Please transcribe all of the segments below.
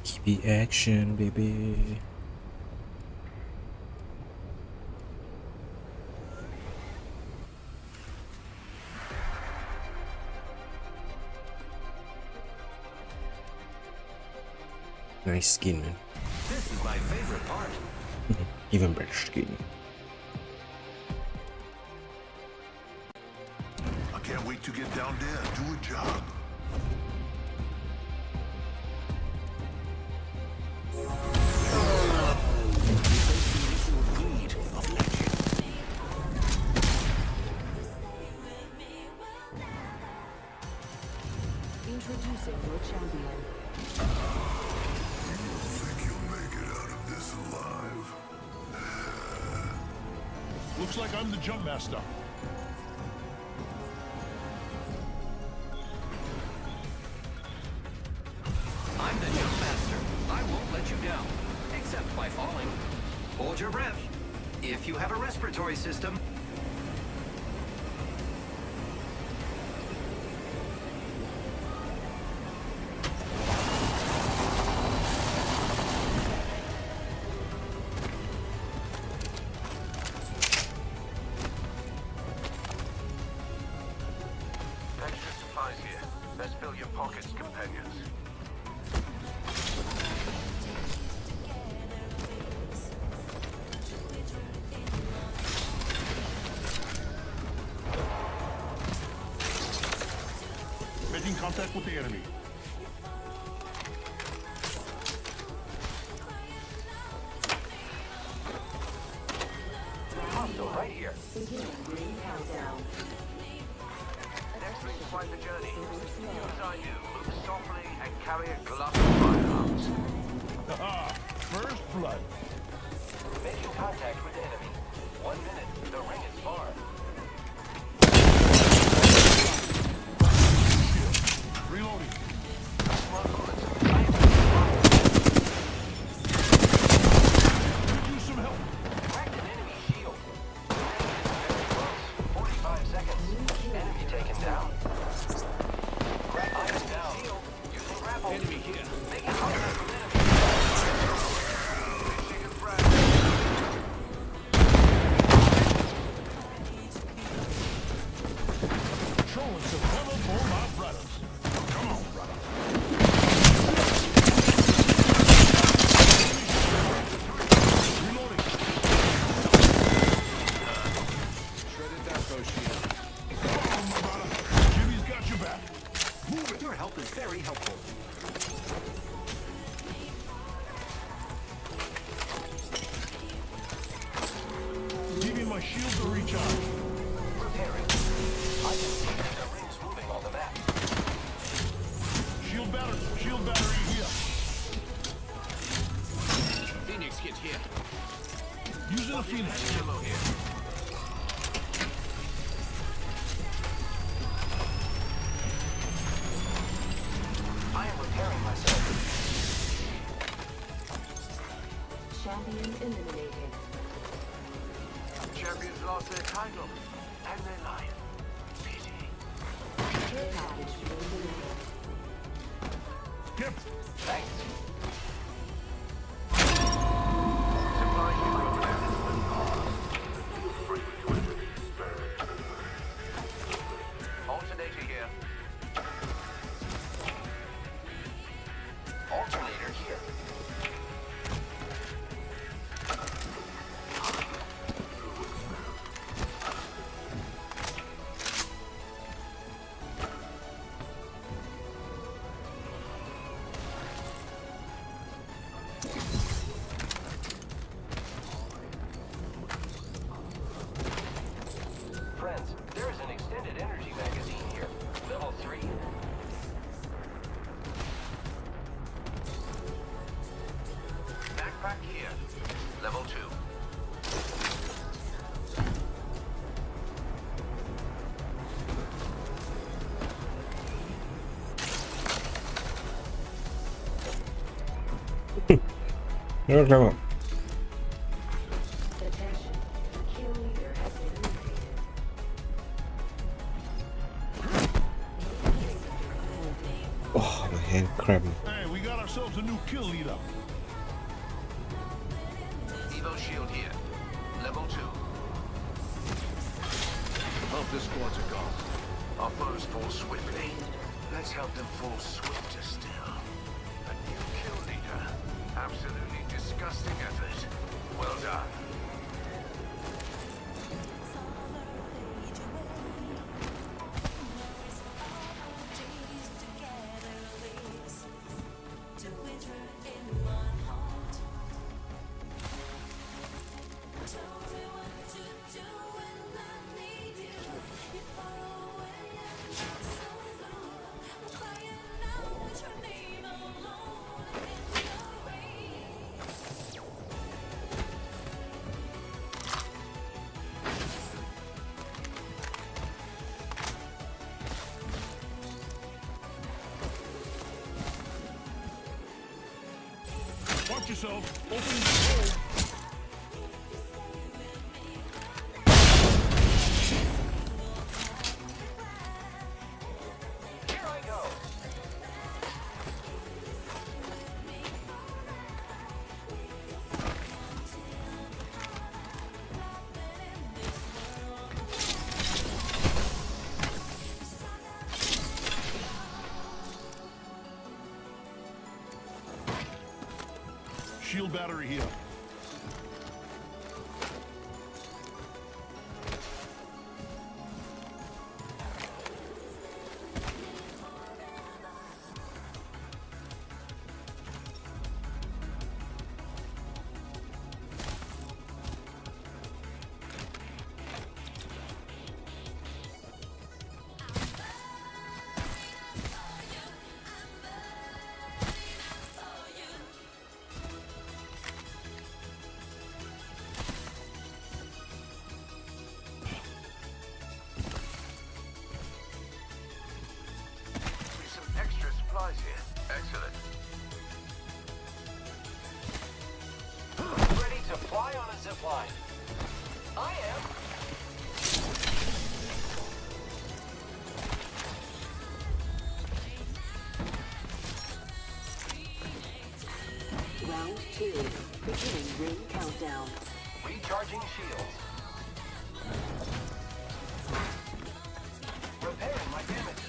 Keep the action, baby. Nice skin, man. This is my favorite part. Even better skin. I can't wait to get down there and do a job. Introducing your champion. Think you'll make it out of this alive? Looks like I'm the jump master. I'm the jump master. I won't let you down, except by falling. Hold your breath. If you have a respiratory system. Extra supplies here. Let's fill your pockets, companions. Making contact with the enemy. Hostile right here. Beginning ring countdown. Next ring's quite the journey. Do as I do. Move softly and carry a glove of firearms. Haha! First blood. Making contact with enemy. 1 minute. The ring is far. Reloading. Could use some help. Cracked an enemy shield. Very close. 45 seconds. Enemy taken down. Cracked enemy down. Shield. Using grapple. Enemy here. Making contact with enemy. Fishing and frag. Controlling some level for my brothers. Come on, brother. Reloading. Shredded that bow shield. Come on, my brother. Jimmy's got your back. Move it. Your help is very helpful. Giving my shield to recharge. Repairing. I can see that the ring's moving on the map. Shield battery here. Phoenix kit here. Using a Phoenix. Ammo here. I am repairing myself. Champion eliminated. Champions lost their title and their life. Pity. Care package being delivered. Kip. Thanks. Supply alternator here. Alternator here. Friends, there is an extended energy magazine here. Level 3. Backpack here. Level 2. No, no. Attention. Kill leader has been eliminated. grab him. Hey, we got ourselves a new kill leader. Evo shield here. Level 2. Both the squads are gone. Our foes fall swiftly. Let's help them fall swifter still. A new kill leader. Absolutely disgusting effort. Well done. Watch yourself. Open the hole. Here I go. Shield battery here. Some extra supplies here. Excellent. Ready to fly on a zip line. I am. Round 2. Beginning ring countdown. Recharging shields. Repairing my damages.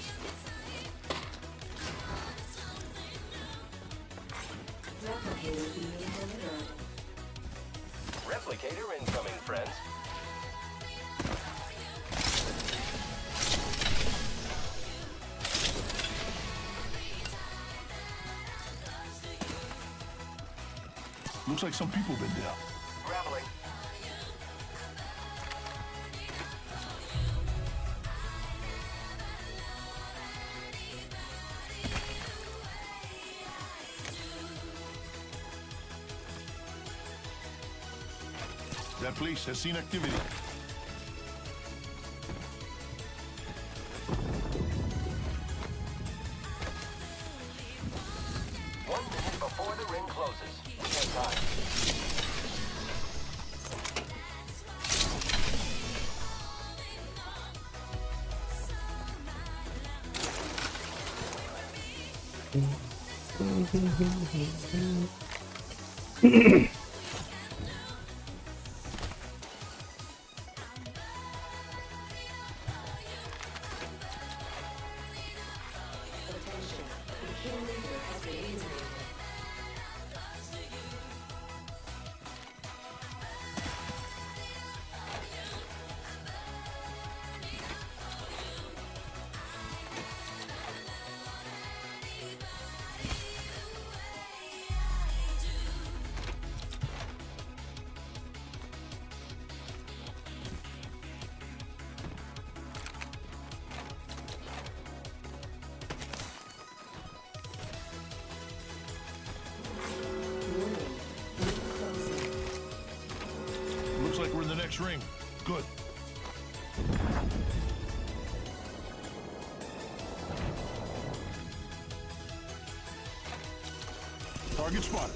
Replicator being delivered. Replicator incoming, friends. Looks like some people been there. Grappling. That place has seen activity. One minute before the ring closes. We have time. Attention. The kill leader has been eliminated. Warning. Ring closing. Looks like we're in the next ring. Good. Target spotted.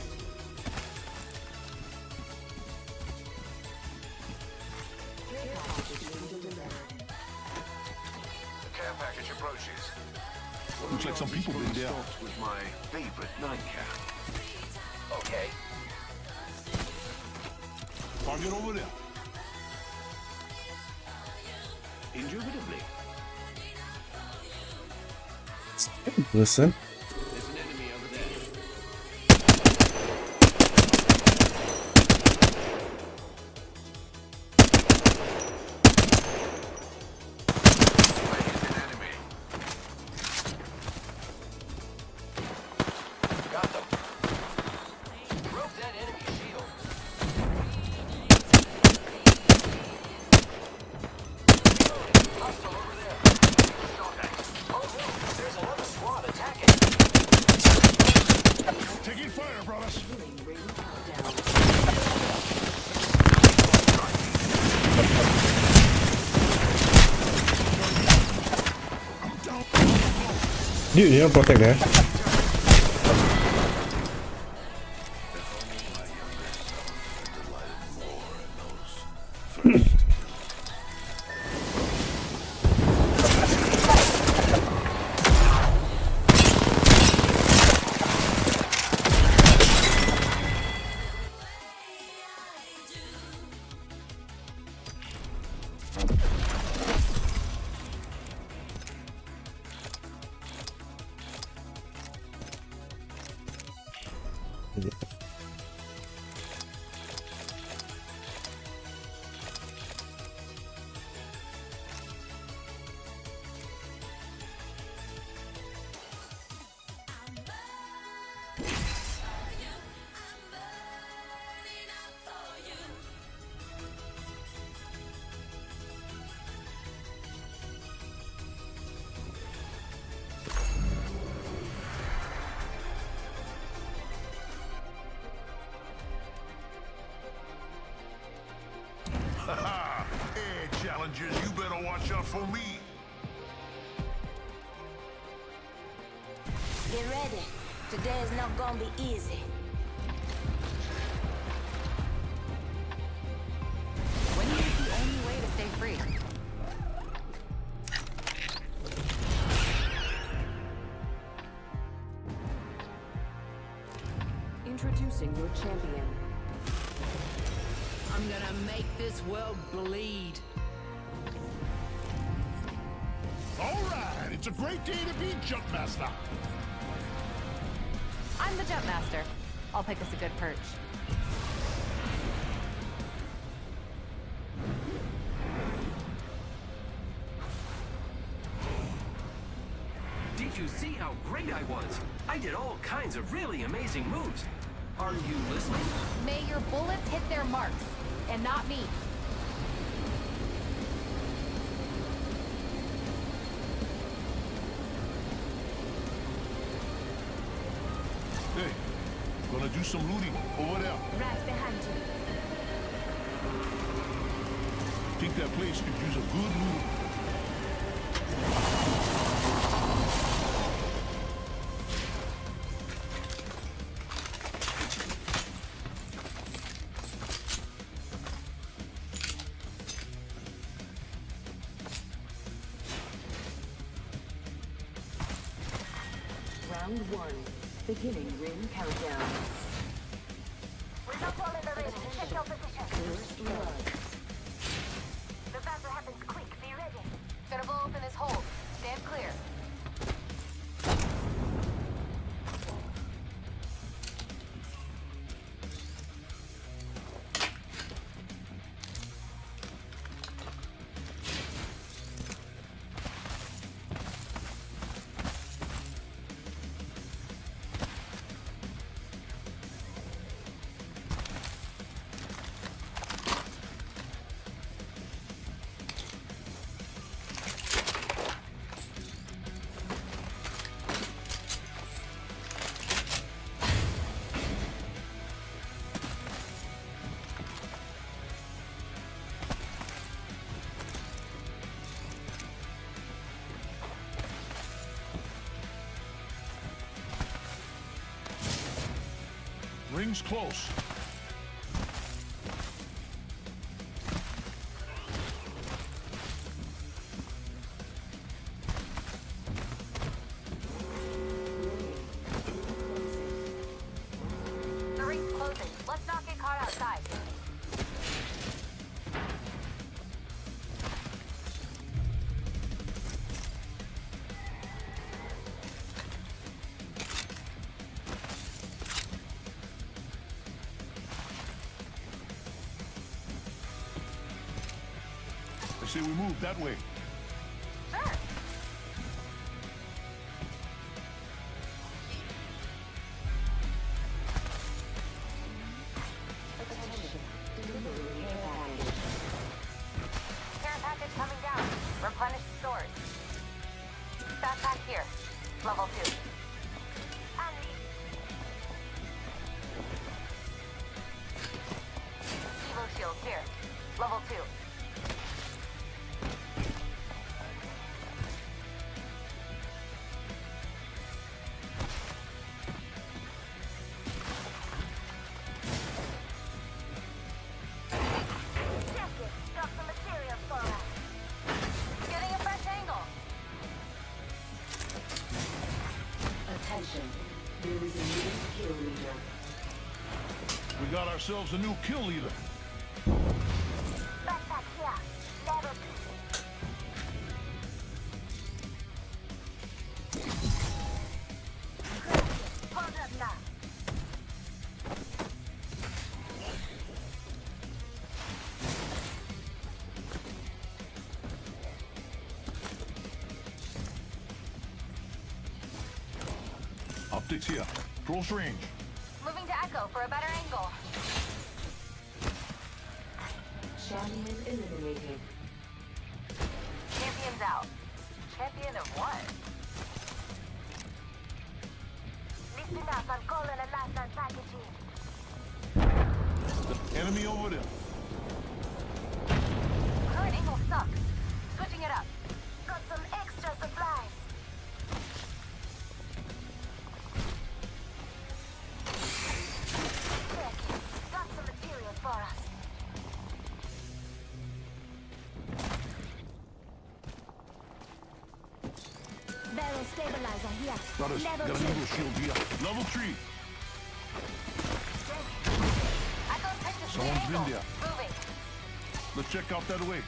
Care package being delivered. The care package approaches. Looks like some people been there. Stopped with my favorite nightcap. Okay. Target over there. Indubitably. Listen. There's an enemy over there. I hit an enemy. Got them. Broke that enemy shield. Hostile over there. Oh no, there's another squad attacking. Taking fire, brothers. Beginning ring countdown. You don't protect there. Hey, challengers, you better watch out for me. Get ready. Today is not gonna be easy. Winning is the only way to stay free. Introducing your champion. I'm gonna make this world bleed. All right, it's a great day to be Jumpmaster. I'm the jump master. I'll pick us a good perch. Did you see how great I was? I did all kinds of really amazing moves. Are you listening? May your bullets hit their marks, and not me. Hey, gonna do some looting over there. Right behind you. Think that place could use a good loot. Round one. Beginning ring countdown. We're not all in the ring. Check your position. First blood. The battle happens quick. Be ready. Gonna blow open this hole. Stand clear. Ring's close. say we move that way. Sure. Care package coming down. Replenish stores. Backpack here. Level 2. Evo shield here. Level 2. Drop some materials for us. Getting a fresh angle. Attention. There is a new kill leader. We got ourselves a new kill leader. Backpack here. Level 2. Hold up now. Optics here. Close range. Moving to Echo for a better angle. Champion eliminated. Champion's out. Champion of what? Listen up, I'm calling a last on packaging. Enemy over there. Current angle sucks. Switching it up. Got some extra supplies. Check. Got some materials for us. Barrel stabilizer here. Brothers, got Level an 2. eagle shield here. Level 3. I got picked a Someone's been angle. there. Moving. Let's check out that way.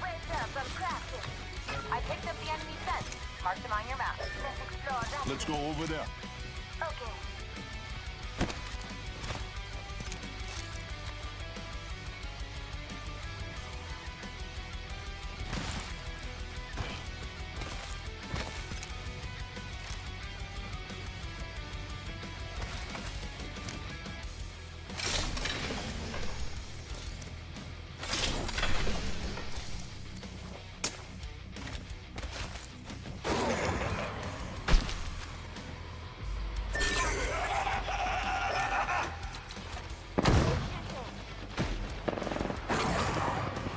Raised up, I'm crafting. I picked up the enemy fence. Mark them on your map. Let's explore that. Let's go over there. Okay.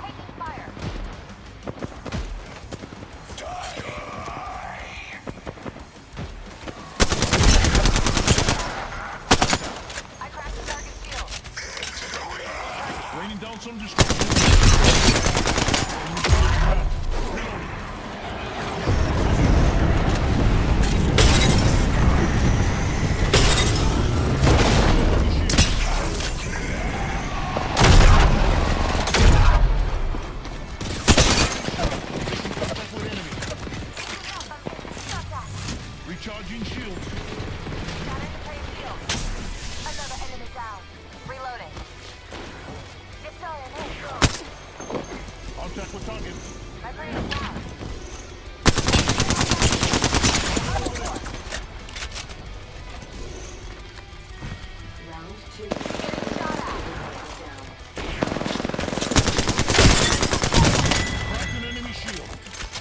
Taking fire. I cracked the target shield. Raining down some destruction. Recharging shields. Shattered the plate shield. Another enemy down. Reloading. Deploying head. Contact with target. My brain is down. Round 2. Getting shot at. Down. Cracked an enemy shield.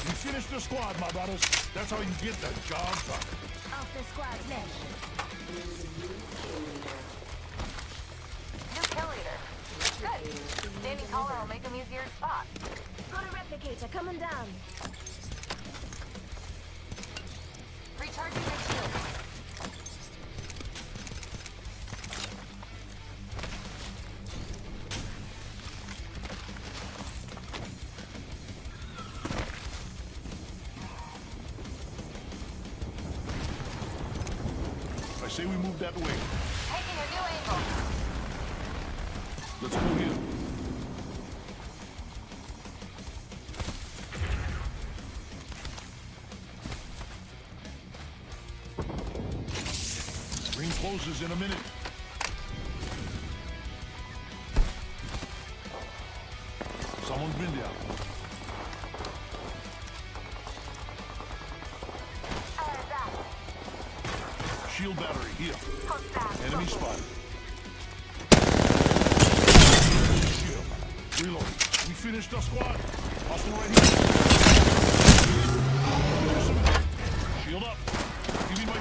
We finished the squad, my brothers. That's how you get the job done. Off the squad's left. There is a new kill leader. New kill leader. Good. Standing taller will make him easier to spot. Got a replicator coming down. Recharging my shield. I say we move that way. Taking a new angle. Let's go here. Ring closes in a minute. Someone's been down. Shield battery here. Enemy spotted. Shield. Reload. We finished the squad. Hostile right here. Shield up. Give me my.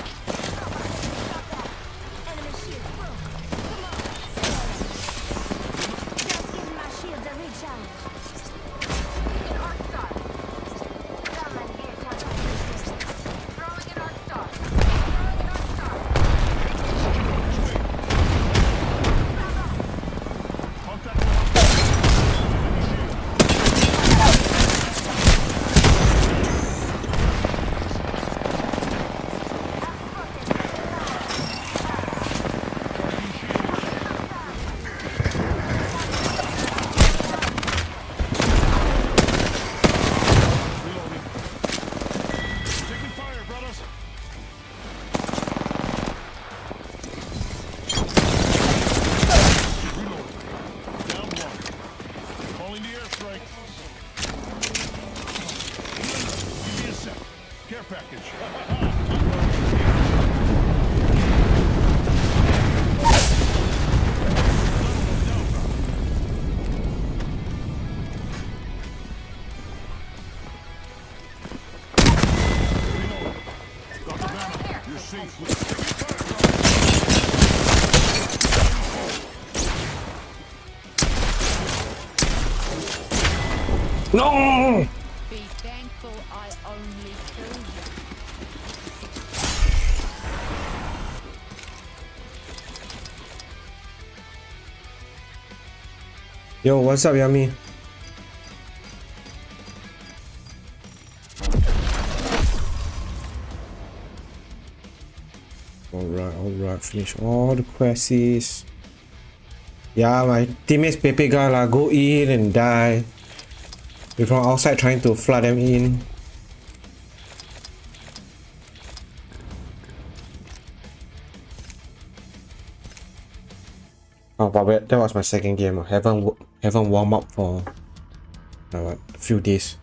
Enemy shield broke. Come on. Just give my shields a recharge. An arc star. Come and get your throwing an arc star. Throwing an arc star. Contact. Reloading. Taking fire, brothers. Reloading. Down one. Calling the airstrike. Give me a sec. Care package. Reload. Got the banner. You're safe with. No! Be thankful I only killed you. Yo, what's up, Yummy? Alright, finish all the quests. Yeah, my teammates Pepe Gala go in and die. We're from outside trying to flood them in. Oh, but that was my second game. I haven't warm up for a few days.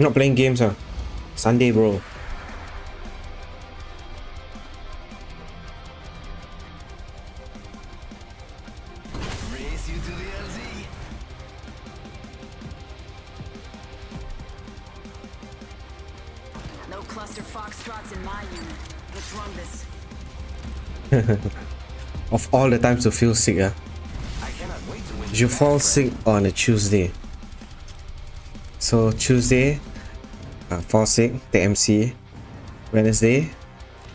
Not playing games, Sunday, bro. Race you to the LZ. No cluster foxtrots in my unit. What's wrong this? Of all the times to feel sick, I cannot wait to win. you fall sick on a Tuesday. So Tuesday, fall sick, take MC. Wednesday,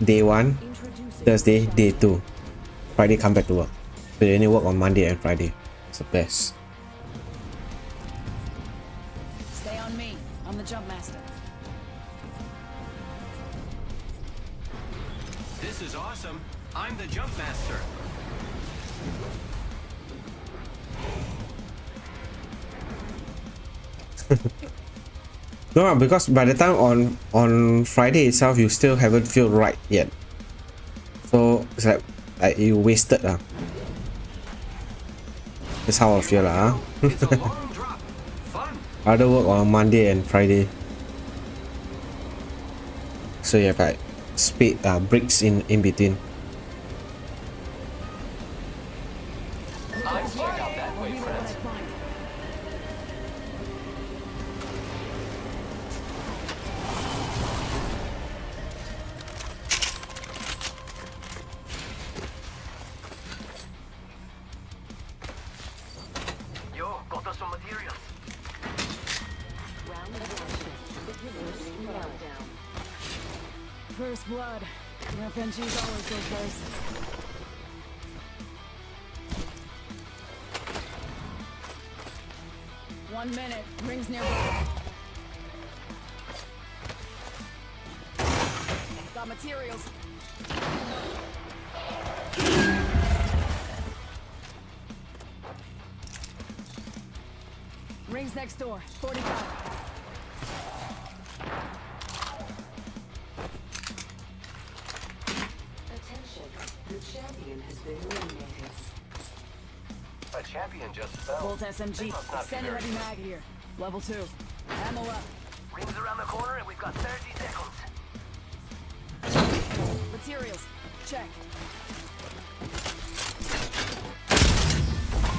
day 1. Thursday, day 2. Friday, come back to work. But you only work on Monday and Friday. It's the best. Stay on me. I'm the jump master. This is awesome. I'm the jump master. No, because by the time on Friday itself, you still haven't feel right yet. So it's like you wasted. That's how I feel. It's a long drop. Fun. Rather work on Monday and Friday. So you have like speed breaks in between. I'm stuck out that way, friends. Yo, got us some material. First blood. FNGs always go first. One minute. Rings nearby. Got materials. Rings next door. 45. Attention, the champion has been eliminated. A champion just fell. Bolt They SMG. must not be Extended very heavy mag here. Level 2. Ammo up. Rings around the corner and we've got 30 seconds. Materials. Check.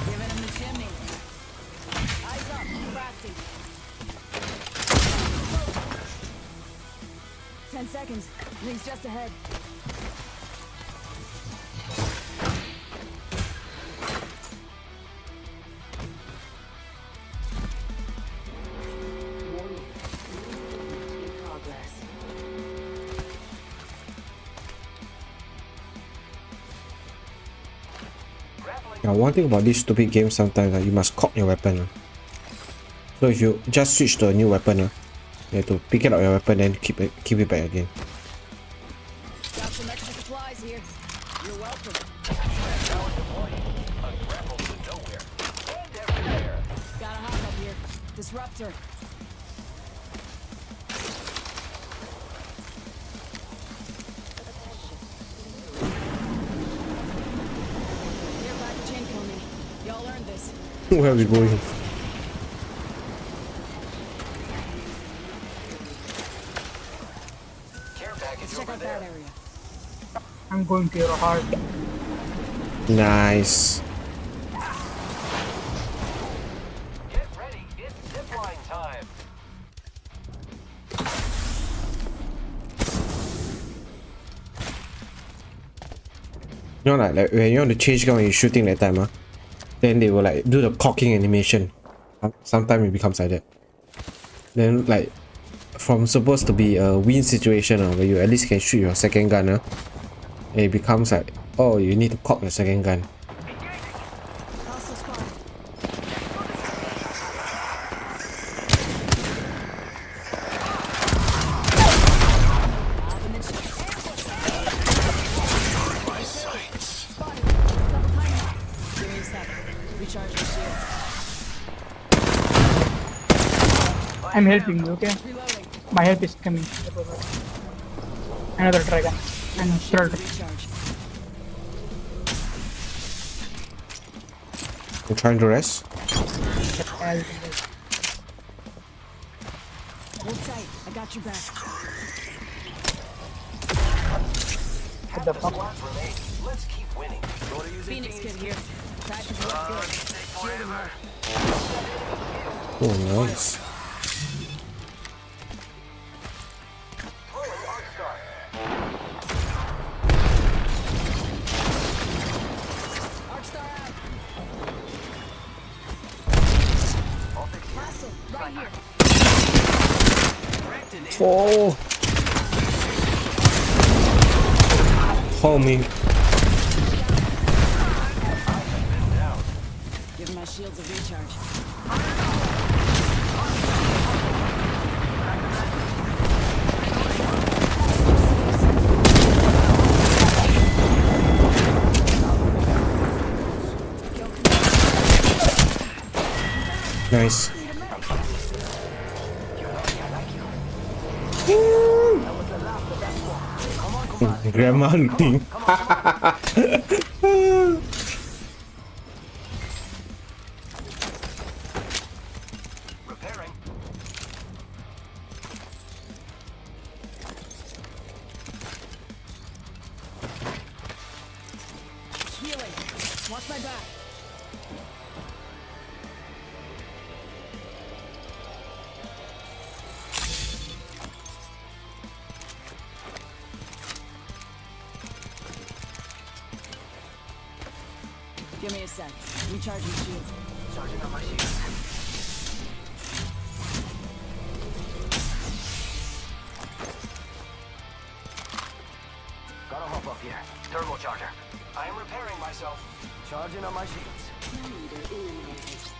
Giving him the chimney. Eyes up. Crafty. 10 seconds. Rings just ahead. Warning, in progress. Grappling. Now, one thing about this stupid game sometimes you must cock your weapon. So if you just switch to a new weapon, you have to pick it up your weapon and keep it back again. Got some extra supplies here. You're welcome. Power deployed. Ungrappled to nowhere. And everywhere. Got a hop up here. Disruptor. Here back chain coming. Y'all earned this. Where are we going? Care package Let's check over out there. that area. I'm going to your heart. Nice. Get ready. It's zipline time. You know, like when you want to change gun when you're shooting that time, then they will like do the cocking animation. Sometimes it becomes like that. Then like from supposed to be a win situation where you at least can shoot your second gun, and it becomes like, oh, you need to cock your second gun. Hostile spotted. Spotted. Double time. Give me a sec. Recharge your shields. I'm helping you, okay? Reloading. My help is coming. Another dragon. And a third. Recharge. You're trying to rest? Hold tight. I got your back. Half the squads remain. Let's keep winning. Phoenix kid here. Practice look good. Shield him up. Oh, nice. Throwing arc star. Arc star out. All fixed here. Hostile. Right here. Oh. Homie. Give my shields a recharge. Nice. Grandma looting. Repairing. Healing. Watch my back. Give me a sec. Recharging shields. Charging on my shield. Gotta hop up here. Turbocharger. I am repairing myself. Charging on my shields. Leader eliminated.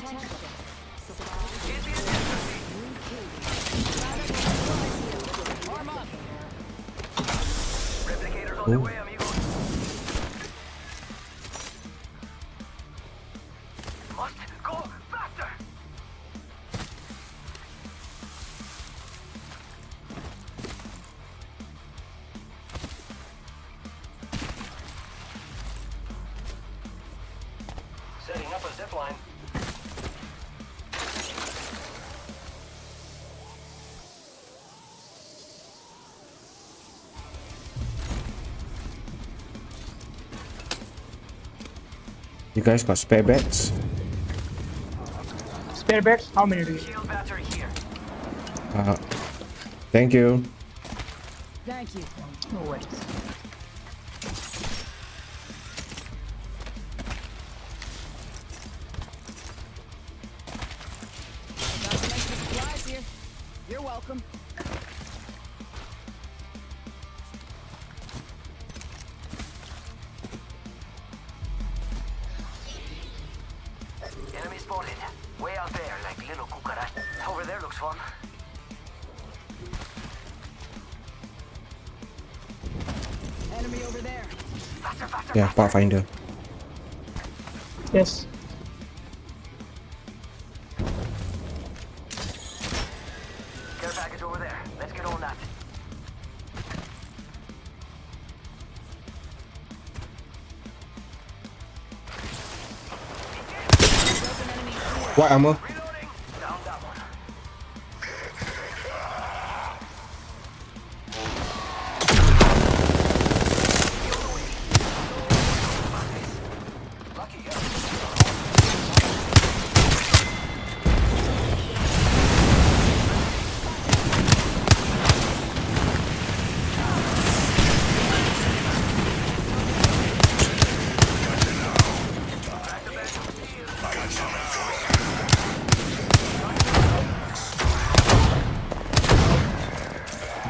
Arm up. Replicators on the Ooh. way, amigos. Must go faster. Setting up a zip line. You guys got spare beds? Spare beds? How many do you? Shield battery here. Uh, thank you. Thank you. No worries. Got some extra supplies here. You're welcome. Enemy spotted. Way out there, like little cucaracha. Over there looks fun. Enemy over there. Faster, faster, Yeah, faster. Pathfinder. Yes. Care package over there. Let's get on that. What armor? Reloading. Down that one. Lucky you.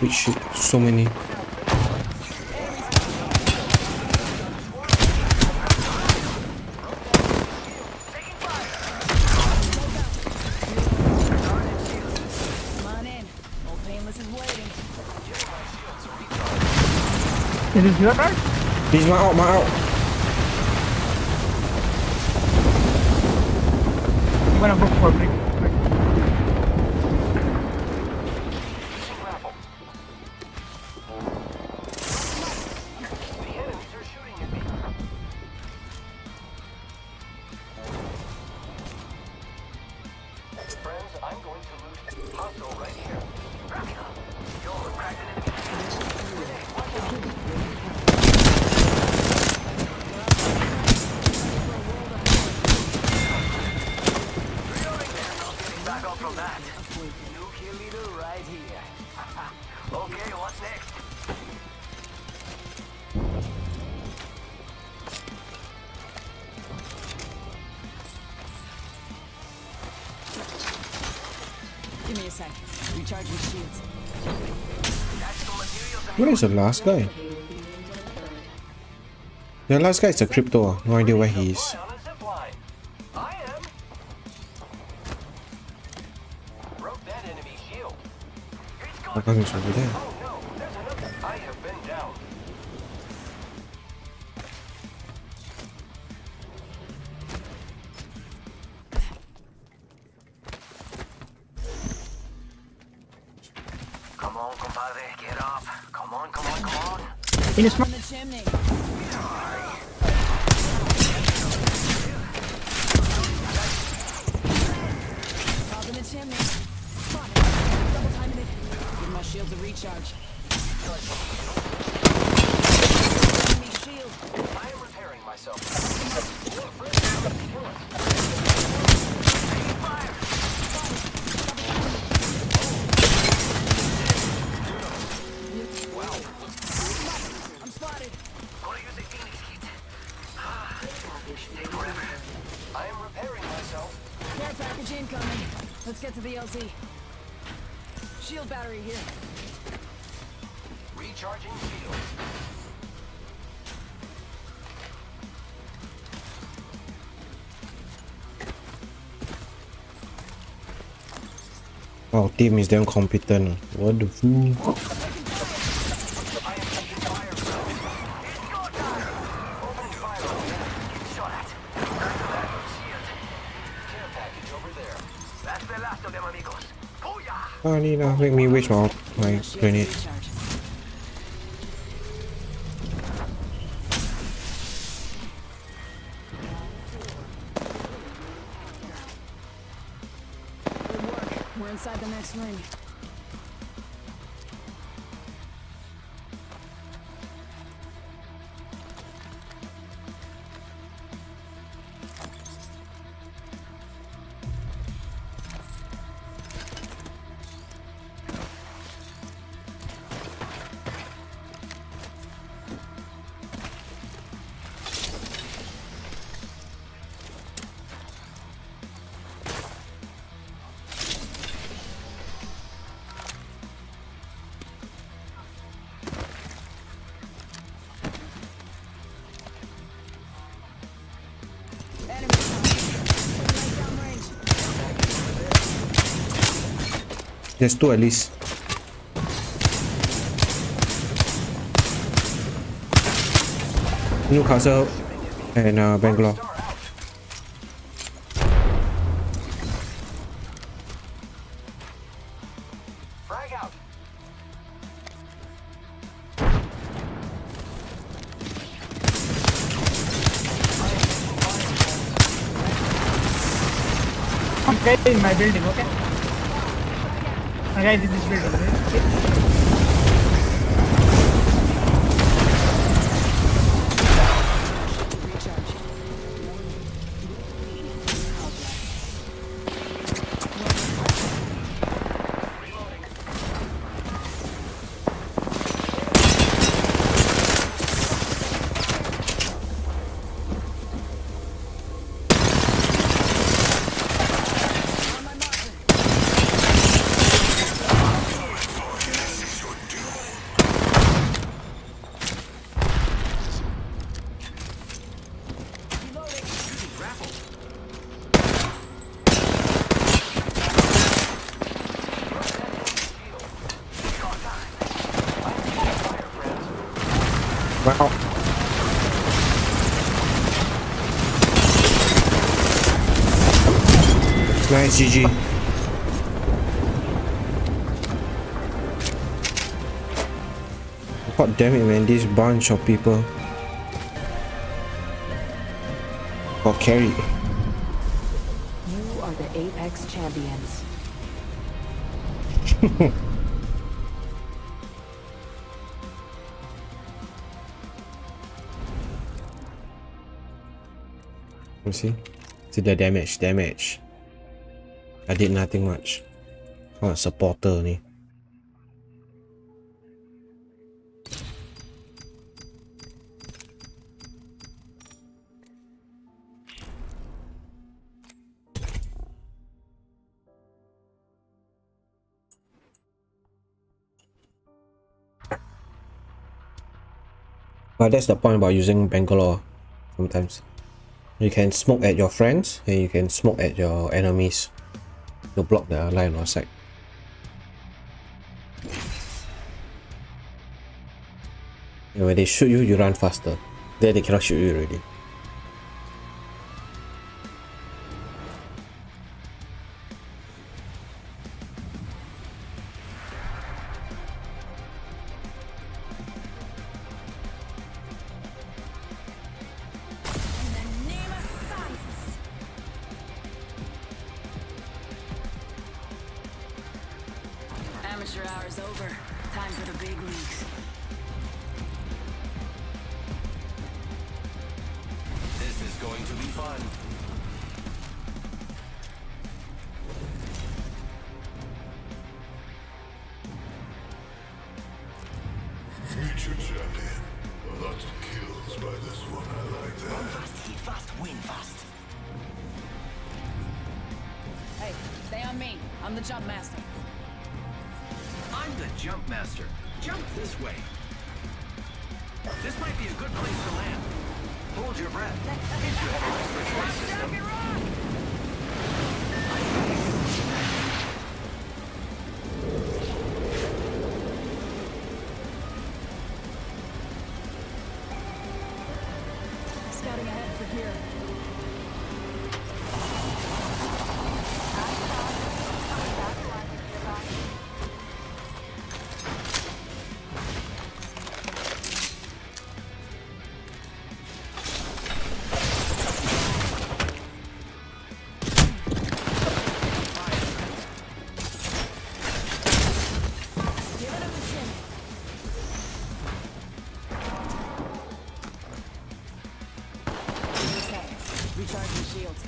Big shit. So many. Come on in. Old Painless is waiting. Is this your turn? He's my out, my out. I'm gonna go for it. Grapple. The enemies are shooting at me. Friends, I'm going to loot hostile right here. Yo, cracked an enemy. Reloading there. I'm getting back up from that. New kill leader right here. Okay, what's next? Give me a sec. Recharging shields. Tactical materials and Where is the last guy? The last guy is a crypto. No idea where he is. fly on a zip line. I am. Broke that enemy shield. He's How gone. come he's over there? Oh no, there's another. I have been down. Come on, compadre, get up. Come on, come on, come on. In a small. On the chimney. Top in the chimney. Spotted. Double timing it. Give my shields a recharge. Enemy shield. I am repairing myself. I'm spotted. Gonna use a Phoenix kit. Take forever. I am repairing myself. Care package incoming. Let's get to the LZ. Shield battery here. Recharging shields. Our team is damn competent. What the fool? Oh, need to make me waste my grenade. Good work. We're inside the next ring. Enemy right downrange. There's two at least. Newcastle and Bangalore. Frag out. Okay, in my building, okay? Guys, in this building. Okay? Recharge. Wow. Nice, GG. God damn it, man, this bunch of people got carried. You are the Apex champions. You see? See the damage. I did nothing much. I'm a supporter ni. But that's the point about using Bangalore sometimes. You can smoke at your friends and you can smoke at your enemies to block the line of sight. And when they shoot you, you run faster. There they cannot shoot you already. Amateur hour's over. Time for the big leagues. This is going to be fun. Future champion. A lot of kills by this one, I like that. Eat fast, win fast. Hey, stay on me. I'm the jump master. I'm the jump master. Jump this way. This might be a good place to land. Hold your breath. If you have a respiratory system. here. Giving him the shimmy. Reset. Recharging shields.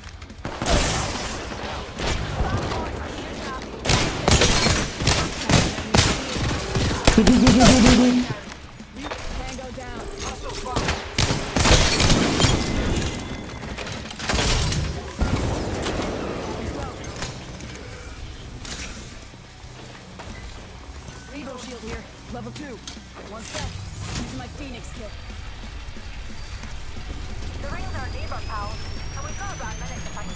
Tango down. Evo shield here. Level 2. One sec. Using my Phoenix kit. The rings are neighbor, pal. And we've got about a minute to find her.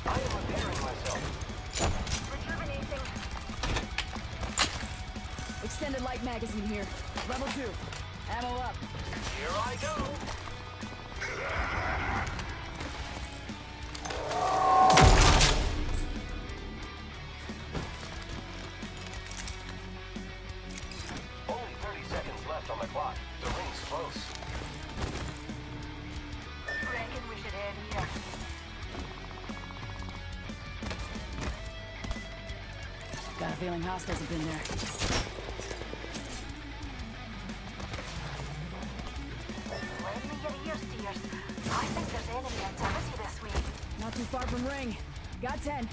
I am repairing myself. Rejuvenating. Extended light magazine here. Level 2. Ammo up. Here I go. Only 30 seconds left on the clock. The ring's close. Reckon we should head here. Got a feeling hostiles have been there. Lend me your ears, dears. I think there's enemy activity this week. Not too far from ring. Got 10.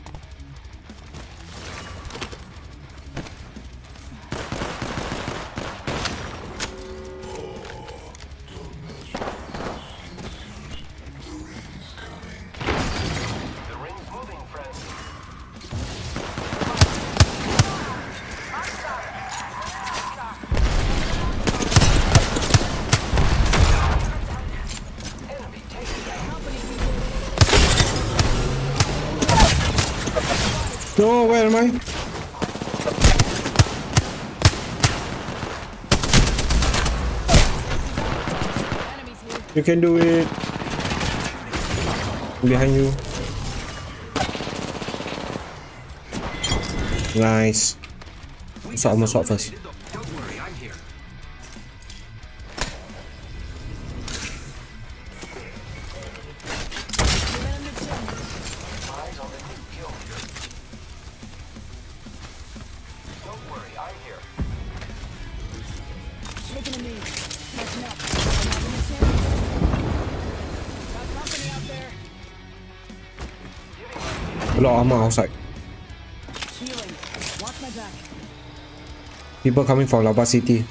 The ring's moving, friends. Enemy taken down. No, where am I? Enemies here. You can do it. Behind you. Nice. Masuk, masuk first. Don't worry, I'm here. Giving him the chin. Eyes on the new kill leader. Don't worry, I'm here. Taking a knee. Catching up. I'm having the chin. Got company out there. A lot of armor outside. Healing. Watch my back. People coming from Lava City.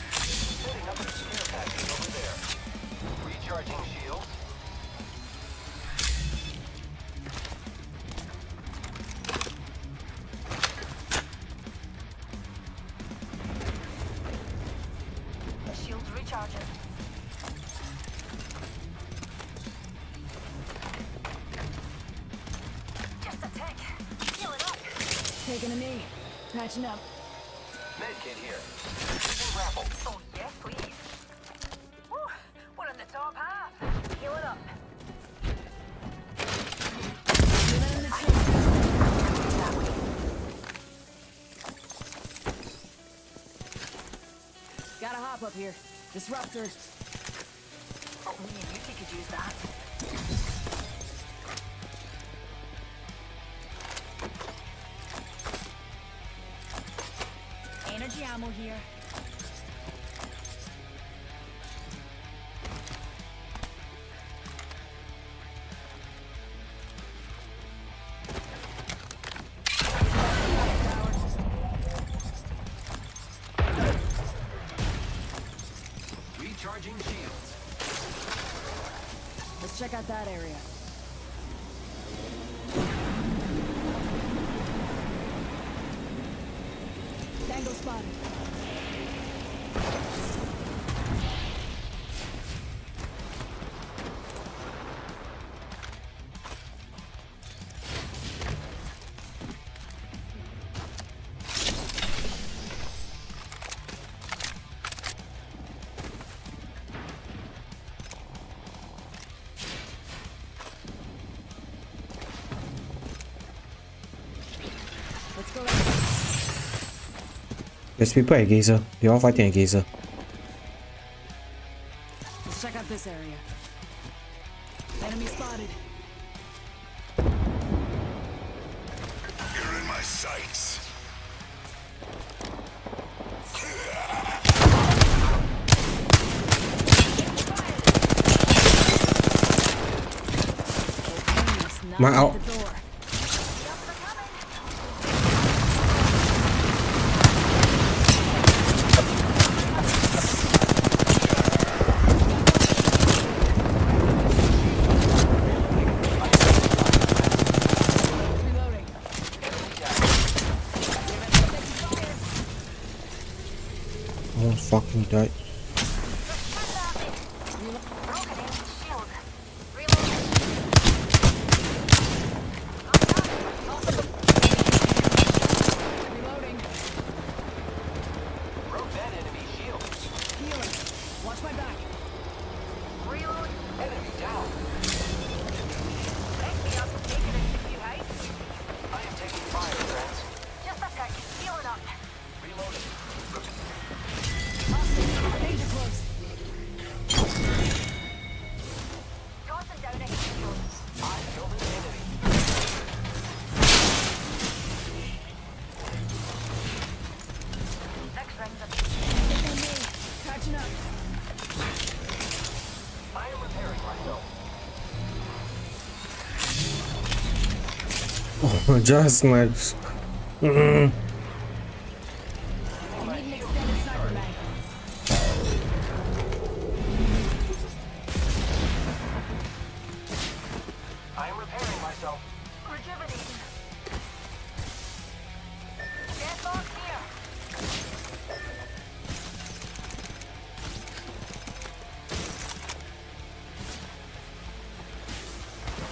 Setting up a care package over there. Recharging shields. Shields recharging. Just a tick. Healing up. Taking a knee. Patching up. Medkit here. Using grapple. Oh, yes, please. Woo, we're in the top half. Healing up. Giving him the chin. Gotta hop up here. Disruptors. Oh, me and Yuki could use that. Energy ammo here. Recharging shields. Let's check out that area. Tango spotted. There's people at Gazer. They're all fighting at Gazer. Let's check out this area. Enemy spotted. You're in my sights. My out. The door. Reloading. Almost fucking died. Broken enemy shield. Reloading. Reloading. Broke that enemy shield. Healing. Watch my back. Reload. Enemy down. Let me up. Taking it to you, guys. I am taking fire, friends. Just a sec. Healing up. Reloading. Danger close. Tossing down a shield. I killed an enemy. Next ring's a Catching up. I am repairing myself. Oh, just much. I need an extended sniper mag. I am repairing myself. rejuvenating. Dead box here.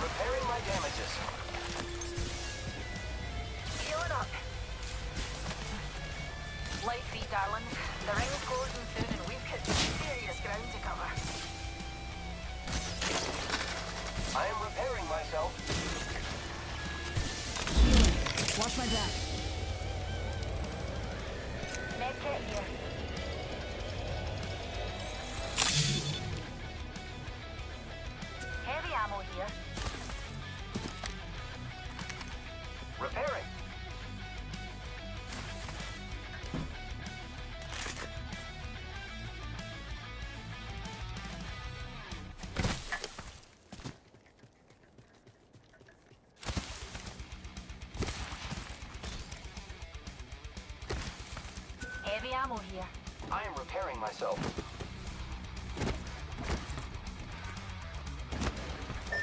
Repairing my damages. Healing up. Light feet, darling. The ring's closing soon and we've got serious ground to cover. I am repairing myself. Watch my back. Medkit here. Heavy ammo here. Repairing. Heavy ammo here. I am repairing myself.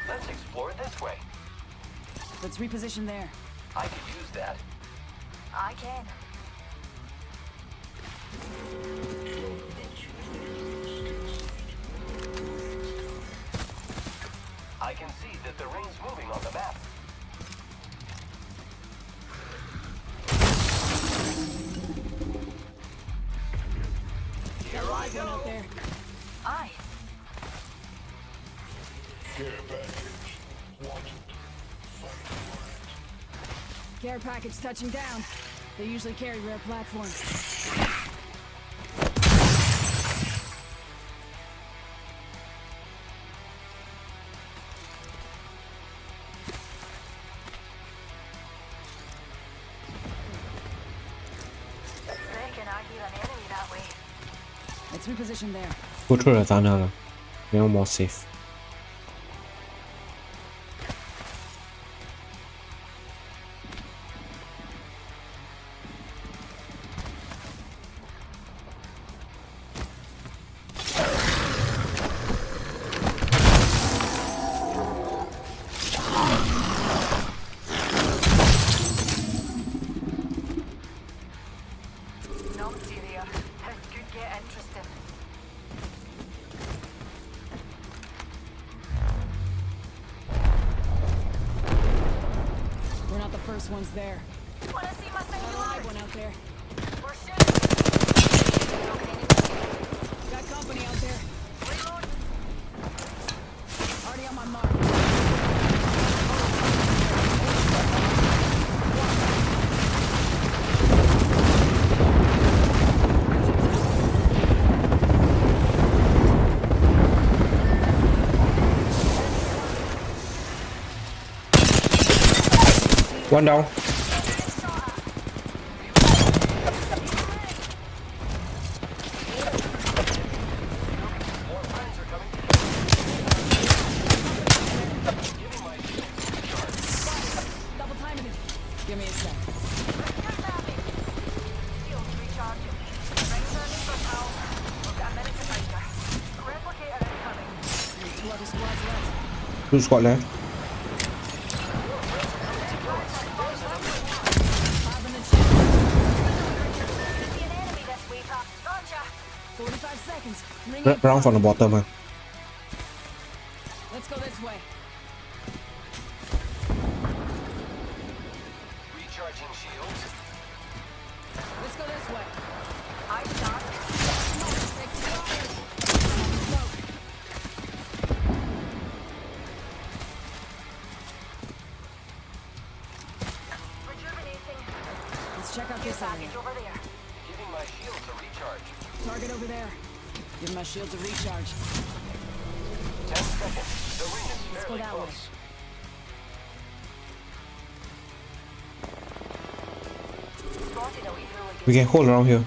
Let's explore this way. Let's reposition there. I could use that. I can. I can see that the ring's moving on the map. Got a live one out there. Aye. Care package touching down. They usually carry rare platforms. Reckon I hear an enemy that way. Let's reposition there. Go through the tunnel lah. You're more safe. Numpty there. This could get interesting. We're not the first ones there. Wanna see my Got a live singular? one out there. We're shooting. Broken enemy. Got company out there. Reload. Already on my mark. One down. Double timing it. Give me a sec. Shields recharging. Rings are neither, pal. We've got a minute to fight her. Replicator incoming. Two other squads left. 2 squad left. 5 in the chest. See an enemy this way, pal. Gotcha. 45 seconds. Ring R it. round from the bottom. Let's go this way. Recharging shields. Let's go this way. I shot. Take fire. Smoke. Rejuvenating. Let's check out this area. Package over there. Giving my shields a recharge. Target over there. Give my shield to recharge. 10 seconds. The ring is Let's go fairly that way. close. Spotted a wee hooligan. We can hold around here.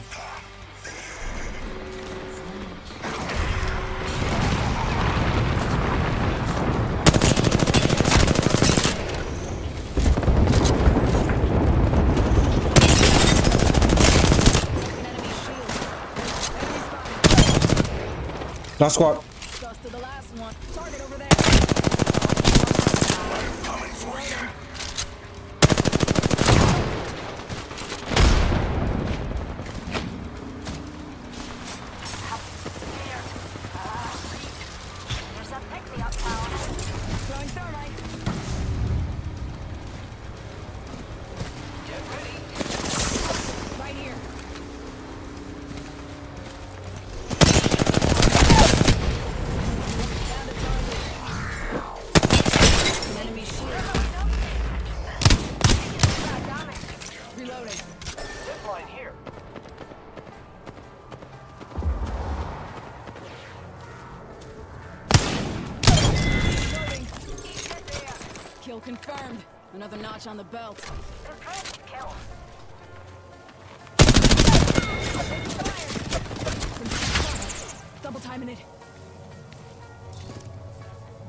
Enemy shield. Enemy spotted. Last squad. Just to the last one. Target over there. There's a pick-me-up, pal. Throwing thermite. Get ready. Right here. Down to target. An enemy shield. Reloading. Zip line here. Reloading. Kill confirmed. Another notch on the belt. Impressive kill. Double timing it.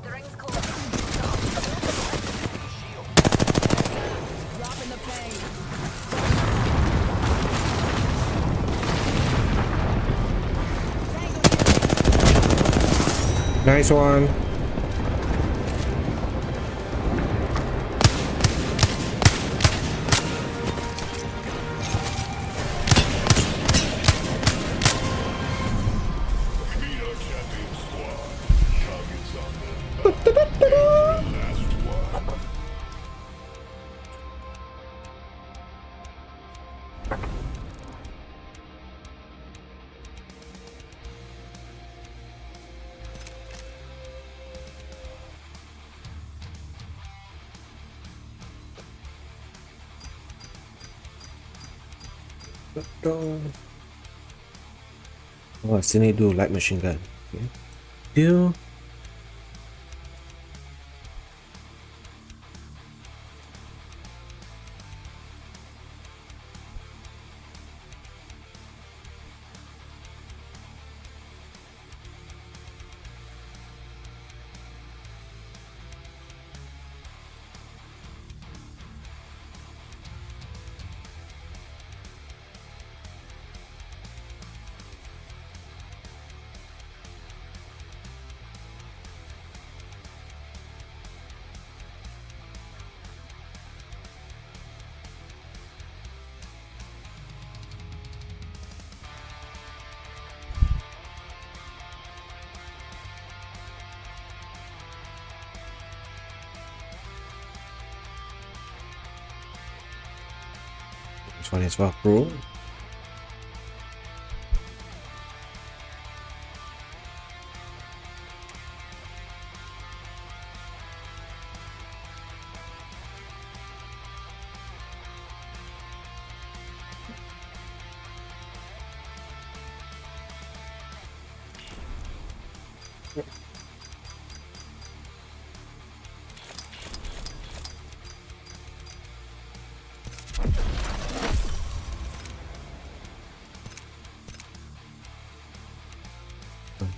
The ring's close. Dropping the pain. Nice one. Meet our champion squad. Targets on them. Last one. Oh, I still need to do light machine gun. Okay. Do this one as well, bro.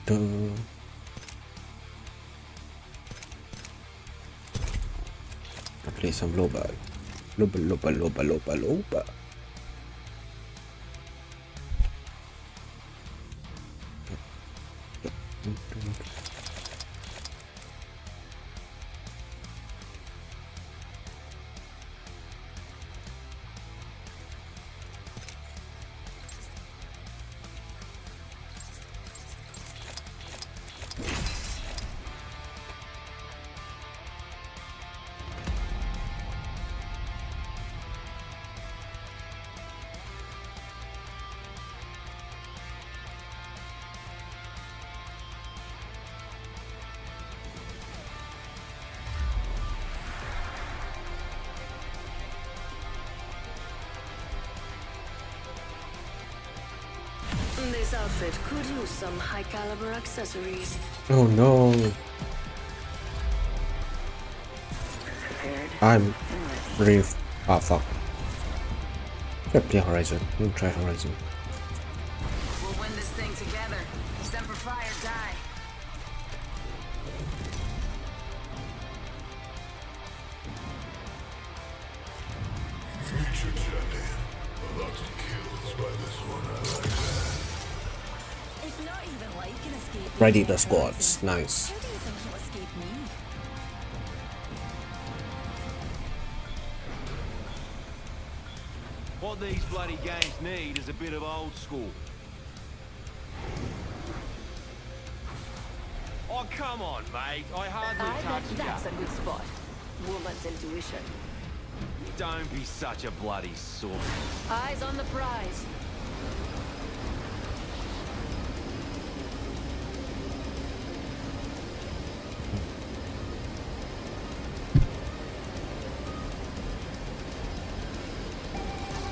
Dun. I play some loba. Loba. This outfit could use some high caliber accessories. Oh no. Prepared. I'm brave. Ah, fuck. Should play Horizon. We'll try Horizon. We'll win this thing together. Semper Fi or die. Feature champion. Lots of kills by this one. I like that. If not even light can escape. Ready the squads. Nice. How do you think he'll escape me? What these bloody games need is a bit of old school. Oh, come on, mate. I hardly I bet touched that's a you. good spot. Woman's intuition. Don't be such a bloody sort. Eyes on the prize.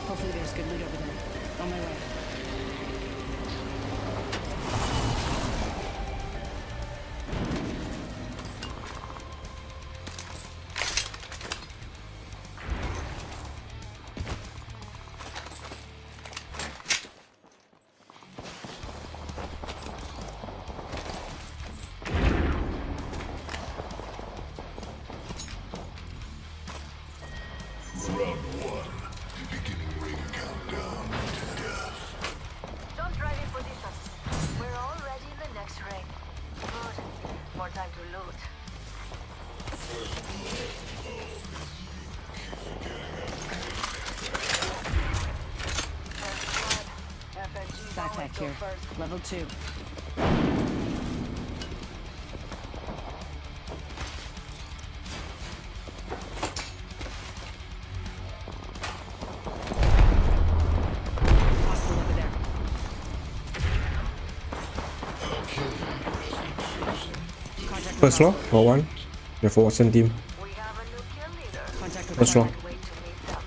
Hopefully there's good loot over there. On my way. Round one. Beginning ring countdown to death. Don't drive in position. We're already in the next ring. Good. More time to loot. Backpack here. Level 2. Hostile over there. Contact with First floor hostile. or one? The Watson team. We have a new kill leader. Contact with First floor. hostile. Can't wait to meet them.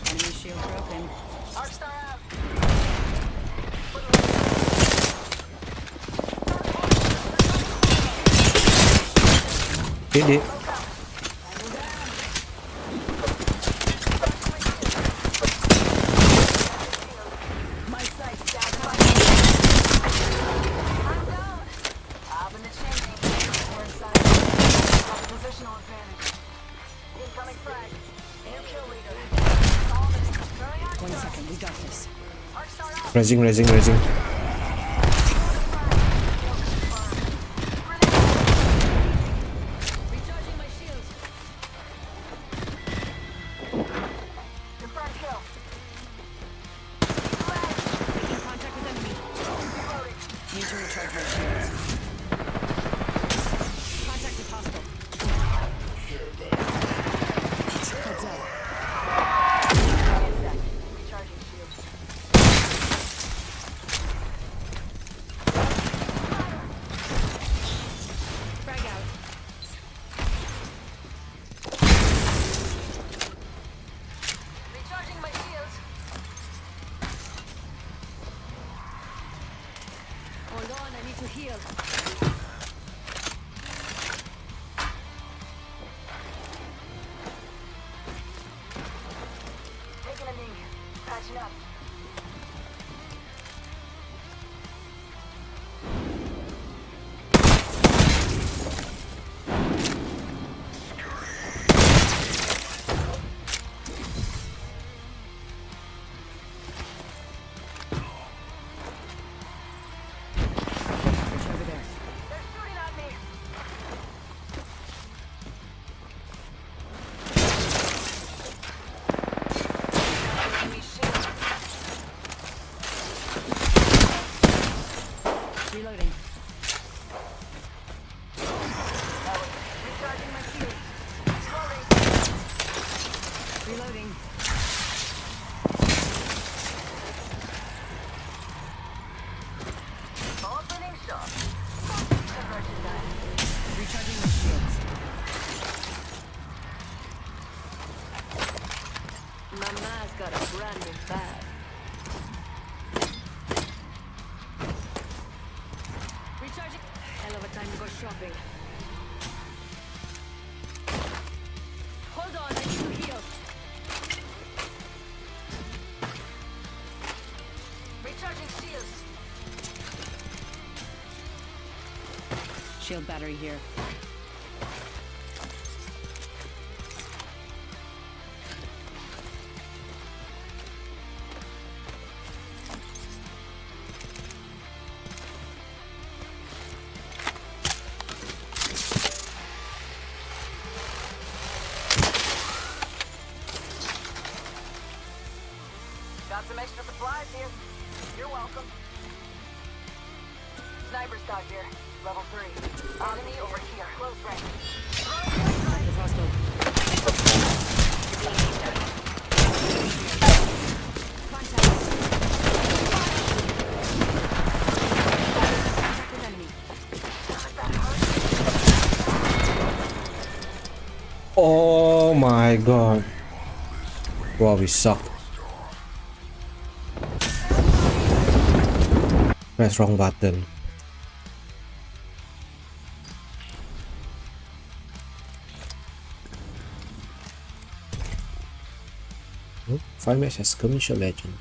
Enemy shield broken. Arcstar out. Hit it. My sight's down. I'm down. Up in the chimney. We're inside. Got the positional advantage. Incoming frag. New kill leader. Throwing out. 1 second, we got this. Arcstar out. Rising. Recharging my shields. Confirm kill. Making contact with enemy. Need to recharge my shields. Contact with hostile. Heads up. Recharging shields. Patching up. Over there. They're shooting at me. Enemy shield. Reloading. Recharging my shield. Reloading. Reloading. Opening shot. Conversion time. Recharging my shields. Mama's got a brand new bag. Recharging. Hell of a time to go shopping. Hold on, I need to heal. Recharging shields. Shield battery here. Got some extra supplies here. You're welcome. Sniper stock here. Level 3. Enemy over here. Close range. Active hostile. Contacted enemy. Oh my god. Wow, we suck. Press wrong button. Oh, 5 match as Skirmisher Legend.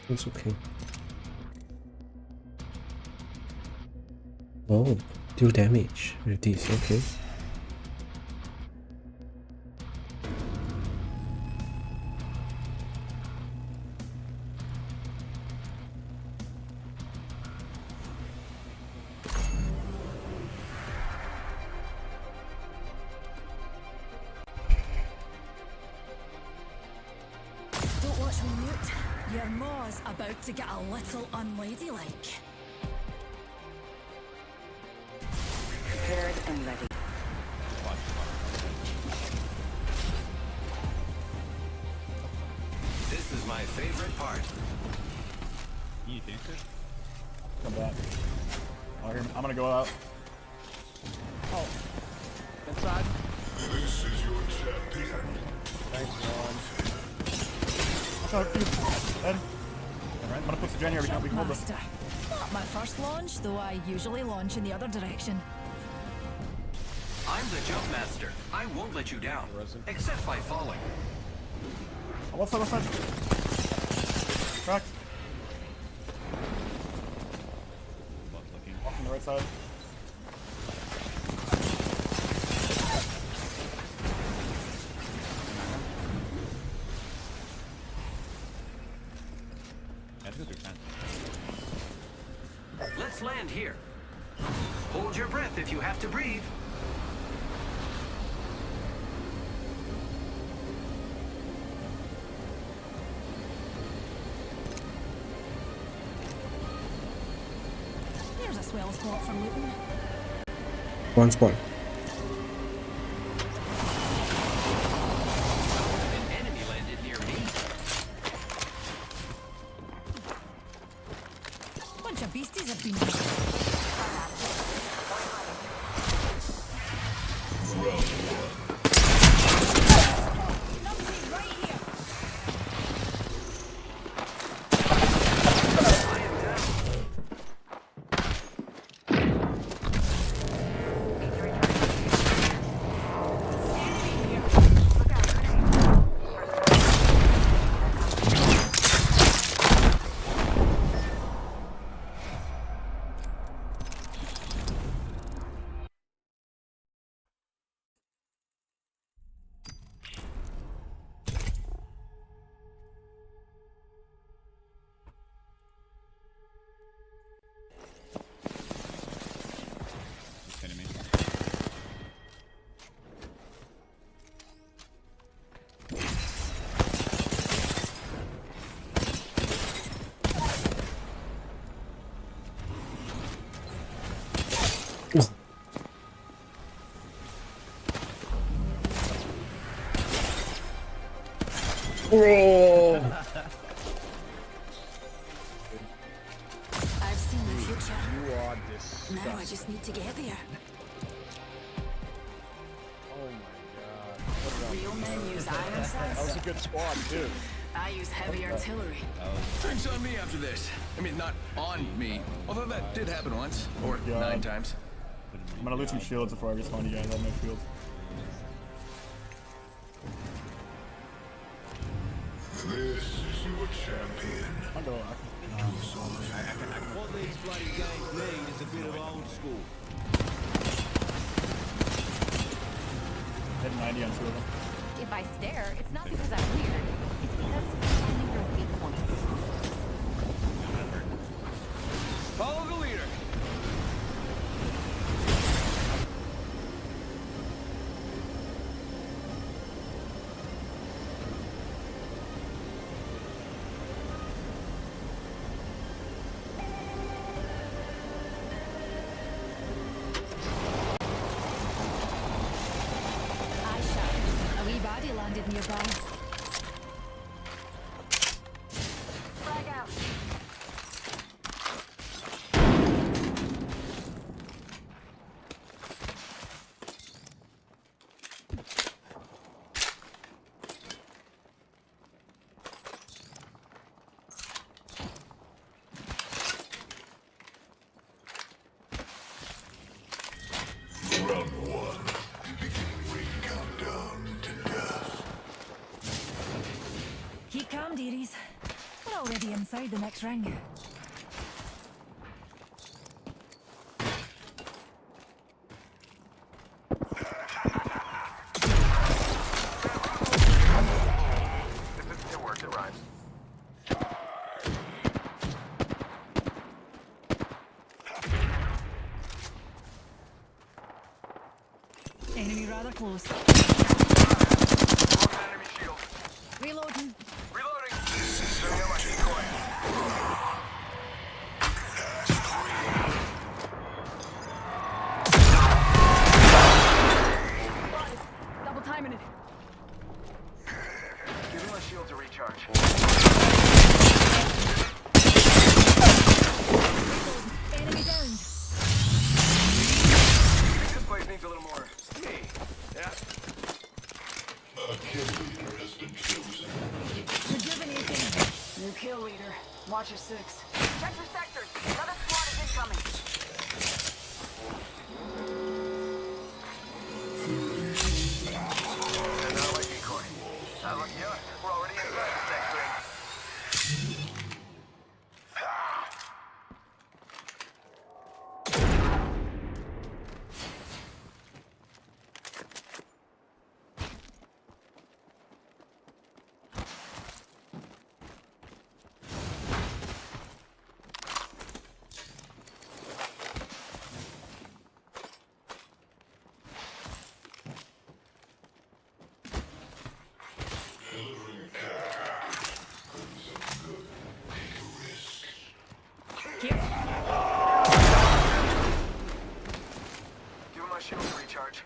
It's okay. Oh, deal damage with this, okay. Don't watch me mute. Your maw's about to get a little unladylike. Prepared and ready. This is my favorite part. You think it? Come back. Oh, here, I'm gonna go out. Oh. Inside. This is your champion. Thanks, Ron. Watch out, dude. Ed. Alright, I'm gonna put the gen here. We can hold this. Master. Not my first launch, though I usually launch in the other direction. I'm the jump master. I won't let you down, except by falling. Oh, left side, left side. Cracked. Off on the right side. Let's land here. Hold your breath if you have to breathe. There's a swell spot for looting. One spot. An enemy landed near me. Bunch of beasties have been. Numpty right here. I've seen the future. You are Now I disgusting. just need to get there. Oh my god. Real men use iron That sights. was a good squad too. I use heavy artillery. Drinks on me after this. I mean, not on me. Although that did happen once. Or God. 9 times. I'm gonna lose some shields before I respawn you guys. I have no shields. This is your champion. I'll go. What these bloody games need is a bit of old school. Hit 90 on 2 of them. If I stare, it's not because I'm weird. It's because I'm finding your weak points. Follow the leader. I shot. A wee body landed nearby. Frag out. Round 1. Beginning ring countdown to death. Keep calm, dearies. We're already inside the next ring. It worked, it rhymes. Enemy rather close. Broken enemy shield. Reloading. Reloading. Sending out my decoy. Double timing it. Giving my shield to recharge. Enemy down. This place needs a little more me. Yeah. A kill leader has been chosen. Rejuvenating. New kill leader. Watch your 6. Check your sectors. Another squad is incoming. Send out my decoy. Look, yeah, we're already inside the next ring. Delivering care. Some good. Take a risk. Giving my shield to recharge.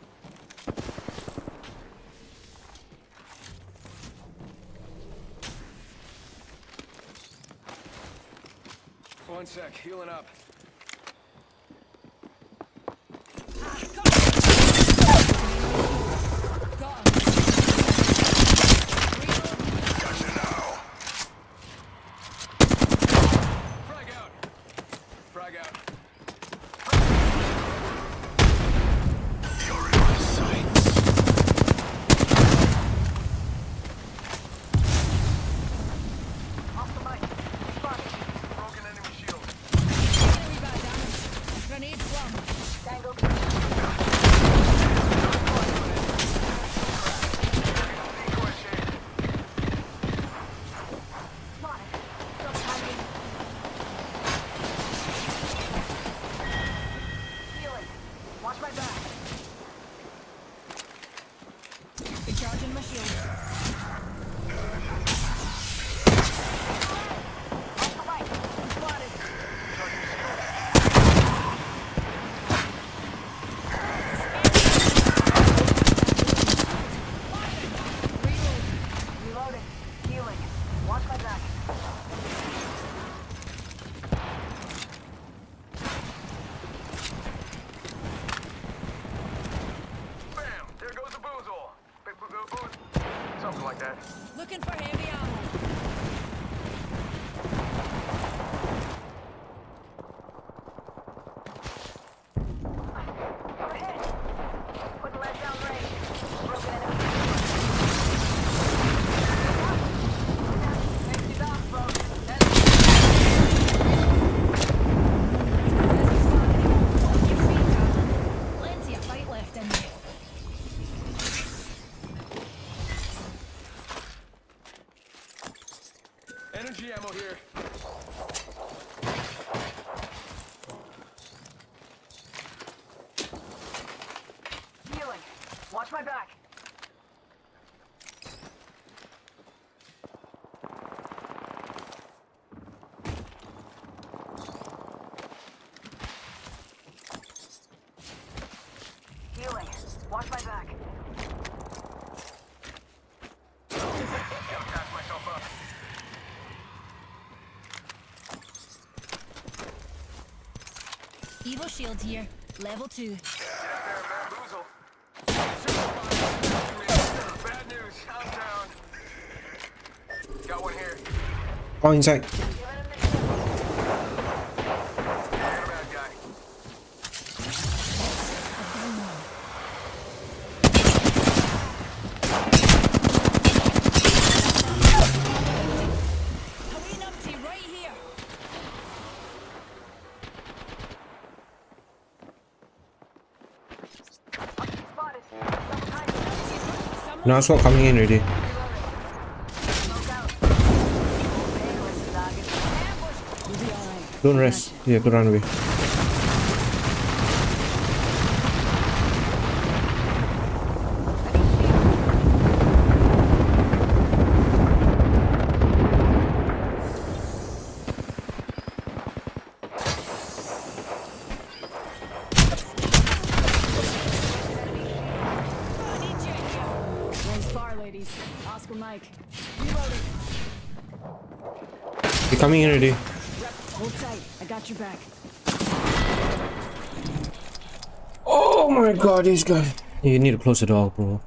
One sec, healing up. Got him. Gotcha now. Frag out. Frag out. You're in my sights. Off the mic. Spotted. Broken enemy shield. Watch my back. Bam! There goes the boozle. Something like that. Looking for heavy ammo. We're hit. Putting lead down range. Broken enemy. Safety down, folks. Plenty of fight left in you. Energy ammo here. Healing. Watch my back. Healing. Watch my back. Gotta patch myself up. Evo shield here. Level 2. Get out there, bamboozle. Bad news. I'm down. Got one here. Oh, inside. Got a bad guy. Hurry numpty right here. Spotted. Double time. Now SWAT coming in already. Smoke out. Painless target. Ambush. We'll be alright. Don't rest. Yeah, go run away. One's far, ladies. Oscar Mike. Reloading. They're coming in already. Hold tight. I got your back. Oh my god, this guy. You need to close the door, bro.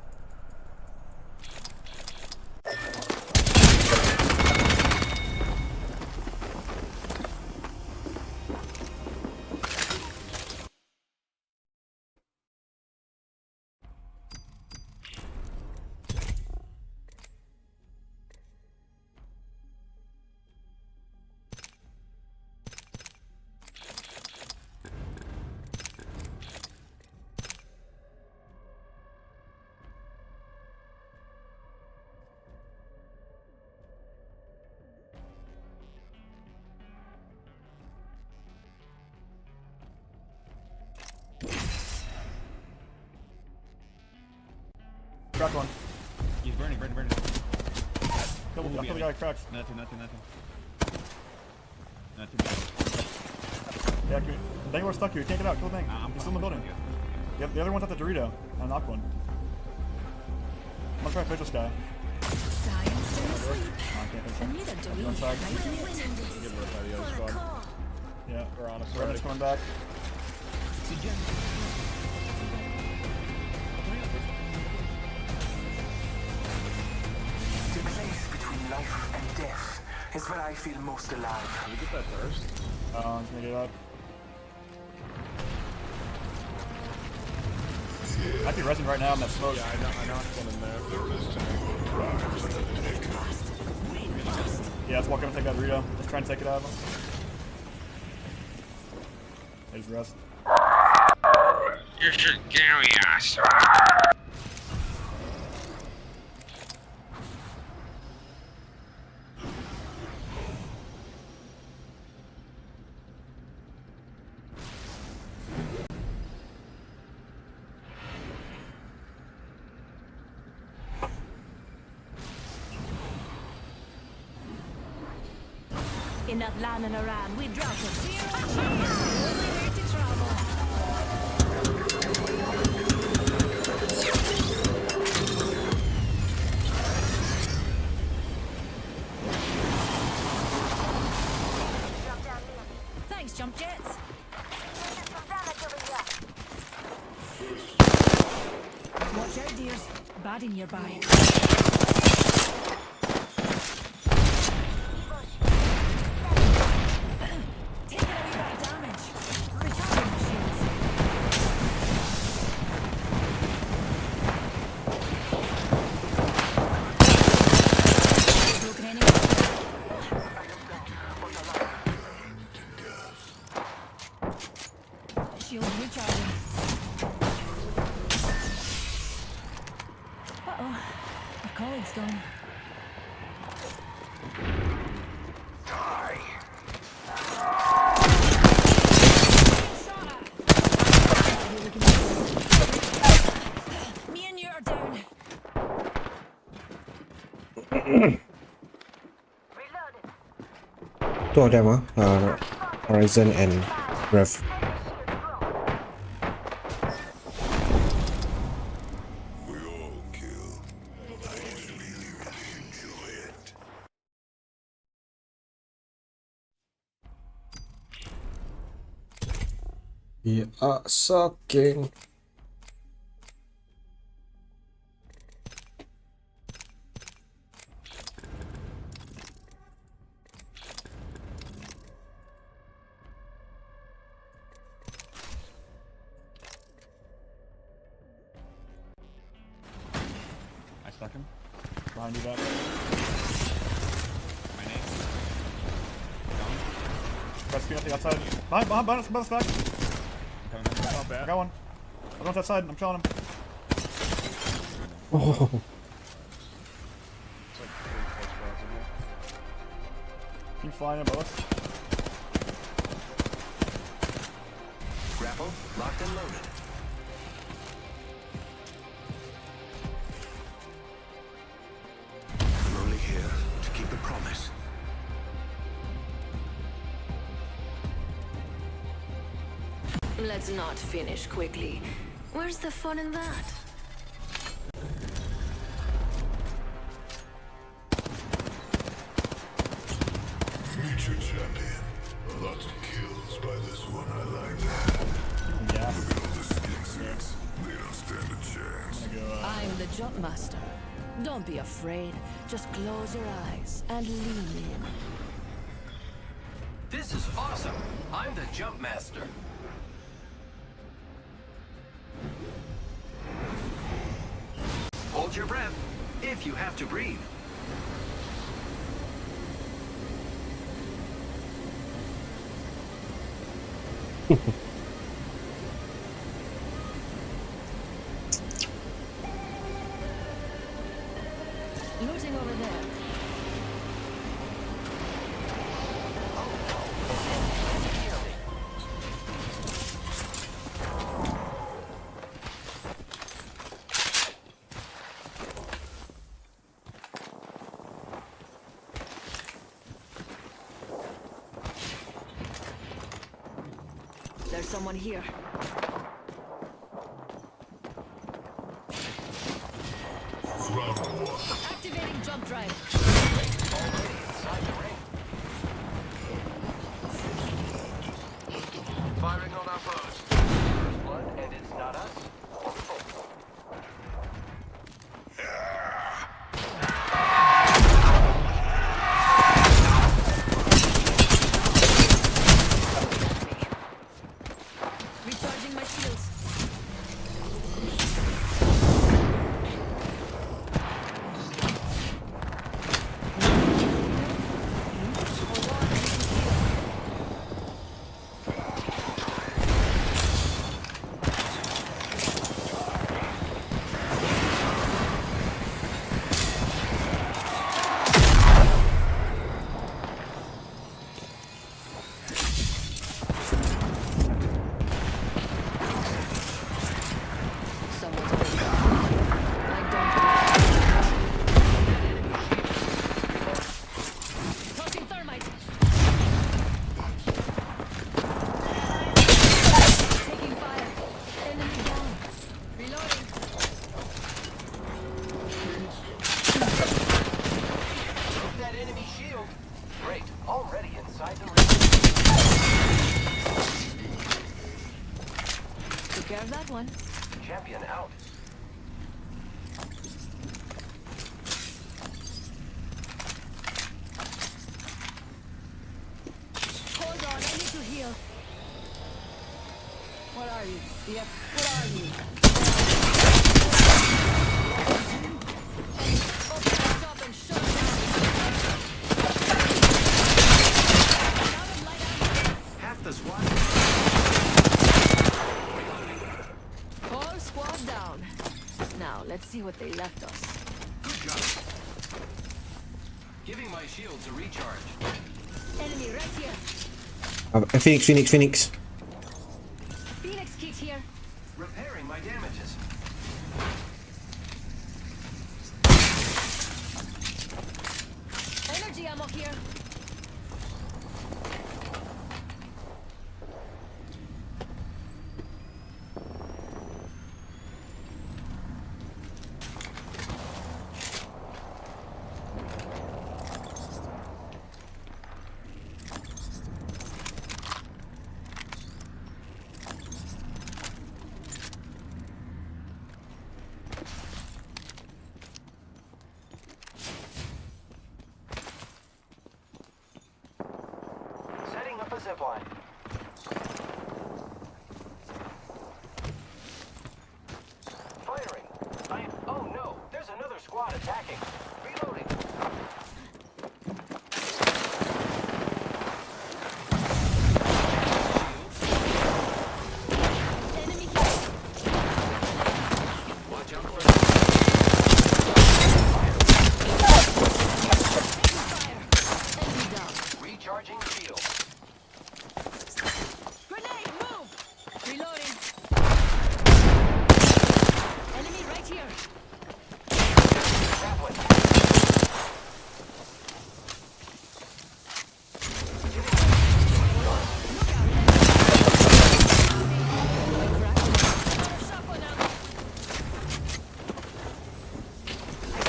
Crack one. He's burning. Kill the guy, cracks. Nothing. Yeah, Dang, we're stuck here. You can't get out. Kill Dang. He's still in the building. Yep, the other one's at the Dorito. I knocked one. I'm gonna try to fish this guy. Science to sleep. Oh, I can't fish And him. neither do He's we. on side. Get rid of the other squad. Yeah, We're on us Revenant's already. coming back. The place between life and death is where I feel most alive. Can we get that thirst? He's gonna get up. Might be resing right now in that smoke. Yeah, I knocked one in there. Yeah, let's walk up and take that Dorito. Let's try and take it out of him. There's rest. You should carry us. Enough landing around. We drop a zero. Only way to travel. jump jets. Some damage over here. Watch out, dears. Baddie nearby. Taking a wee bit of damage. Recharging my shields. Broken enemy. Shield recharging. Uh-oh. My colleague's gone. Me and you are down. Reloaded. Two of them, Horizon and Rev. We all kill. I really enjoy it. We are sucking. I stuck him. Behind you, back. My name. Rescue at the outside. Behind us, back. I'm coming. Not I bad. got one. I'm on that side. I'm killing him. Oh, It's like 3 close squads in here. Keep flying above us. Grapple, locked and loaded. I'm only here to keep the promise. Let's not finish quickly. Where's the fun in that? Meet your champion. A lot of kills by this one. I like that. Yeah. Look at all the skin suits. They don't stand a chance. I'm the jump master. Don't be afraid. Just close your eyes and lean in. This is awesome. I'm the jump master. Hold your breath if you have to breathe. Looting over there. There's someone here. Round one. Activating jump drive. Already inside the ring. Firing on our foes. First blood, and it's not us. Recharging my shields. Someone's awake. I don't Tossing thermite. Taking fire. Enemy down. Reloading. That enemy shield. Great. Already inside the ring. Took care of that one. Champion out. Hold on, I need to heal. What are you? Yep. What are you? Open us up and shut them down. Out of light ammo. Half the squad. Whole squad down. Now let's see what they left us. Good job. Giving my shields a recharge. Enemy right here. Phoenix. Phoenix kit here. Repairing my damages. Energy ammo here. Setting up a zipline. Firing. Oh no, there's another squad attacking. Reloading. Enemy here. Watch out for Fire. Enemy down. recharging shield. Grenade, move. Reloading. Enemy right here. That one. Shotgun ammo. I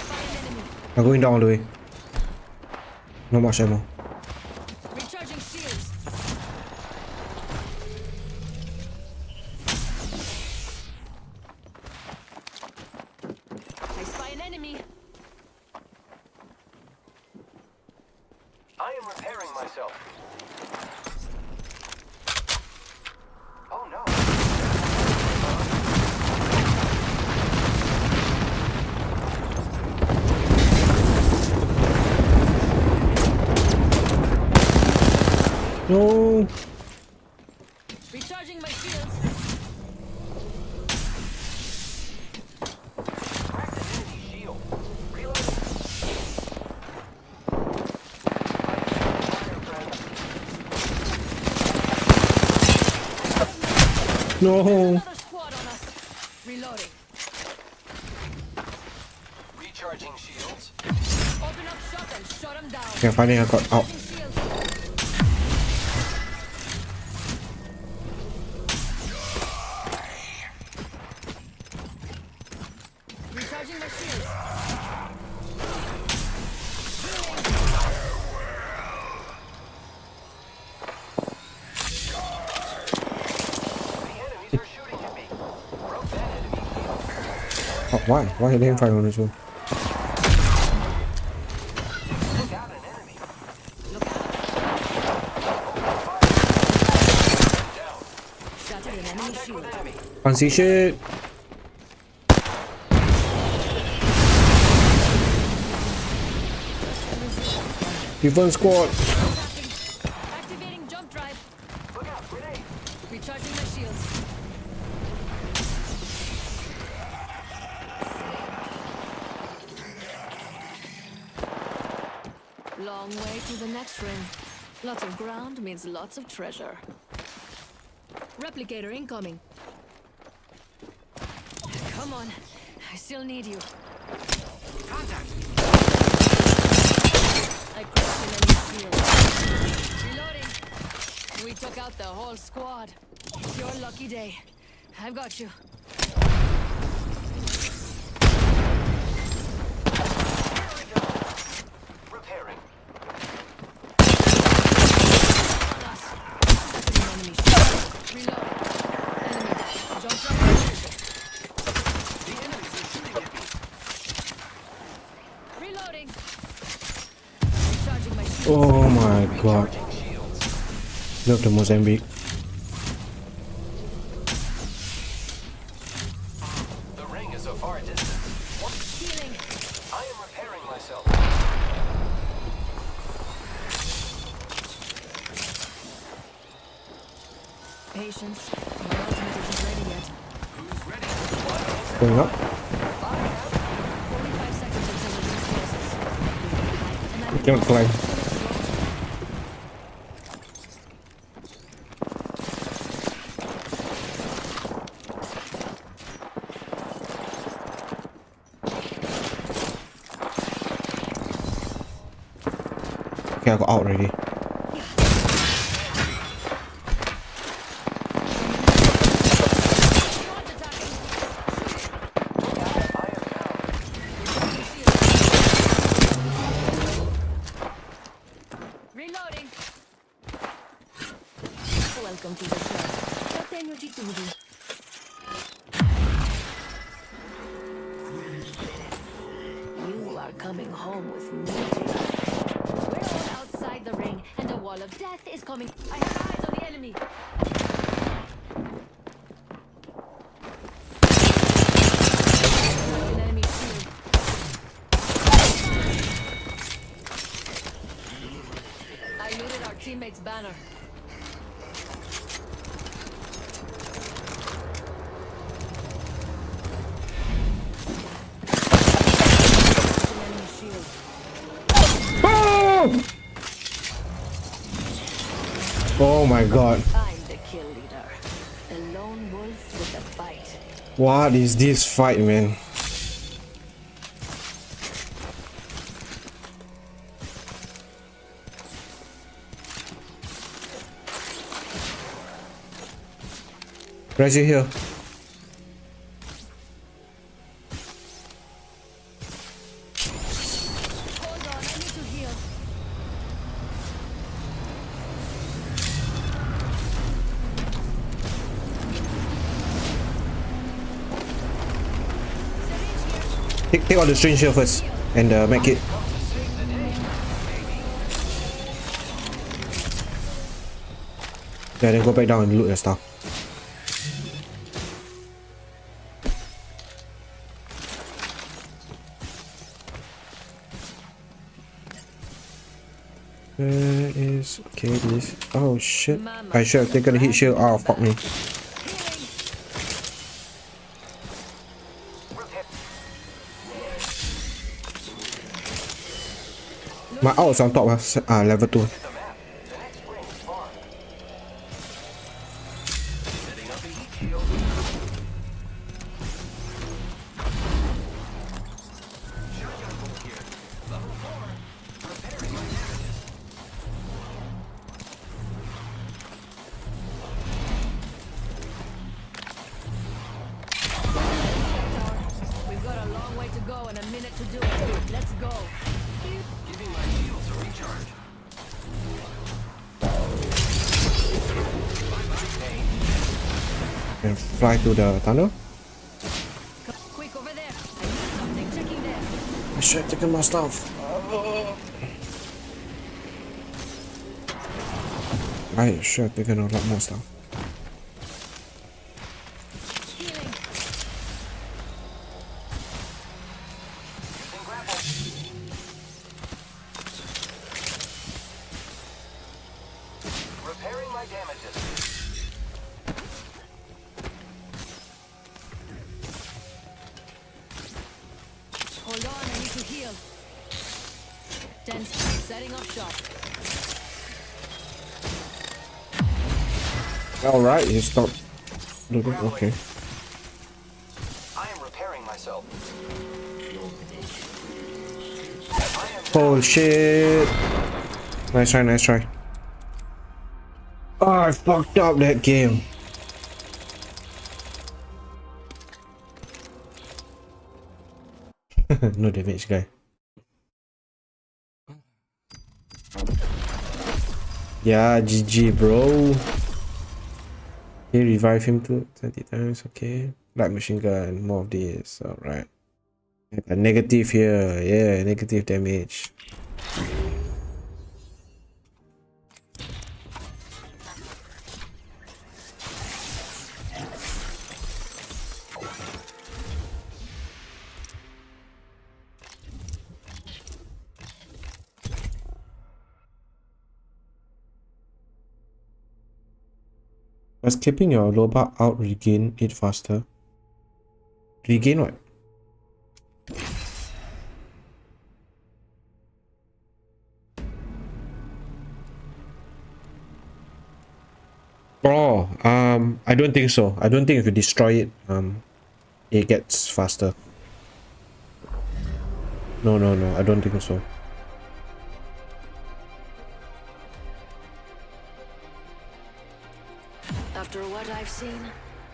spy an enemy. I'm going down all the way. Not much ammo. Recharging shields. I spy an enemy. I am repairing myself. Oh no. No. Recharging my shields. Cracked an enemy shield. Reloading. Fire, friend. No. Another squad on us. Reloading. Recharging shields. Open up shop and shut them down. Okay, finally I got out. Recharging shields. Recharging my shields. The enemies are shooting at me. Broke that enemy shield. Oh, why? Why are they firing on this one? Look out, an enemy. Look out. Down. Shattered an enemy Contact shield. with enemy. Fancy shit. Different squad. Activating jump drive. Look out, grenade. Recharging my shields. Long way to the next ring. Lots of ground means lots of treasure. Replicator incoming. Come on. I still need you. Contact. I crushed an enemy shield. Reloading. We took out the whole squad. It's your lucky day. I've got you. Repairing. On us. That's an enemy shield. Reload. Enemy down. Jump right Oh my god. Recharging shields. Love the Mozambique. The ring is a far distance. Healing. I am repairing myself. Patience. My ultimate isn't ready yet. Who's ready? Going up. 45 seconds until the ring closes. And We cannot climb. Okay, I got out already. Reloading. Welcome to the club. Benvenuti tutti. You are coming home with me tonight. We're all outside the ring, and the wall of death is coming. I have eyes on the enemy. An enemy shield. I looted our teammate's banner. An enemy shield. Oh my god. I'm the kill leader. The lone wolf with the bite. What is this fight, man? Right here. Hold on, I need to heal. Take all the strange here first and make it. Yeah, then go back down and loot your stuff. Where is okay this? Oh shit! I should have taken a heat shield. Oh fuck me! My out's on top of level 2. Setting up a heat shield. Shotgun bolt here. Level 4. Repairing my damages. We've got a long way to go and a minute to do it. Let's go. Giving my shields a recharge. Bye-bye pain. And fly to the tunnel. Quick over there. I need something. Checking there. I should have taken my stuff. I should have taken a lot more stuff. Healing. Using grapple. Repairing my damages. Hold on, I need to heal. 10 setting up shop. Alright, you stop looting. Okay. I am repairing myself. Oh shit! Nice try, nice try. Oh, I fucked up that game. No damage, guy. Yeah, GG, bro. He revive him to 20 times. Okay. Light machine gun, more of this. Alright. A negative here. Yeah, negative damage. Does keeping your loba out regain it faster? Regain what? Oh, I don't think so. I don't think if you destroy it, it gets faster. No, I don't think so. After what I've seen,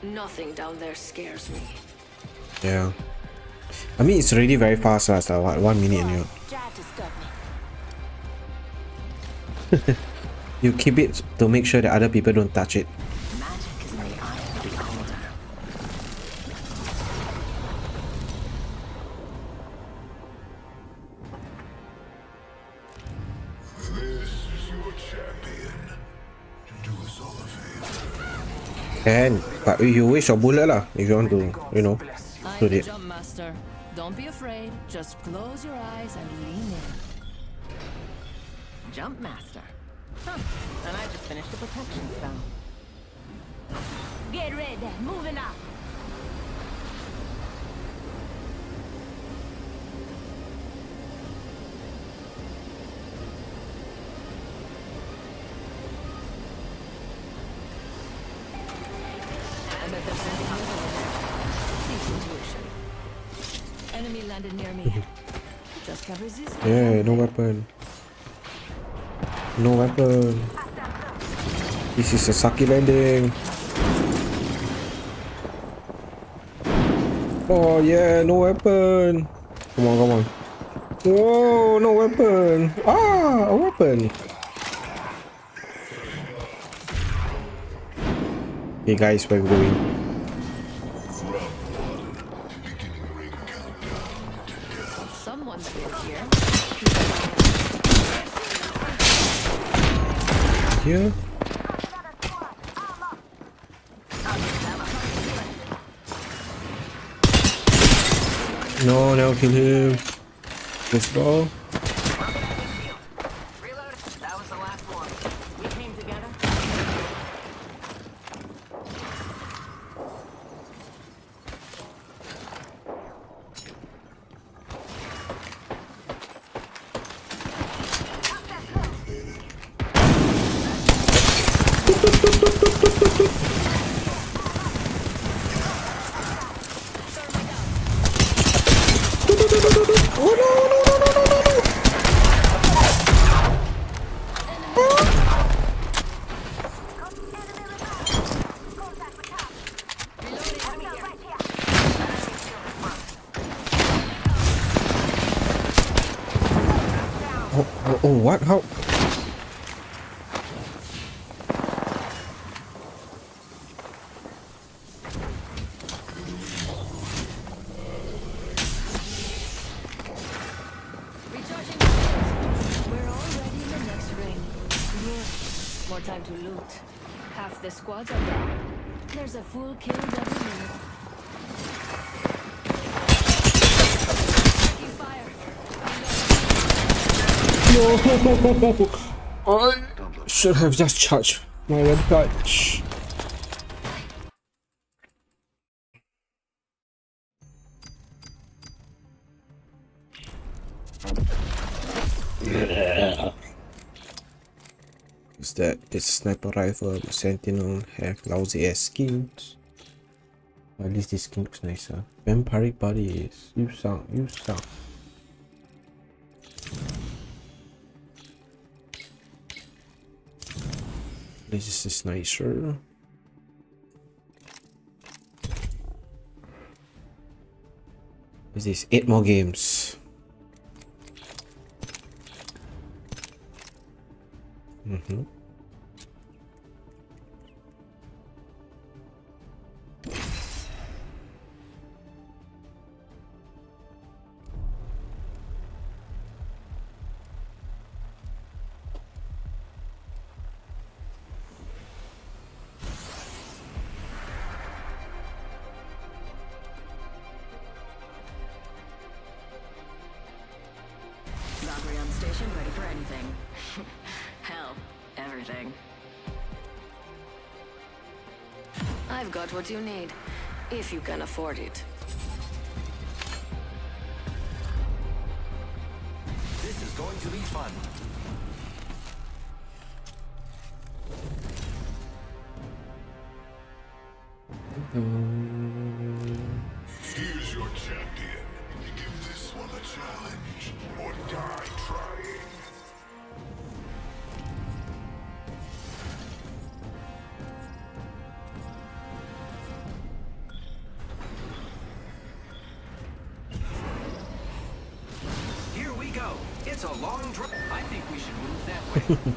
nothing down there scares me. Yeah. I mean, it's already very fast, right? So what, 1 minute and Tried to stop me. you keep it to make sure that other people don't touch it. Magic is in the eye of the beholder. This is your champion. Do us all a favor. Can, but you waste your bullet lah if you want to, you know, I'm shoot the it. jump master. Don't be afraid. Just close your eyes and lean in. Jump master. Huh. And I just finished a protection spell. Get ready. Moving up. I'm at the center of the See situation. Enemy landed near me. Just can't resist. Yeah, no weapon. No weapon. This is a sucky landing. Oh yeah, no weapon. Come on. Whoa, no weapon. Ah, a weapon. Hey guys, where we going? Someone's been here. Here? No, now kill him. Let's go. Reload. That was the last one. We came together. Oh, what? How? Recharging my shields. We're already in the next ring. Good. More time to loot. Half the squads are down. There's a full kill every minute. Taking fire. I should have just charged my red touch. Is that this sniper rifle, sentinel have lousy ass skins? At least this skin looks nicer. Vampiric bodies. You suck. This is nicer. What's this? 8 more games. Valkyrie on station, ready for anything. Hell, everything. I've got what you need, if you can afford it. This is going to be fun. Here's your champion. Give this one a challenge, or die trying. Here we go. It's a long drive. I think we should move that way.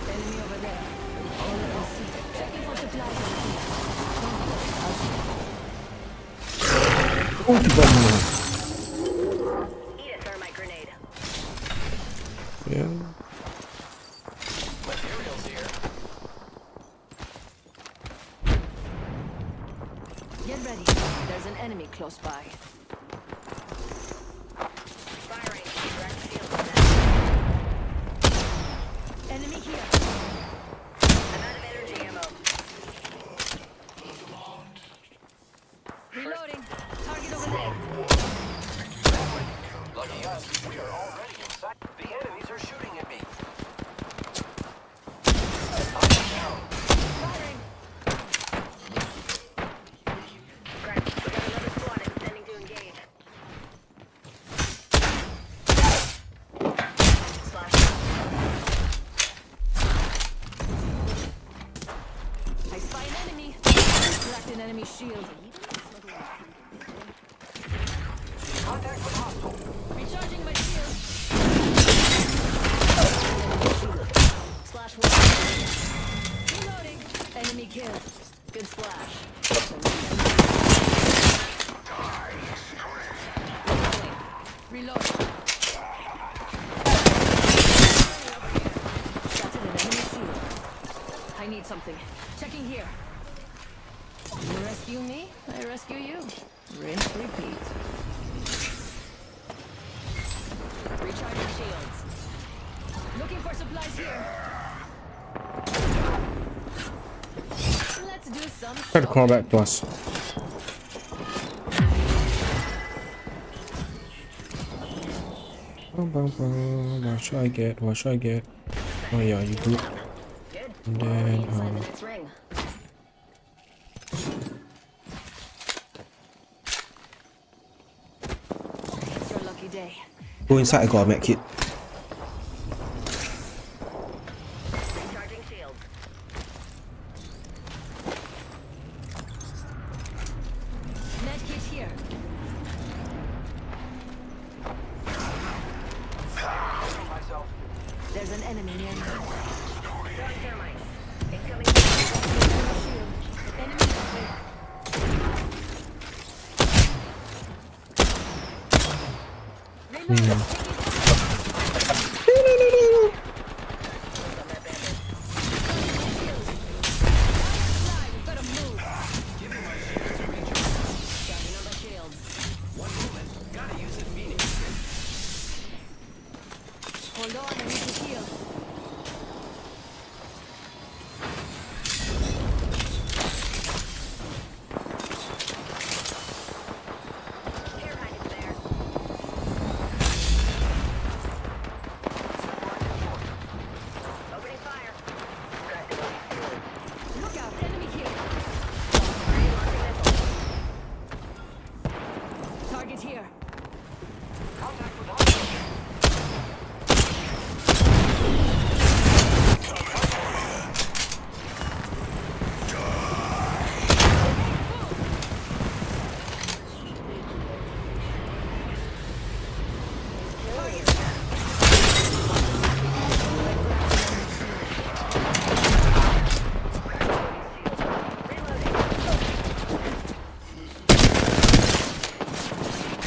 Enemy over there. All I can see. Checking for supplies. Eat a thermite grenade. Yeah. Materials here. Get ready. There's an enemy close by. Firing. Direct shield. Enemy here. I'm out of energy ammo. Reloading. Target over there. Lucky us, we are already inside. The enemies are shooting at me. I'm down. Firing. Correct. We got another squad extending to engage. Slash. I spy an enemy. Cracked an enemy shield. Contact with hostile. Recharging my shield. Slash one. Reloading. Enemy killed. Good splash. Reload. Shattered an enemy shield. I need something. Checking here. You rescue me, I rescue you. Rinse, repeat. Recharging shields. Looking for supplies here. Let's do some Try to call back to us. What should I get? What should I get? Oh yeah, you good. And then Inside the next ring. It's your lucky day. go inside. I got a med kit. Recharging shield. Med kit here. Covering myself. There's an enemy near me. Throwing thermite. Incoming. Shield. Enemy that way. Reload. We've got to move. Give me my shields to recharge. Charging on the shields. One moment. Gotta use it meaning. Hold on, I need to heal. Care package there. Opening fire. Look out, enemy here. Launching missile. Target here. Contact with hostile.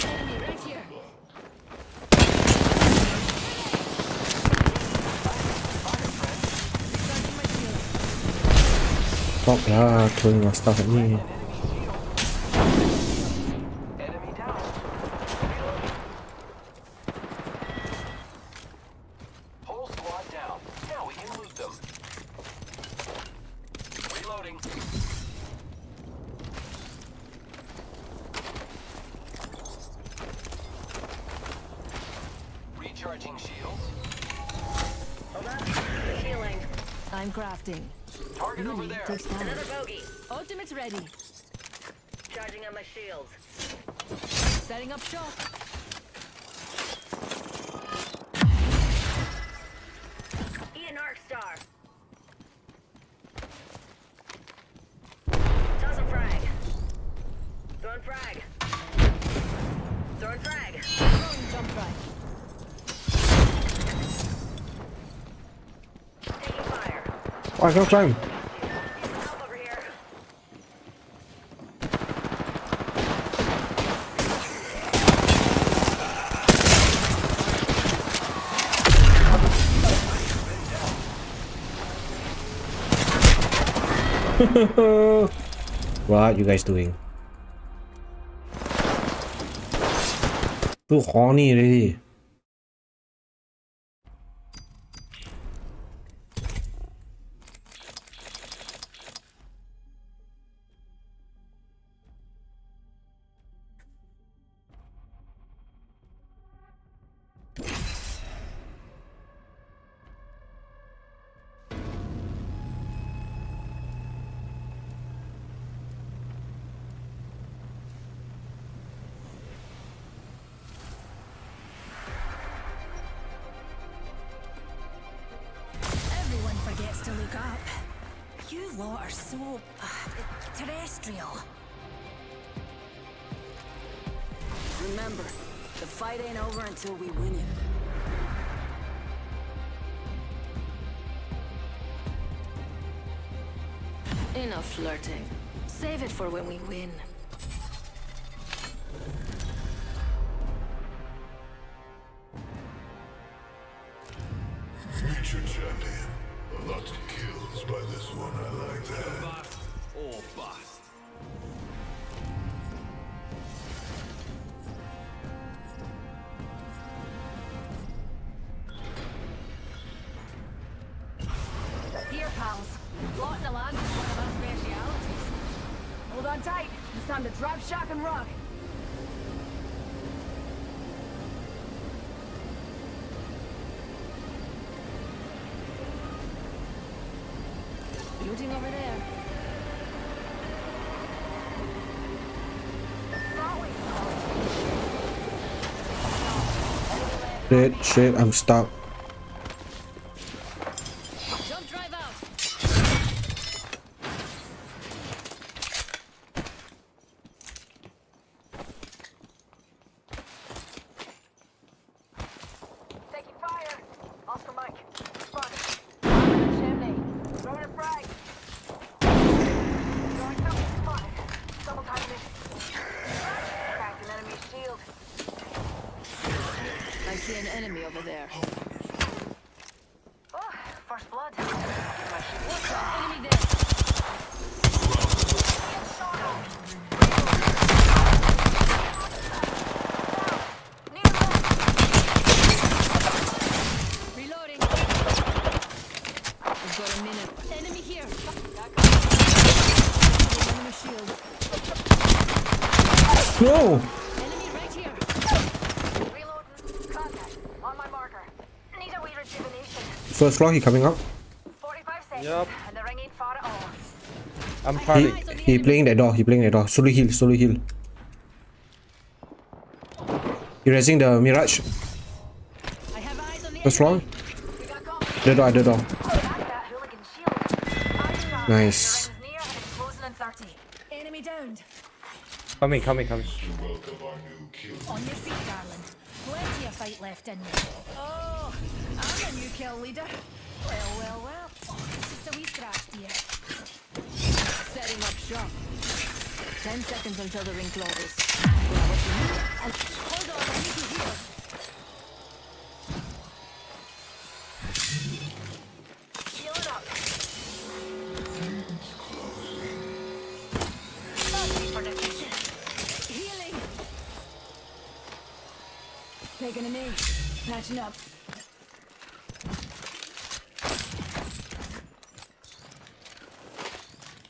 Enemy right here. Recharging my shield. Stop lah, throwing your stuff at me. Enemy shield. Enemy down. Reloading. and crafting. Target over Really there. takes time. Another bogey. Ultimate's ready. Charging on my shields. Setting up shop. Eat an arc star. Toss a frag. Throwing frag. Throwing frag. Throwing jump drive. Taking fire. Oh, I can't climb. Help over here. What you guys doing? Too horny already. Everyone forgets to look up. You lot are so terrestrial. Remember, the fight ain't over until we win it. Enough flirting. Save it for when we win. Future champion. A lot of kills by this one. I like that. Bust or bust. Here, pals. Blotting the land is one of our specialities. Hold on tight. It's time to drop, shock, and rock. Looting over there. Shit, I'm stuck. Jump drive out. Taking fire. Oscar Mike. Spotted. Chimney. Throwing a frag. Throwing something spotted. Double time this. Cracked an enemy shield. I see an enemy over there. Oh, first blood. What's that? Enemy there. Reloading. We've got a minute. Enemy here. Enemy shield. No! Enemy right here. Reloading. Contact. On my marker. Need a wee rejuvenation. First floor, he coming up. 45 seconds. Yup. And the ring ain't far at all. I'm He party. he playing that door. He playing that door. Slowly heal. Slowly heal. He raising the Mirage. I have eyes on the First floor. We got company. The door. The door. Back that hooligan shield. Nice. The ring's near and it's closing in 30. enemy downed. Coming. Welcome our new kill. On your feet, darling. Plenty of fight left in you. Oh, I'm the new kill leader. Well. Just a wee scratch, dear. Setting up shop. 10 seconds until the ring closes. Grab what you need and hold on, I need you here. Healing up. For defeat. Healing. Taking a knee. Patching up.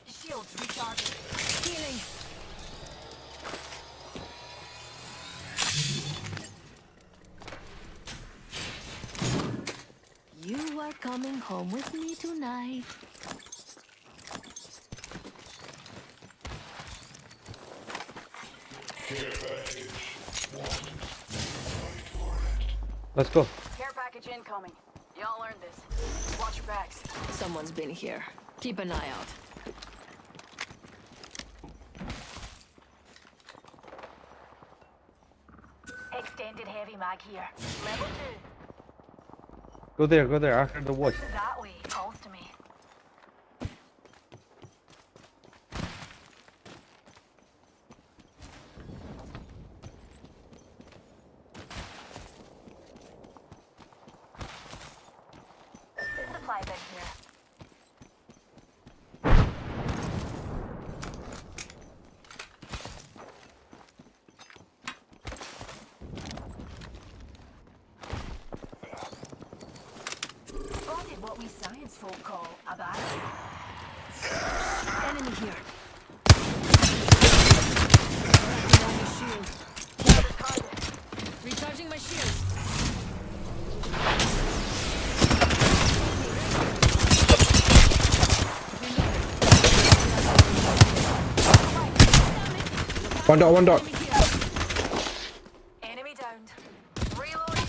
Shields recharging. Healing. You are coming home with me tonight. Let's go. Care package incoming. Y'all earned this. Watch your backs. Someone's been here. Keep an eye out. Extended heavy mag here. Level 2. Go there, after the watch. That way, calls to me. Supply bin here. Spotted what we science folk call a bad Enemy here. Recharging my shield. One dot. enemy downed. Reloading.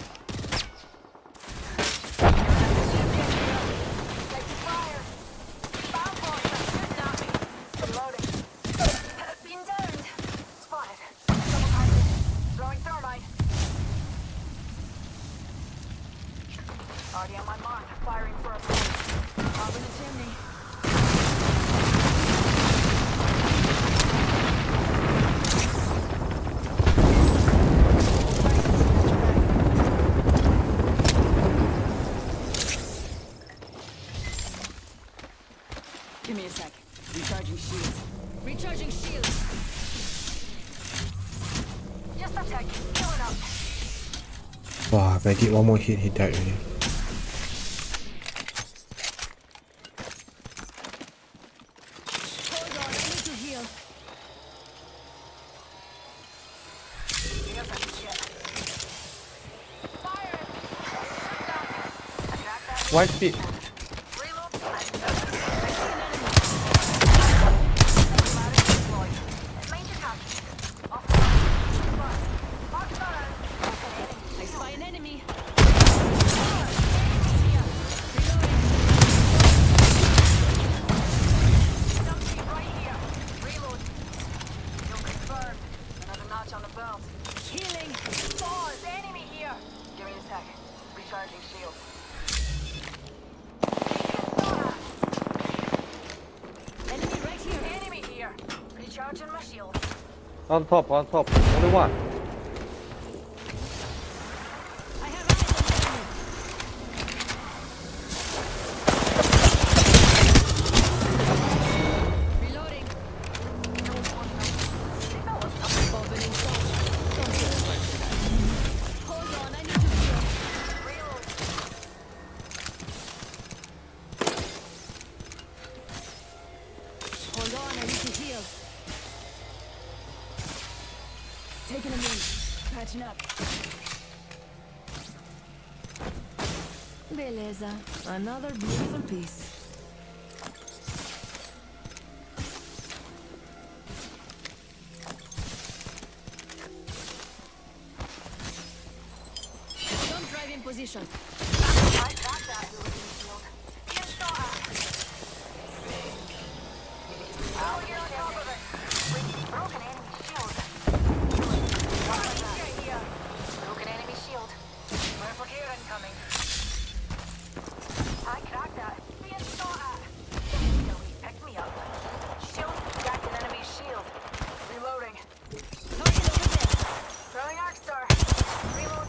Taking fire. Bound boys are shooting at me. Reloading. Been downed. Spotted. Double target. Throwing thermite. Already on my mark. Firing for a point. Up in the chimney. Give me a sec. Recharging shields. Recharging shields. Just a sec. Healing up. Wow, if I did one more hit, he died already. Hold on, I need to heal. Yes, I can get. Fire! Shoot down. Attack that. One speed. Reload. Major target. Off the line. Mark fire. I spy an enemy. Dumpy right here. Reload. You'll confirm. Another notch on the belt. Healing. Pause. Enemy here. Give me a sec. Recharging shield. Enemy right here. Enemy here. Recharging my shield. On top. Only one. I have eyes on the enemy. Reloading. Opening shot. Hold on, I need to heal. Reload. Hold on, I need to heal. Taking a minute. Patching up. Beleza. Another beautiful piece. Don't drive in position. I got that building shield. Get shot at. Out here on top of it. Broken enemy shield. Here. Broken enemy shield. Replicator incoming. I cracked that. Being shot at. Pick me up. Shield. Cracked an enemy shield. Reloading. Target over there. Throwing arc star. Reload.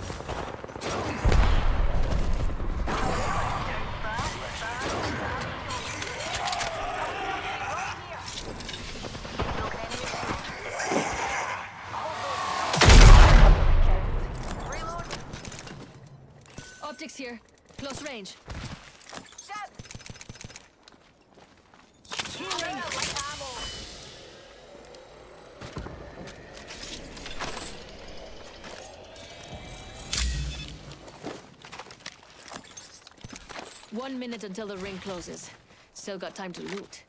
Reload. Optics here. Close range. Set. Healing. Ammo. 1 minute until the ring closes. Still got time to loot.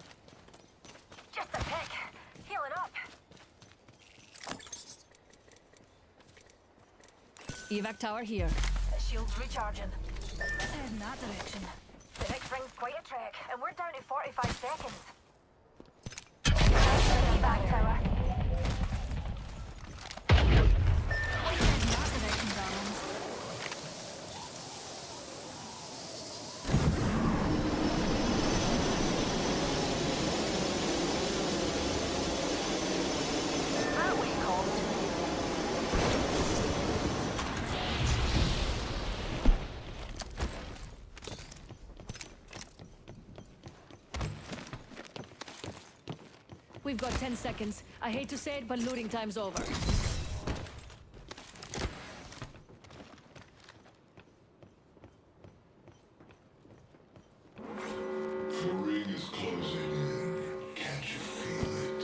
Just a pick. Heal it up. Evac tower here. Shields recharging. In that direction. The next ring's quite a trek, and we're down to 45 seconds. Back tower. In that direction, darlings. That we called. We've got 10 seconds. I hate to say it, but looting time's over. The ring is closing in. Can't you feel it?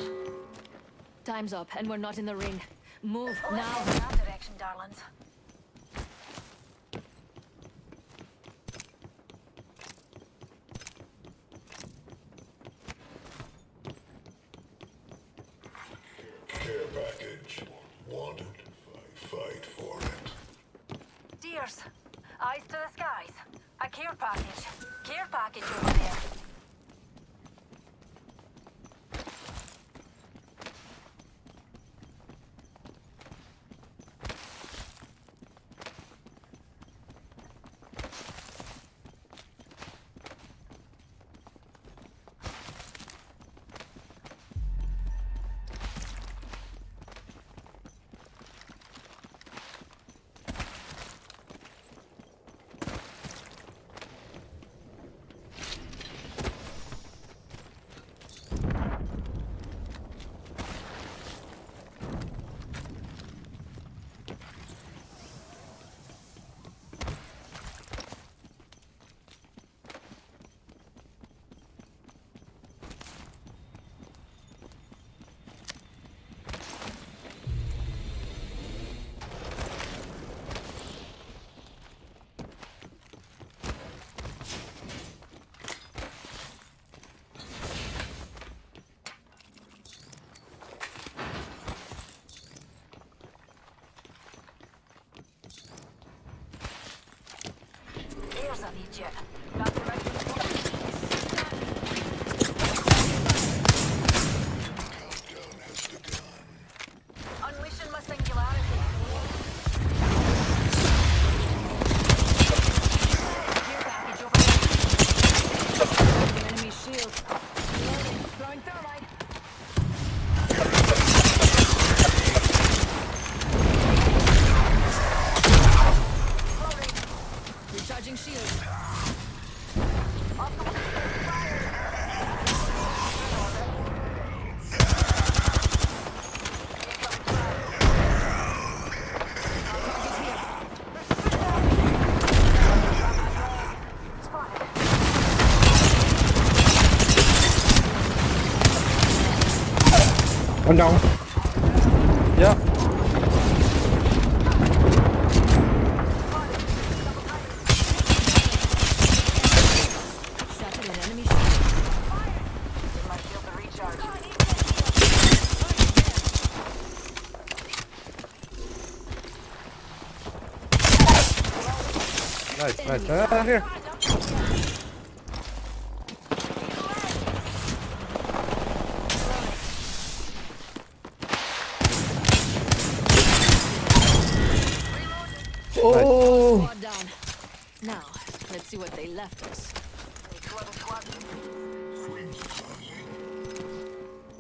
Time's up, and we're not in the ring. Move Let's now. head in that direction, darlings. Care package. Wanted? Fight for it. Dears, eyes to the skies. A care package. Care package over there. Here's an idiot. Got the right Countdown has begun. Unleashing my singularity. Care package over there. Enemy shield. Throwing thermite. Recharging shield. One down. Yeah. Shattered an enemy shield. Give my shield a recharge. Nice, nice. Here. Oh! Squad down. Now, let's see what they left us.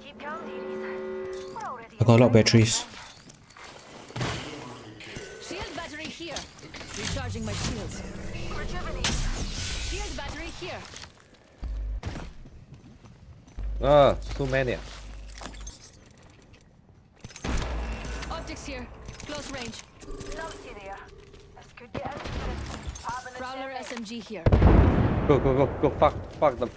Keep calm, dearies. We're already I got a lot of batteries. Shield battery here. Recharging my shields. rejuvenate. Shield battery here. Too many. Optics here. Close range. Numpty there. This could get interesting. Having a Prowler check. SMG here. Go, go, go, go. Fuck them.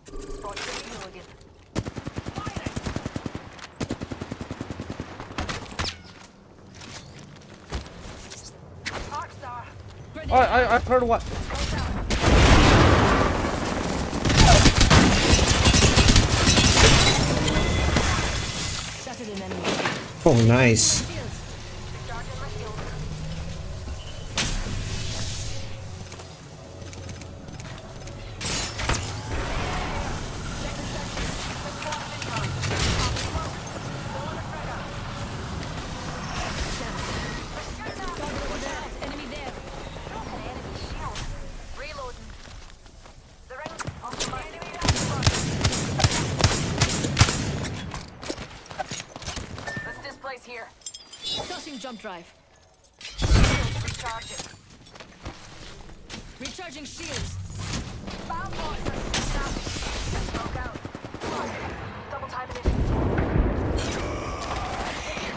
Spot the hooligan. I heard what? Shattered an enemy. Oh, nice. Enemy there. Enemy shield. Reloading. The ring. Enemy Let's displace here. Tossing jump drive. Shield recharging. Recharging shields. Found boys. Stop. Smoke out. Double time initiative.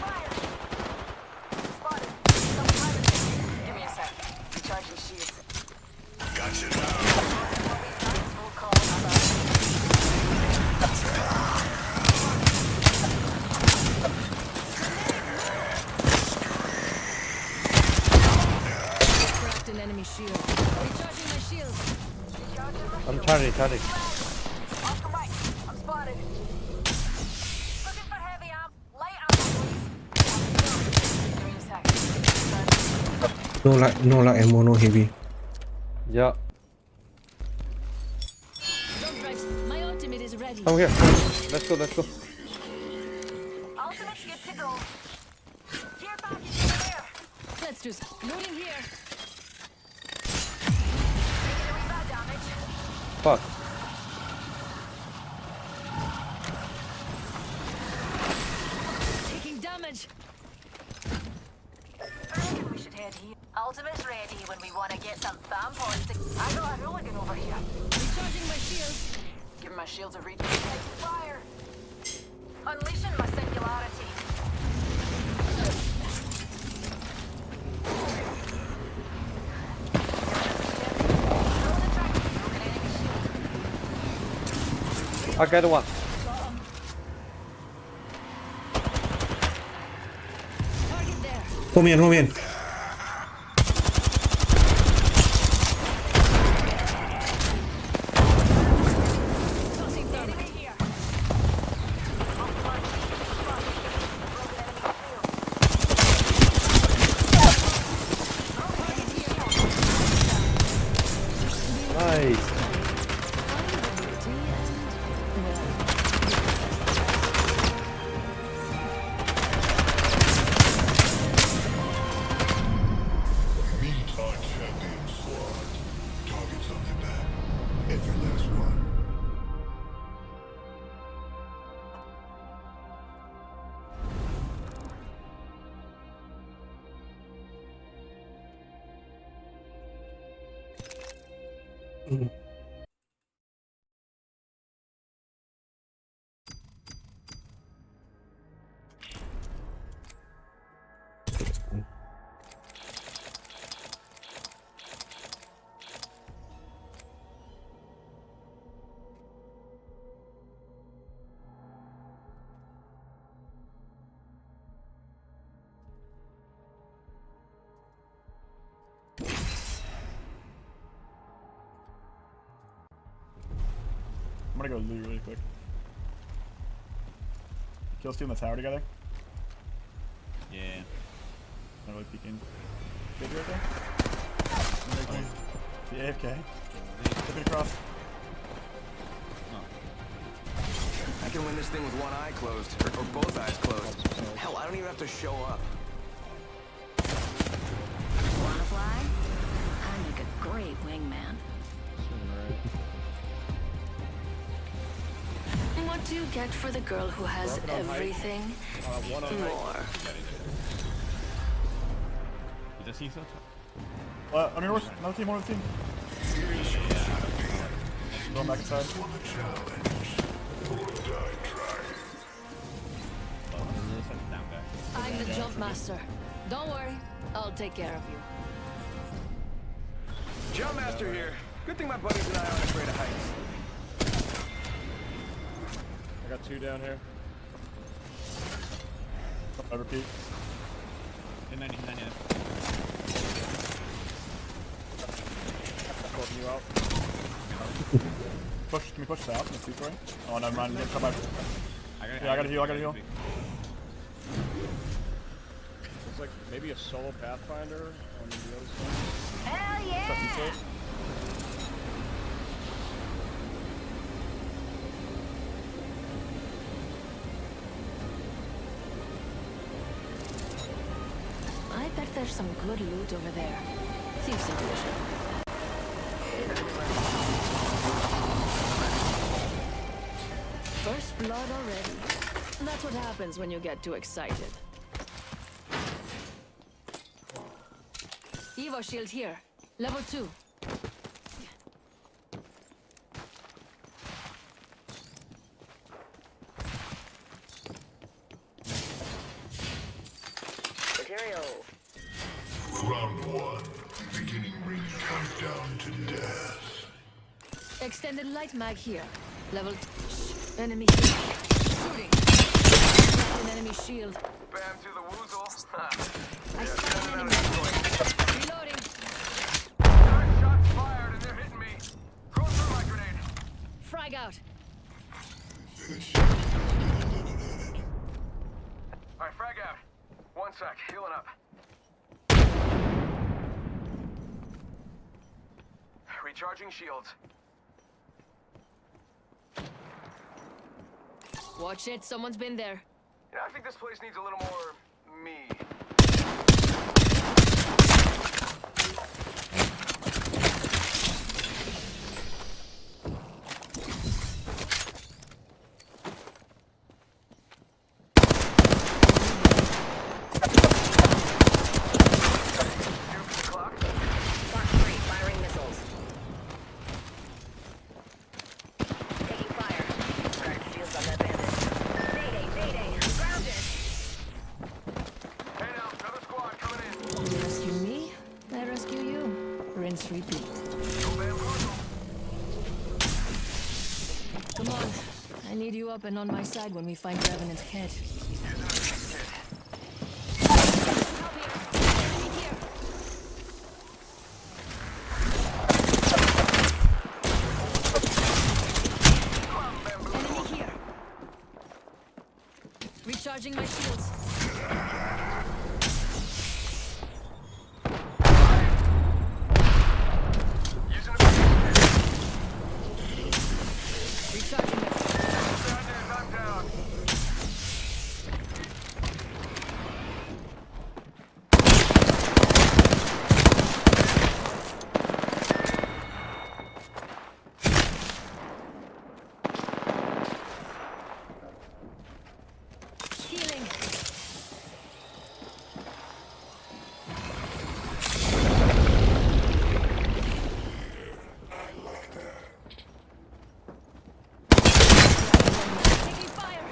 Fire. Spotted. Double time initiative. Give me a sec. Recharging shields. Gotcha now. Full call. Cracked an enemy shield. Recharging my shields. I'm charging. Oscar Mike, I'm spotted. Looking for heavy amp. Light amp, please. Give me a sec. No luck ammo, no heavy. Yeah. Jump drives. My ultimate is ready. Come here. Let's go. Ultimate's good to go. Gear package in there. Let's do some looting here. Taking a wee bit of damage. Fuck. Taking damage. I reckon we should head here. Ultimate's ready when we want to get some vampires. I got a hooligan over here. Recharging my shields. Give my shields a reach. Fire. Unleashing my singularity. I got one. Target there. Home in. Tossing thermite. Nice. Meet our champion squad. Targets on their back. Every last one. I'm gonna go loot really quick. Kills two in the tower together. Yeah. Not really peeking. Good right there. The AFK. Flip it across. I can win this thing with one eye closed, or both eyes closed. Hell, I don't even have to show up. Wanna fly? I make a great wingman. What do you get for the girl who has everything? More. Is that CISO? On your horse, another team, one other team. Going back inside. I'm the jump master. Don't worry, I'll take care of you. Jump Master here. Good thing my buddies and I aren't afraid of heights. I got two down here. I repeat. In 99, yeah. you out. Push, can we push south in the two-story? Oh, never mind. Get by. Yeah, I gotta heal, I gotta heal. It's like maybe a solo Pathfinder on the other side. Hell yeah! I bet there's some good loot over there. Thieves' intuition. First blood already. That's what happens when you get too excited. Evo shield here. Level 2. Materials. Round 1. Beginning ring countdown to death. Extended light mag here. Level. Shh. Enemy here. Shooting. An enemy shield. Bam to the woozle. I spot an enemy. Reloading. 9 shots fired and they're hitting me. Throw through my grenade. Frag out. Alright, frag out. 1 sec, healing up. Recharging shields. Watch it, someone's been there. Yeah, I think this place needs a little more me. Mark 3, firing missiles. Taking fire. Cracked shields on that bandit. Mayday, I'm grounded. Hey now, another squad coming in. You rescue me, I rescue you. Rinse, repeat. No bamboozle. Come on. I need you up and on my side when we find Revenant's head. Enemy here. Recharging my shields. Recharging my Knocked down. healing. Taking fire.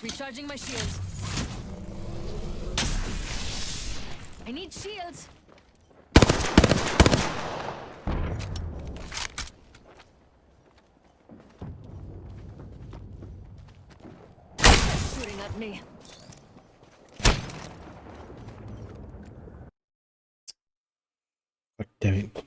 Recharging my shields. I need shields. Shooting at me. God damn it.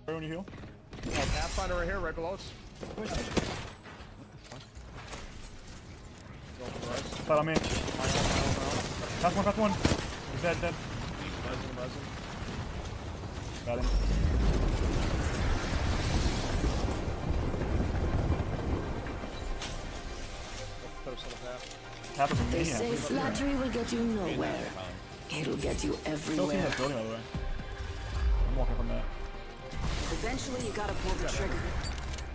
When you heal. Oh, Pathfinder right here, right below us. Go for us. Flat on me. That's one. He's dead. Resin. Got him. Put us on the path. Half of They me. say flattery will get you nowhere. It'll get you Still seeing everywhere. that building, by the way. I'm walking from that. Eventually, you gotta pull the trigger.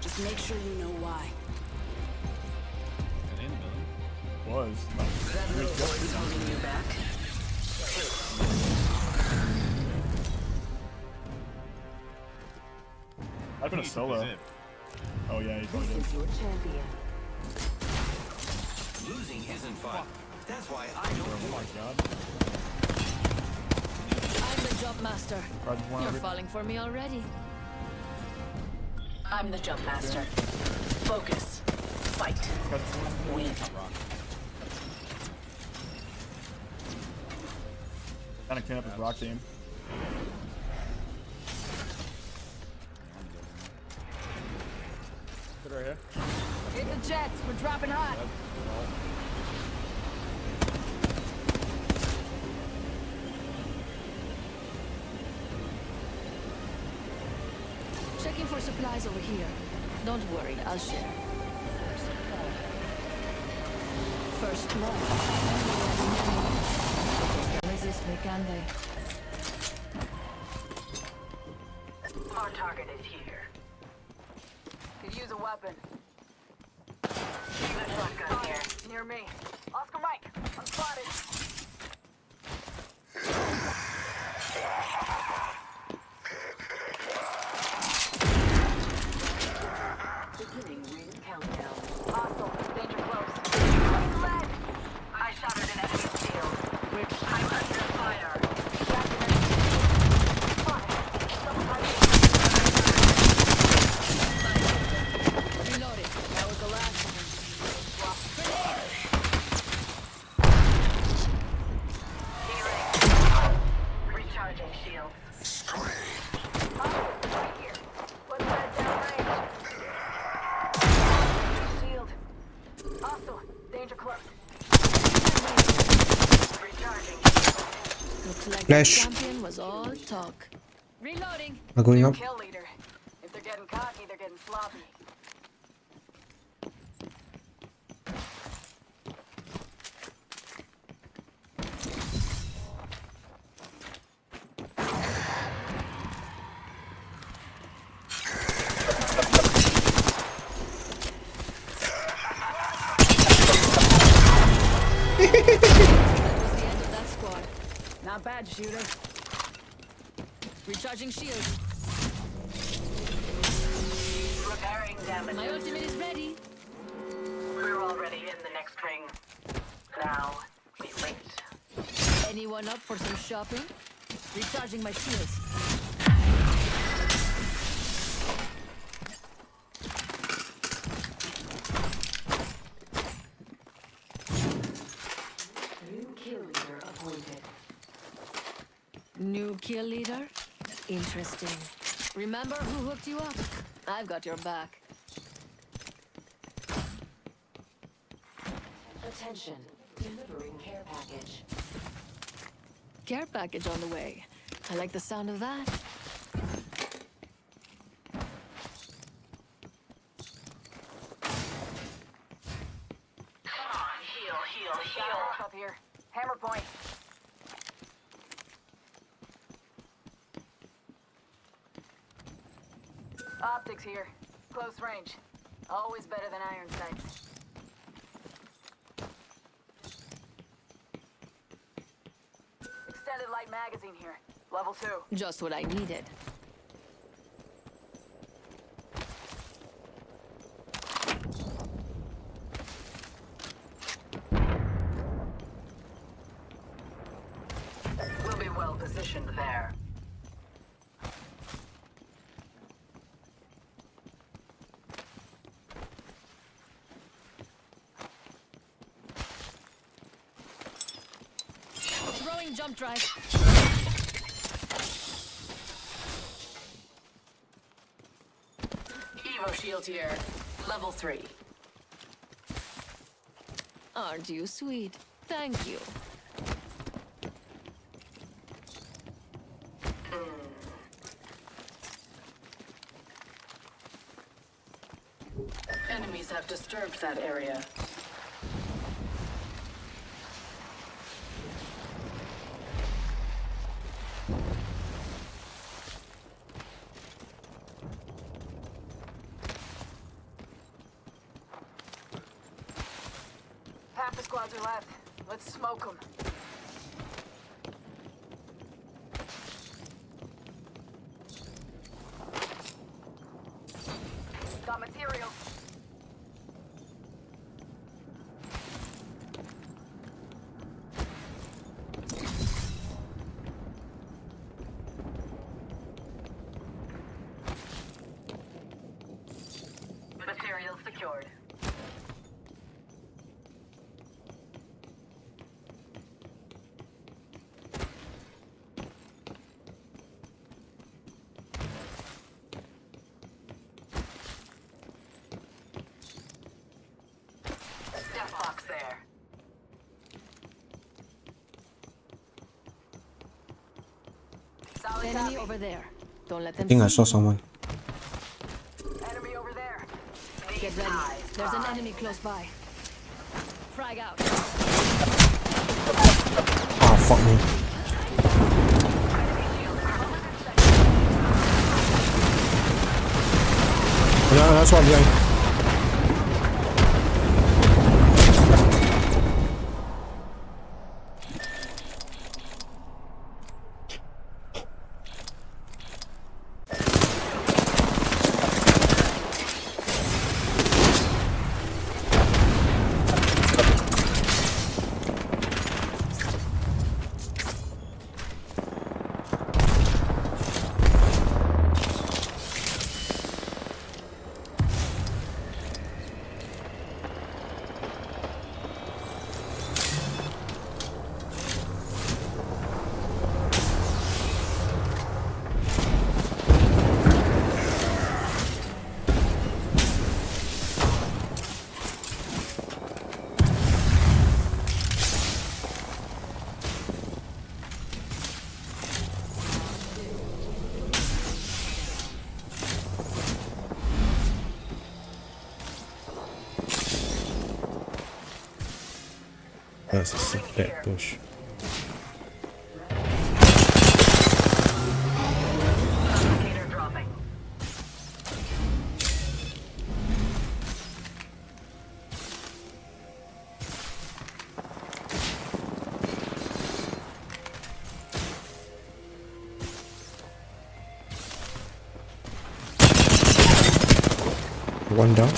Just make sure you know why. was. That little voice holding you back. I've been a solo. Oh yeah, he probably This did. is your champion. Losing isn't fun. That's why I don't Oh do my it. god. I'm the jump master. Project one You're over. falling for me already. I'm the jump master. Focus. Fight. Win. Kind of clean up his rock team. Sit right here. Hit the jets. We're dropping hot. Checking for supplies over here. Don't worry, I'll share. First blood. Can't resist me, can they? Our target is here. Could use a weapon. Even shotgun here. Near me. Oscar Mike. I'm spotted. Beginning ring countdown. Hostile. Danger close. Lead. I shattered an enemy shield. I'm under fire. Reloading. That was the last one. Healing. Recharging shield. Right here. What's that downrange? Shield. Hostile. Danger close. Recharging. Looks like Flash. the champion was all talk. Reloading. I'm going up. Kill leader. If they're getting cocky, they're getting sloppy. That was the end of that squad. Not bad, shooter. Recharging shield. Repairing damage. My ultimate is ready. We're already in the next ring. Now, we wait. Anyone up for some shopping? Recharging my shields. New kill leader appointed. New kill leader? Interesting. Remember who hooked you up? I've got your back. Attention. Delivering care package. Care package on the way. I like the sound of that. Come on, heal. Up here. Hammer point. Optics here. Close range. Always better than iron sights. Extended light magazine here. Level 2. Just what I needed. We'll be well positioned there. Throwing jump drive. Evo shield here. Level 3. Aren't you sweet? Thank you. Enemies have disturbed that area. the squads are left. Let's smoke them. Got materials. Materials secured. Step box there. Solid Enemy copy. over there. Don't let I them think I see saw you. someone. Enemy over there. Get ready. There's an enemy close by. Frag out. Oh, fuck me. Yeah, that's what I'm doing. That's a sick back push. Locator dropping. One down.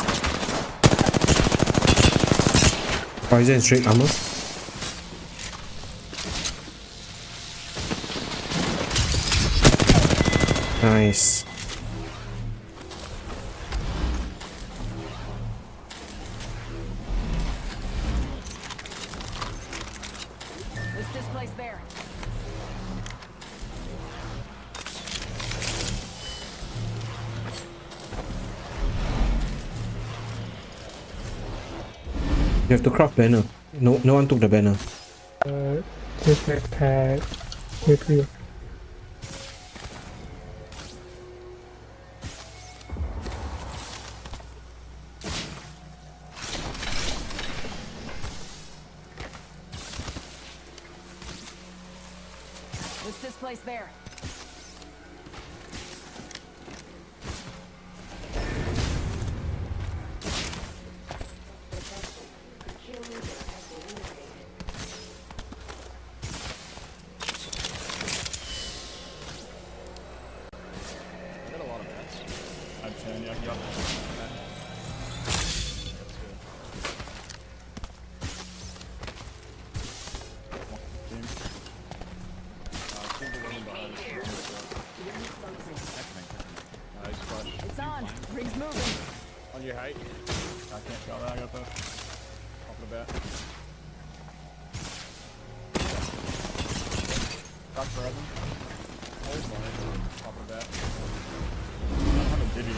Oh, is it in straight armor? Nice. Let's displace there. You have to craft banner. No one took the banner. Just backpack with you. Let's displace there. I got a lot of mats. I have 10, yeah, you got that. That's good. Team. Team below and behind us. Nice clutch. It's on. Ring's moving. On your height. I can't tell that, I got the off the bat. Got for Evan. Always line. Top of the bat. I don't have a divvy.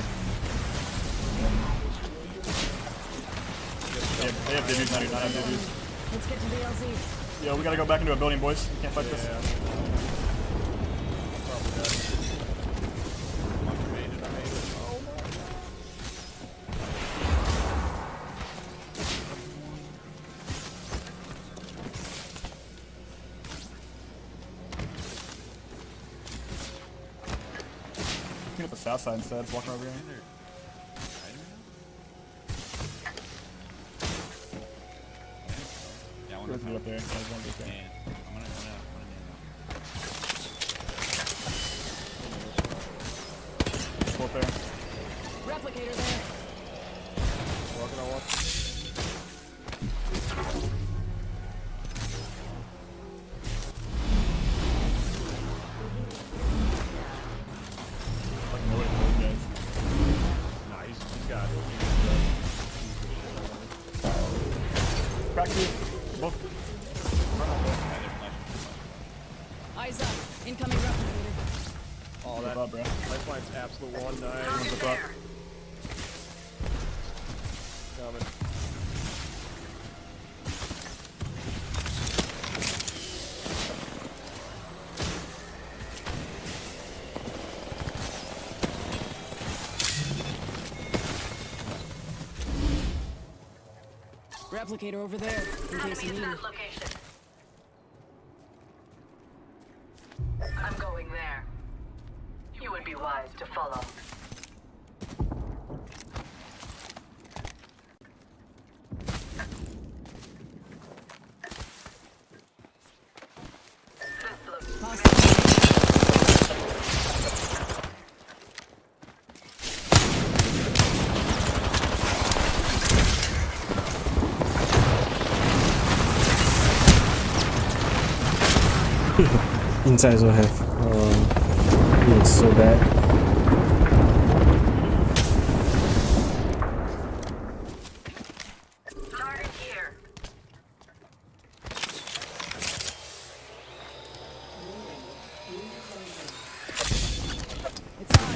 They have divvies, I do not have divvies. Let's get to the LZ. Yo, we gotta go back into a building, boys. We can't fight this. Looking at the south side instead, walking over here. on the top. Up there. And I'm gonna both there. Replicator there. Walking on one. Fucking no way to those guys. Nah, he's got it. Crack you. Both. Eyes up. Incoming replicator. Oh, that up, bro. lifeline's absolute 1-9. Target up. there. Coming. Replicator over there, in case you need it. Location. I'm going there. You would be wise to follow. This looks Inside also have. It's so bad. target here. It's on.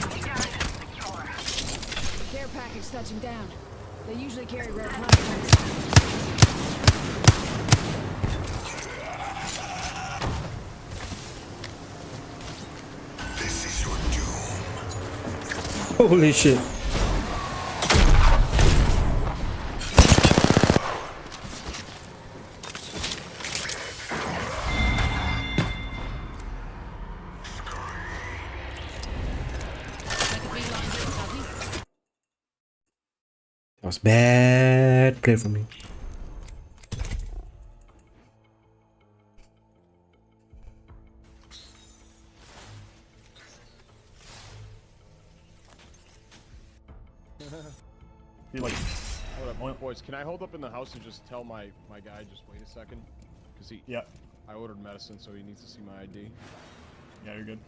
Secure. Care package touching down. They usually carry red platforms. Holy shit. That was bad play for me. He like, Hold up, boys. Can I hold up in the house and just tell my guy just wait a second? Cause yeah, I ordered medicine, so he needs to see my ID. yeah, you're good.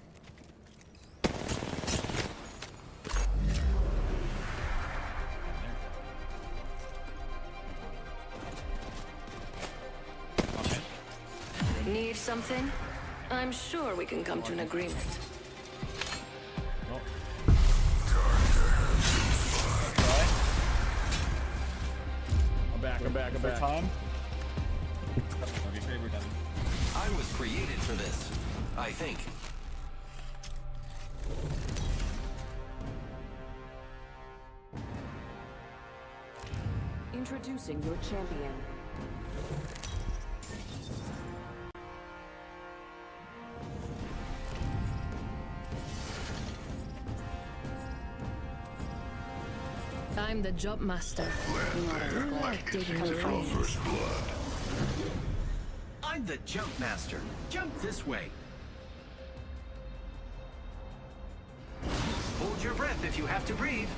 Need something? I'm sure we can come to an agreement. Nope. I'm back. Time. I was created for this, I think. Introducing your champion. I'm the jump master. You like digging rings. I'm the jump master. Jump this way. Hold your breath if you have to breathe.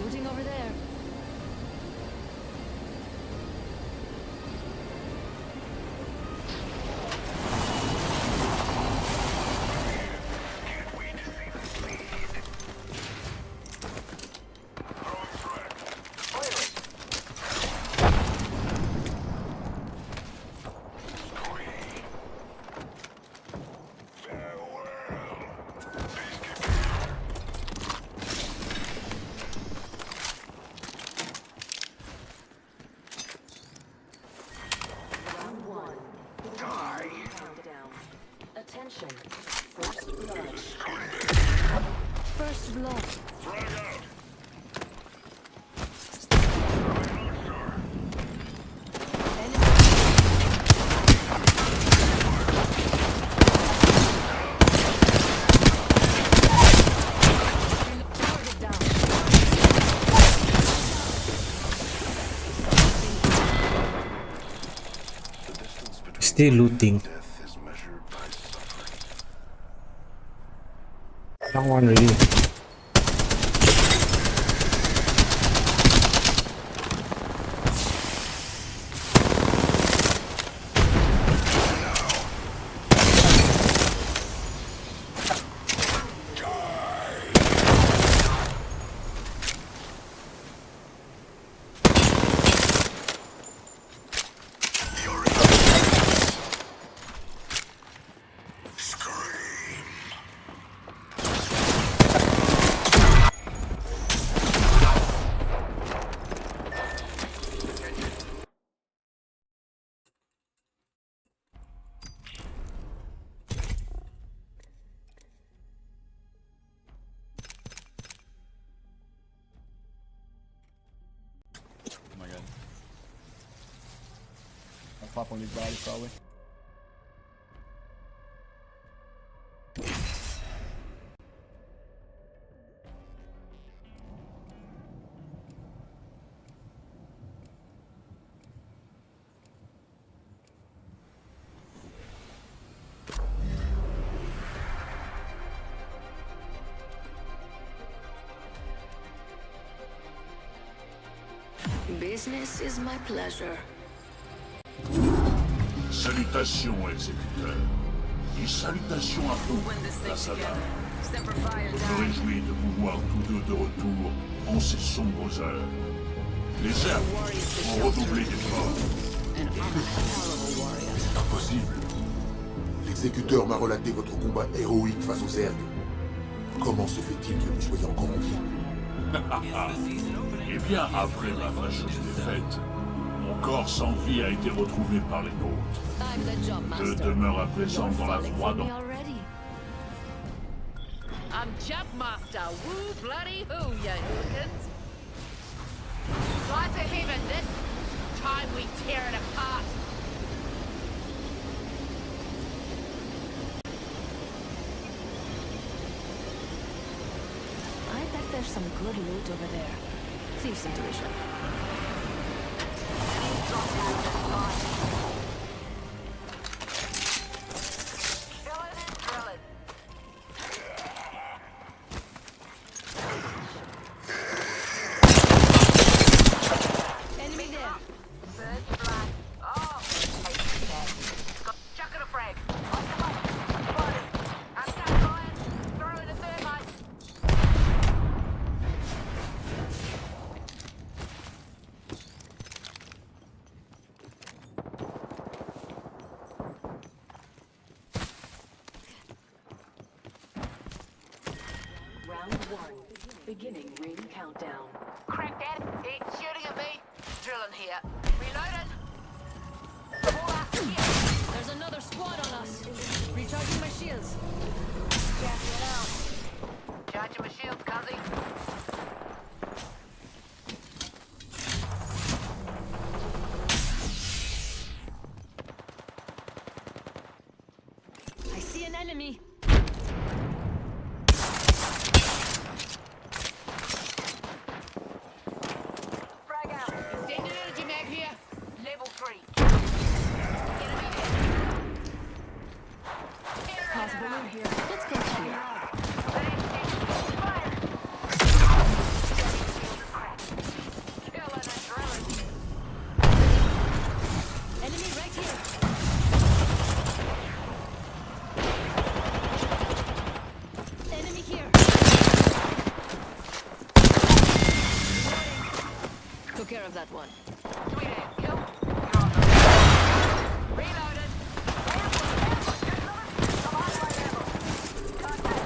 Looting over there. Still looting. Death is measured by suffering. That one really. Oh my god. I'll pop one of these bodies probably. Business is my pleasure. Salutations, exécuteur. Et salutations à vous, la Savane. Je me réjouis de vous voir tous deux de retour en ces sombres heures. Les herbes ont redoublé d'efforts. Impossible. L'exécuteur m'a relaté votre combat héroïque face aux Zerg. Comment se fait-il que vous soyez encore en vie? Eh bien, après ma fâcheuse défaite, mon corps sans vie a été retrouvé par les nôtres. I'm the job Je master. demeure à présent You're dans la falling for froide. me already. I'm Jump Master. Woo bloody who, you hooligans. Fly to heaven this time we tear it apart. I bet there's some good loot over there. Thieves' intuition. Killing and drilling. Enemy there. Bird fly. Oh, hate that. Got chucking a frag. On the way. Spotted. I'm not flying. Throw in a thermite. Round 1. Beginning ring countdown. Crack that. It's shooting at me. Drilling here. Reloading. Pull out here. There's another squad on us. Recharging my shields. Gassing it out. Charging my shields, cuzzy. I see an enemy. Frag out. Extended energy mag here. Level 3. Possible room here. Let's go here. Enemy right here. Enemy here. Took care of that one. Sweet ass kill. You're on the reloaded. Come on, right ammo. Contact.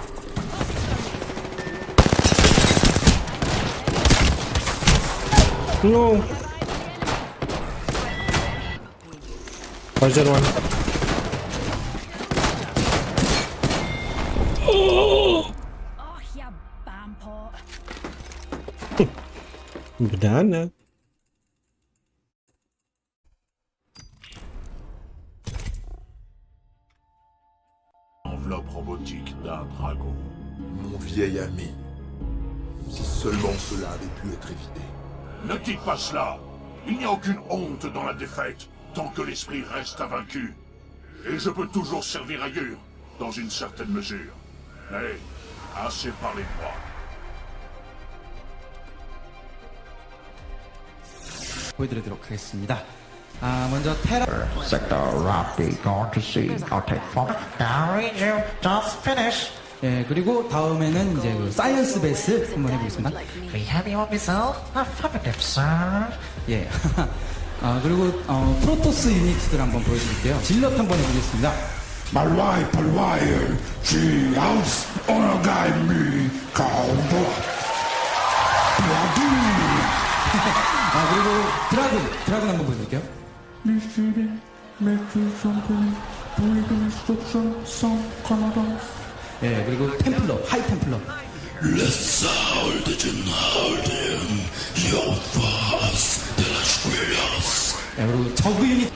No. Where's that one? Oh, you bampot. Banana. Enveloppe robotique d'un dragon. Mon vieil ami. Si seulement cela avait pu être évité. Ne dites pas cela. Il n'y a aucune honte dans la défaite, tant que l'esprit reste invaincu. Et je peux toujours servir ailleurs, dans une certaine mesure. Mais, assez parlé de moi. 보여드리도록 하겠습니다. 먼저 테라 Sector Rapid going to see. I'll take fire. Now read you. Just finish. 예, 그리고 다음에는 이제 그 사이언스 베이스 한번 해보겠습니다. We have your missile. Affirmative, sir. 예. 그리고 프로토스 유니트들 한번 보여드릴게요. 질럿 한번 해보겠습니다. 말와이 지 하우스 오너가이 미 가운데 그리고 드라군 한번 보여드릴게요. 예, 그리고 템플러, 하이 템플러. Let's hold him, your fast, de las huellas. 예, 그리고 저그 유닛.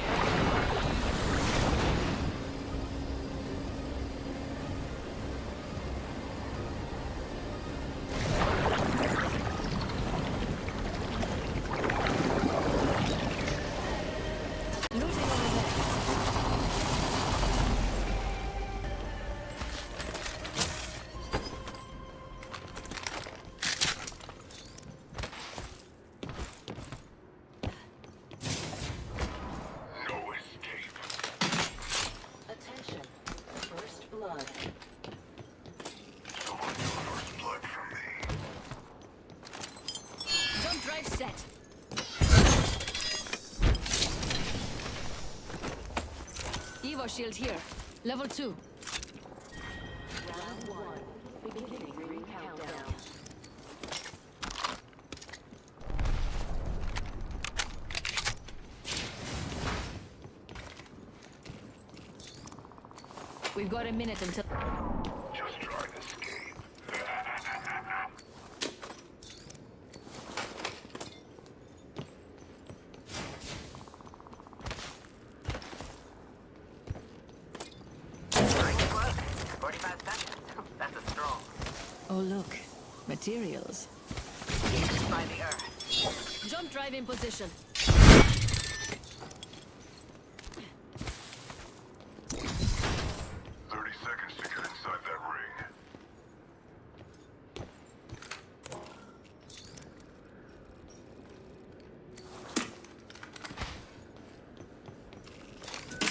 Attention. First blood. Jump drive set. Evo shield here. Level 2. Round 1. Beginning ring countdown. We've got a minute until. Just try to escape. That's a strong. Oh look, materials. By the earth. Jump drive in position. 30 seconds to get inside that ring.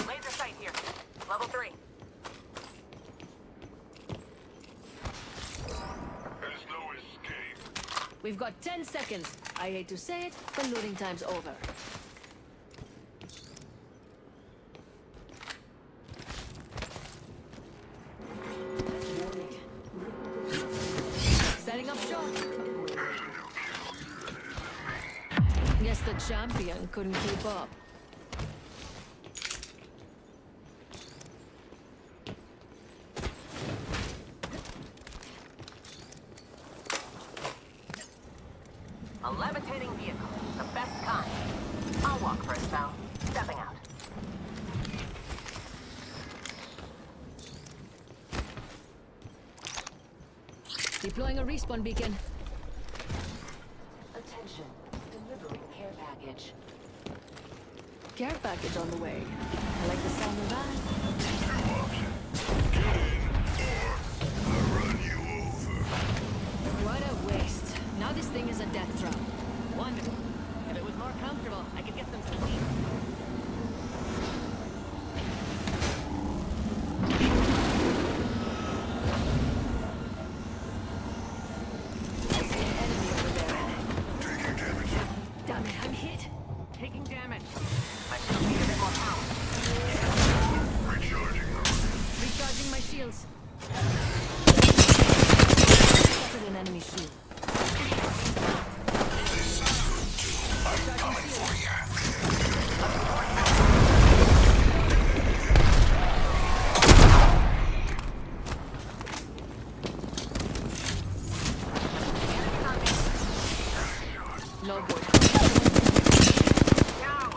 Laser sight here. Level 3. There's no escape. We've got 10 seconds. I hate to say it, but looting time's over. Setting up shop. Guess the champion couldn't keep up. A levitating vehicle. The best kind. I'll walk first, pal. Stepping out. Deploying a respawn beacon. Attention. Delivering care package. Care package on the way. I like the sound of that. What a waste. Now this thing is a death trap. Wonderful. If it was more comfortable, I could get some sleep. Damn it, I'm hit. Taking damage. I still need a bit more power. Recharging my shields. Spotted an enemy shield. Logboard. Down.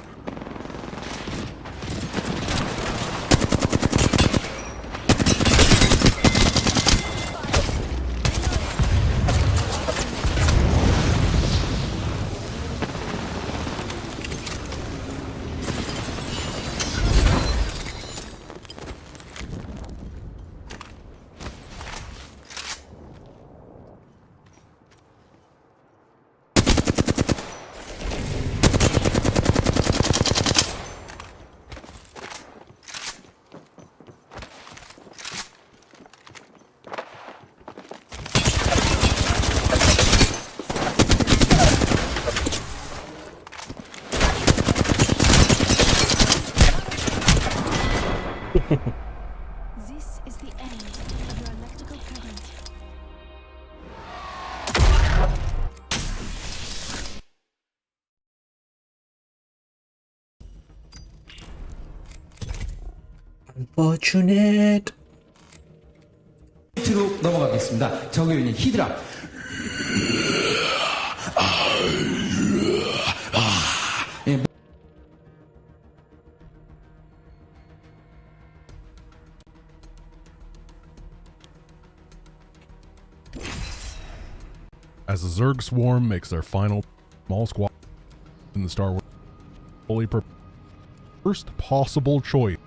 Unfortunate. 로 넘어가겠습니다. 적의 유닛 히드라. 예. As the Zerg swarm makes their final small squad in the Star Wars fully first possible choice.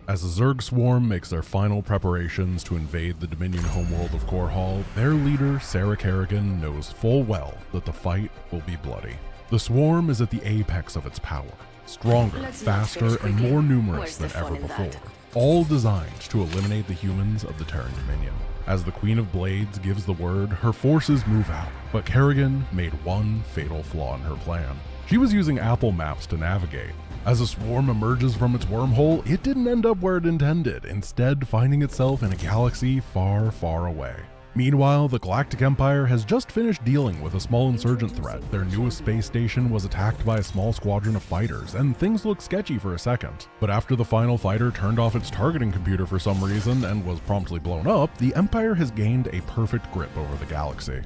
As the Zerg swarm makes their final preparations to invade the Dominion homeworld of Korhal, their leader, Sarah Kerrigan, knows full well that the fight will be bloody. The swarm is at the apex of its power, stronger, faster, and more numerous than ever before, all designed to eliminate the humans of the Terran Dominion. As the Queen of Blades gives the word, her forces move out, but Kerrigan made one fatal flaw in her plan. She was using Apple Maps to navigate. As the swarm emerges from its wormhole, it didn't end up where it intended, instead finding itself in a galaxy far, far away. Meanwhile, the Galactic Empire has just finished dealing with a small insurgent threat. Their newest space station was attacked by a small squadron of fighters, and things looked sketchy for a second. But after the final fighter turned off its targeting computer for some reason and was promptly blown up, the Empire has gained a perfect grip over the galaxy.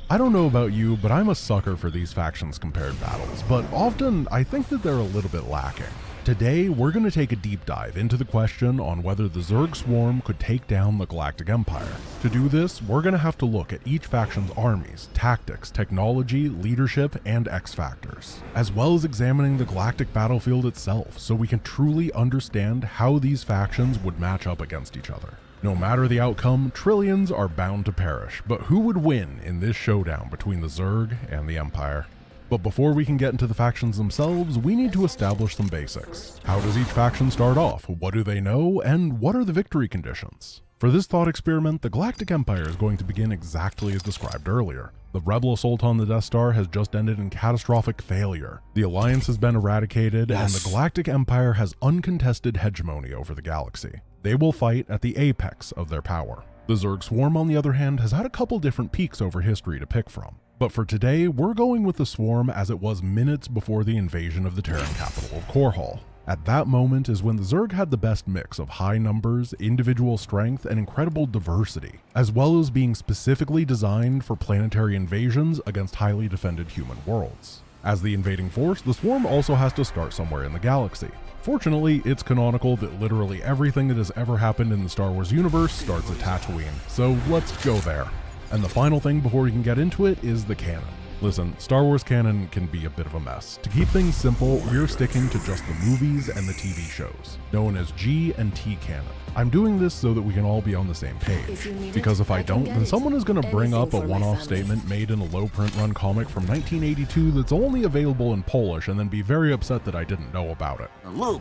I don't know about you, but I'm a sucker for these factions compared battles, but often I think that they're a little bit lacking. Today, we're going to take a deep dive into the question on whether the Zerg swarm could take down the Galactic Empire. To do this, we're going to have to look at each faction's armies, tactics, technology, leadership, and X-factors, as well as examining the galactic battlefield itself so we can truly understand how these factions would match up against each other. No matter the outcome, trillions are bound to perish, but who would win in this showdown between the Zerg and the Empire? But before we can get into the factions themselves, we need to establish some basics. How does each faction start off? What do they know? And what are the victory conditions? For this thought experiment, the Galactic Empire is going to begin exactly as described earlier. The Rebel assault on the Death Star has just ended in catastrophic failure. The Alliance has been eradicated, and the Galactic Empire has uncontested hegemony over the galaxy. They will fight at the apex of their power. The Zerg Swarm, on the other hand, has had a couple different peaks over history to pick from. But for today, we're going with the Swarm as it was minutes before the invasion of the Terran capital of Korhal. At that moment is when the Zerg had the best mix of high numbers, individual strength, and incredible diversity, as well as being specifically designed for planetary invasions against highly defended human worlds. As the invading force, the Swarm also has to start somewhere in the galaxy. Fortunately, it's canonical that literally everything that has ever happened in the Star Wars universe starts at Tatooine, so let's go there. And the final thing before we can get into it is the canon. Listen, Star Wars canon can be a bit of a mess. To keep things simple, we're sticking to just the movies and the TV shows, known as G and T canon. I'm doing this so that we can all be on the same page, because if I don't, then someone is going to bring up a one-off statement made in a low print run comic from 1982 that's only available in Polish and then be very upset that I didn't know about it.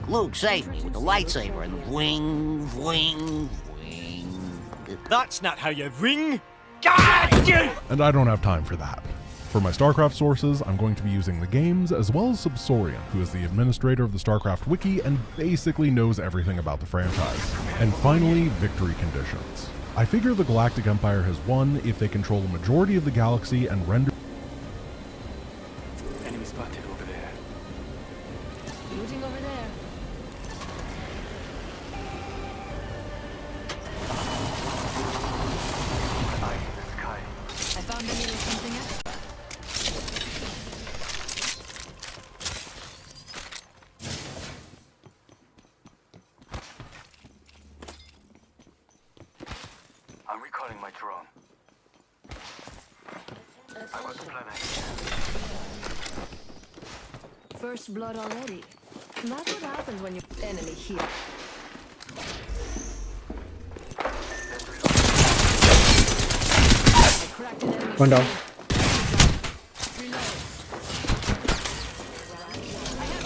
Luke saved me with the lightsaber and wing, wing, wing. That's not how you ring. And I don't have time for that. For my StarCraft sources, I'm going to be using the games as well as Subsorian, who is the administrator of the StarCraft wiki and basically knows everything about the franchise. And finally, victory conditions. I figure the Galactic Empire has won if they control a majority of the galaxy and render Enemy spotted over there. Looting over there. I found a little something else. I'm recalling my drone. I wasn't planning. First blood already. That's what happens when you're enemy here. One down.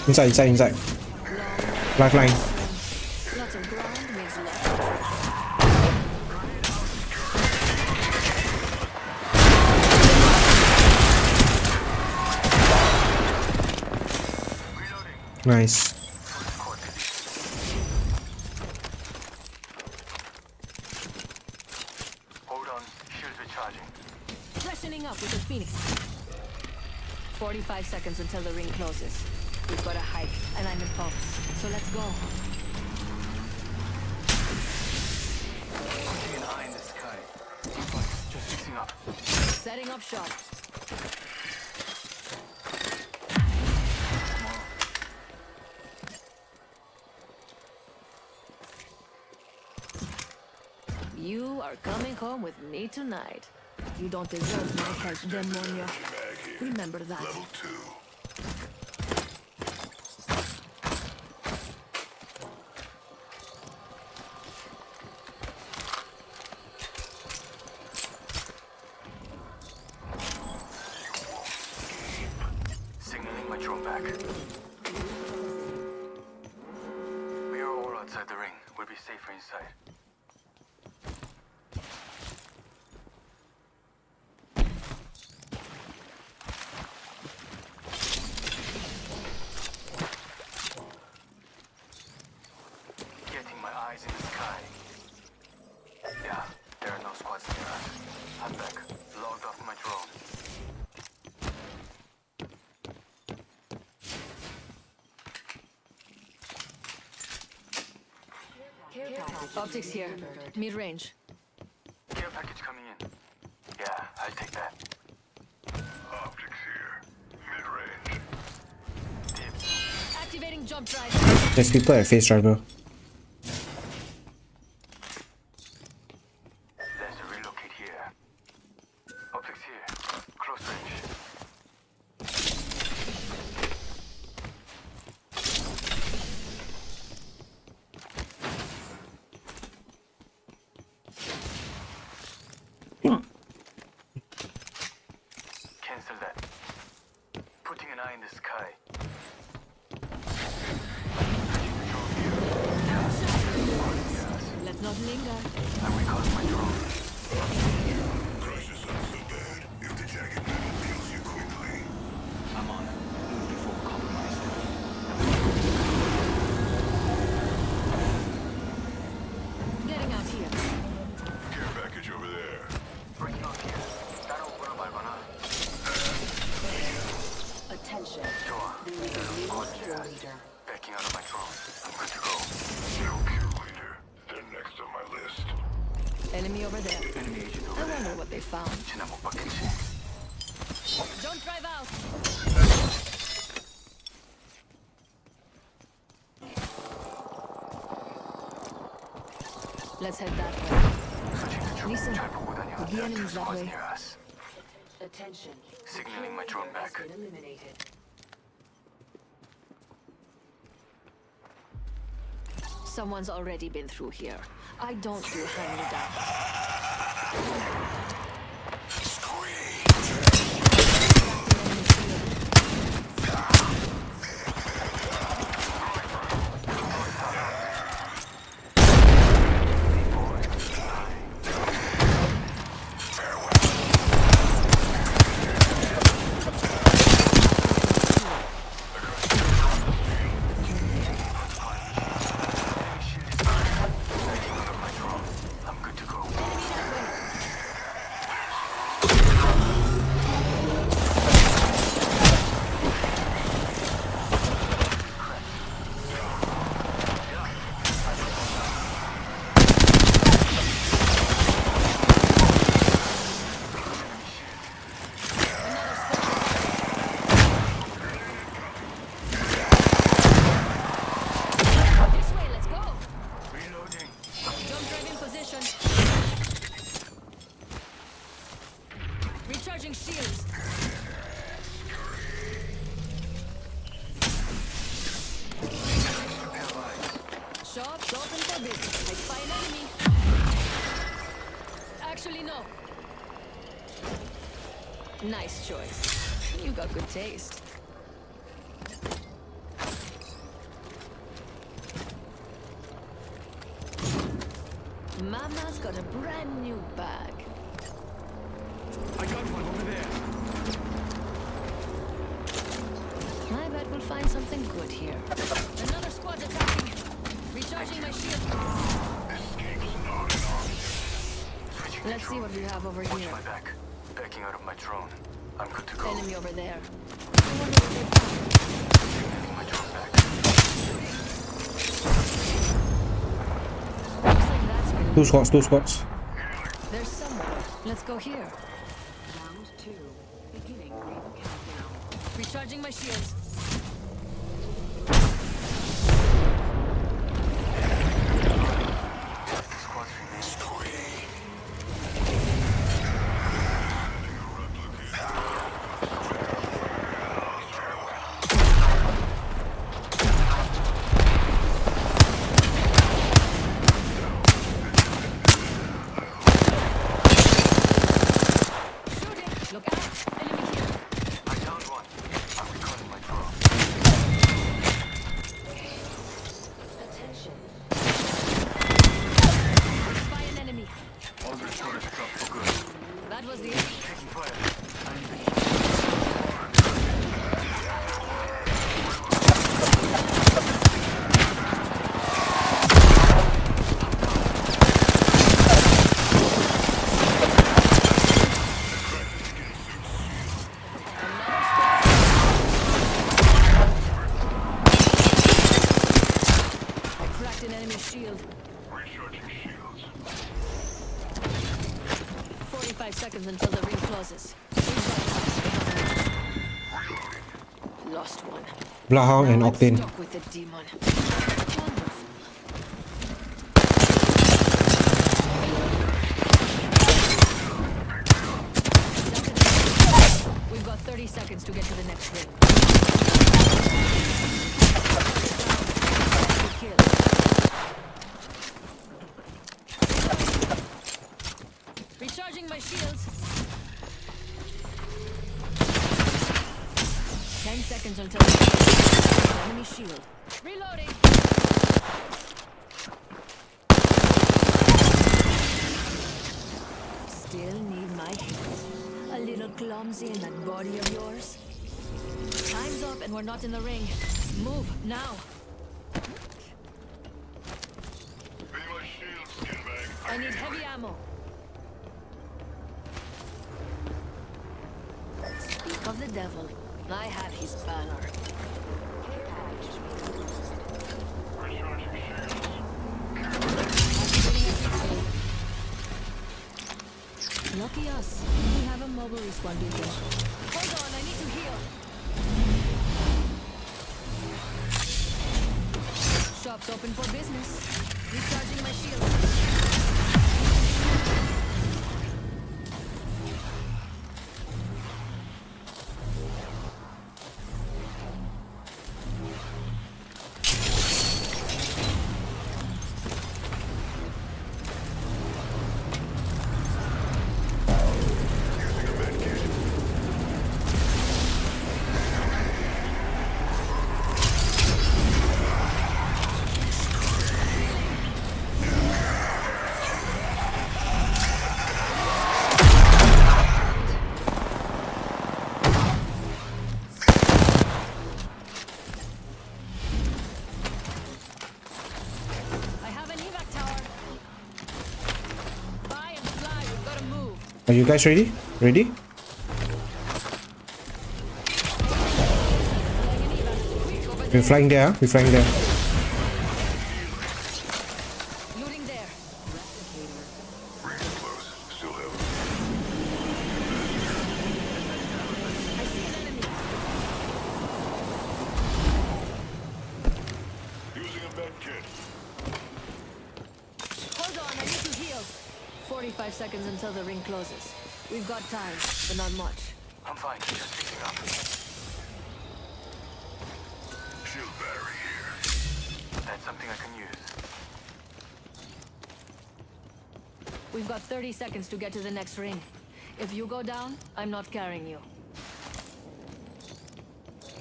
Inside. Lifeline. Lots of ground means left. Nice. Hold on, shields recharging. Freshening up with the Phoenix. 45 seconds until the ring closes. We've got a hike, and I'm in pulse. So let's go. up. Setting up shop. You are coming home with me tonight. You don't deserve my help, Demonio. Remember that. Level 2. Signaling my drone back. We are all outside the ring. We'll be safer inside. Getting my eyes in the sky. Yeah, there are no squads near us. I'm back. Logged off my drone. Optics here. Mid-range. Care package coming in. Yeah, I'll take that. Optics here. Mid-range. Activating jump drive. There's people at face driver. There's a relocate here. Optics here. Close range. Cancel that. Putting an eye in the sky. Let's not linger. I recall my drone. Crisis not so bad if the jagged metal peels you quickly. I'm on. Move before compromised. Getting out here. Care package over there. Breaking off here. 따로 보러 말거나. Attention. 좋아. There is a new kill leader. Backing out of my drone. I'm good to go. No kill leader. They're next on my list. Enemy over there. Enemy agent I over there. wonder what they found. 지나 못 받겠지. Don't drive out. Let's head that way. Listen, the enemy's that way. near us. Attention. Signaling my drone back. Has been eliminated. Someone's already been through here. I don't do hand-me-downs. I'm good to go. This way, let's go. Reloading. Jump drive in position. Recharging shields. Shop's open for business. I spy an enemy. Actually, no. Nice choice. You got good taste. Mama's got a brand new bag. I got one over there. I bet we'll find something good here. Another squad's attacking. Recharging my shield. Let's see what we have over Watch here. my back. Backing out of my drone. I'm good to go. Enemy over there. I wonder what they found. Signaling my drone back. Looks like that's been... Two squads. There's someone. Let's go here. Round 2. Beginning ring countdown. Recharging my shields. That was the I cracked an enemy shield. 45 seconds until the ring closes. Lost one. Bloodhound and Now I'm Octane. stuck with the demon. We've got 30 seconds to get to the next ring. Kill. Recharging my shields. 10 seconds until enemy shield. Reloading. Still need my hands. A little clumsy in that body of yours. Time's up and we're not in the ring. Move now. I need heavy ammo. Speak of the devil. I have his banner. Lucky us. We have a mobile respawn beacon. Hold on, I need to heal. Shop's open for business. Recharging my shield. Are you guys ready? Ready? We're flying there, we're flying there. Looting there. Hold on, I need to heal. 45 seconds until the ring closes. We've got time, but not much. I'm fine, just fixing up. Shield battery here. That's something I can use. We've got 30 seconds to get to the next ring. If you go down, I'm not carrying you.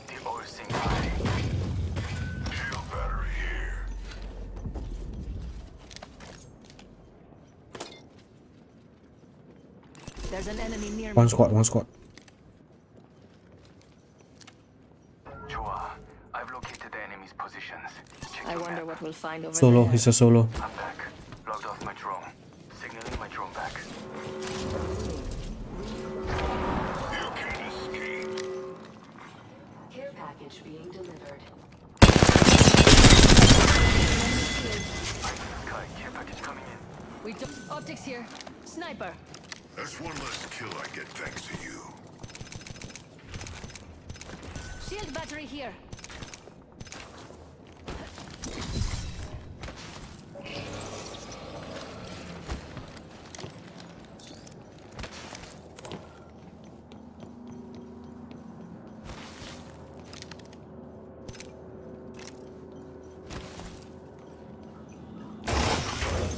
The ore sinks high. Shield battery here. There's an enemy near me. One squad, one squad. Chua, I've located the enemy's positions. Check I your wonder map. what we'll find over Solo, there. he's a solo. I'm back. Logged off my drone. Signaling my drone back. You can't escape. Care package being delivered. Sky, care package coming in. We took optics here. Sniper. That's one less kill I get thanks to you. Shield battery here.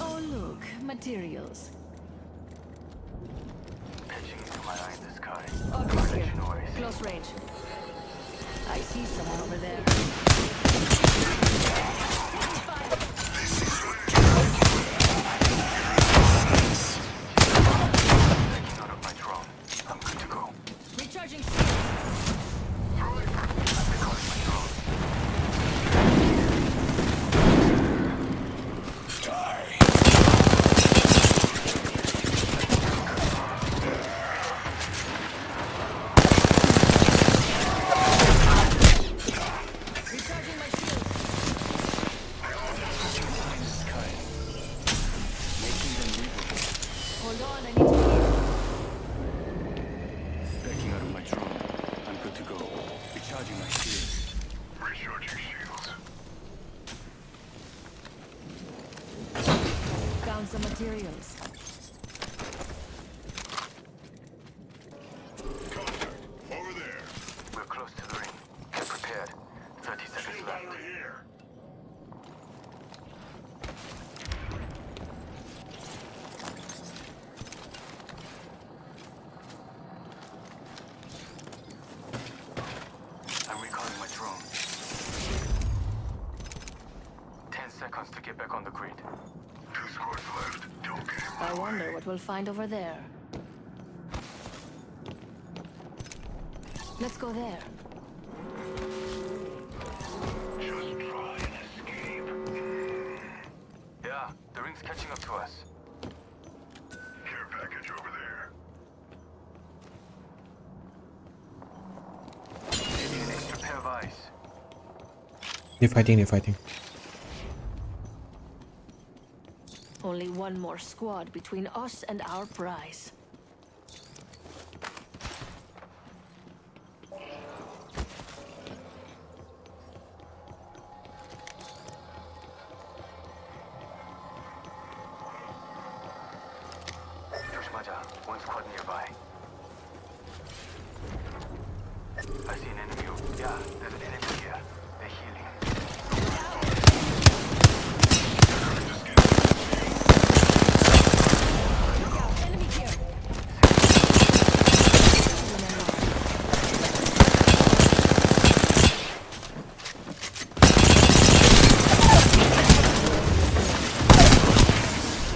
Oh look, materials. Pitching into my eye in the sky. Objects here. Noise. Close range. I see someone over there. Taking out of my drone. I'm good to go. Recharging shield. Recharging my shield. Hold on, I need to heal. Backing out of my drone. I'm good to go. Recharging my shields. Recharging shields. Found some materials. Over there. We're close to the ring. Get prepared. 30 seconds Shield left. battery here. I'm recalling my drone. 10 seconds to get back on the grid. 2 squads left. Don't get in I my wonder way. what we'll find over there. Let's go there. Just try and escape. Yeah, the ring's catching up to us. Care package over there. Maybe an extra pair of eyes. They're fighting. Only one more squad between us and our prize. 조심하자. One squad nearby. I see an enemy. Yeah, there's an enemy here. They're healing. Enemy here.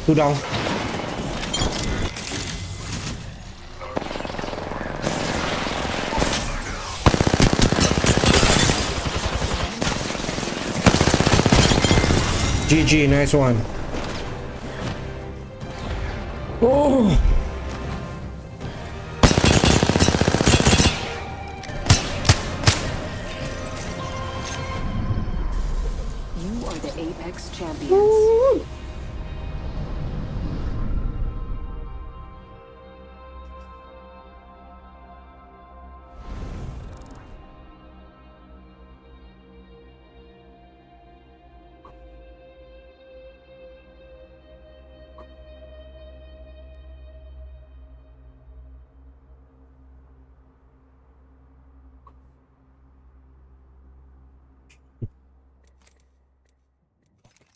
Two down. GG, nice one. Oh. You are the Apex champions.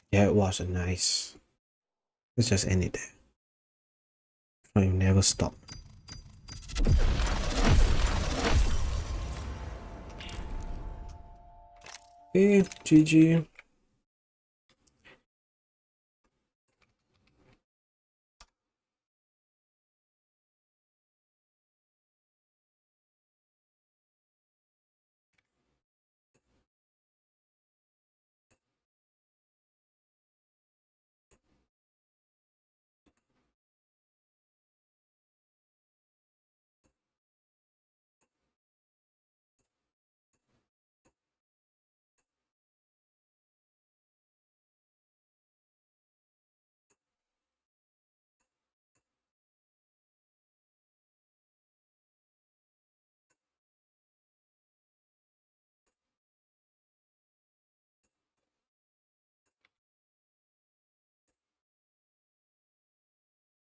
Yeah, it was a nice. Let's just end it there. I never stop. Okay, GG.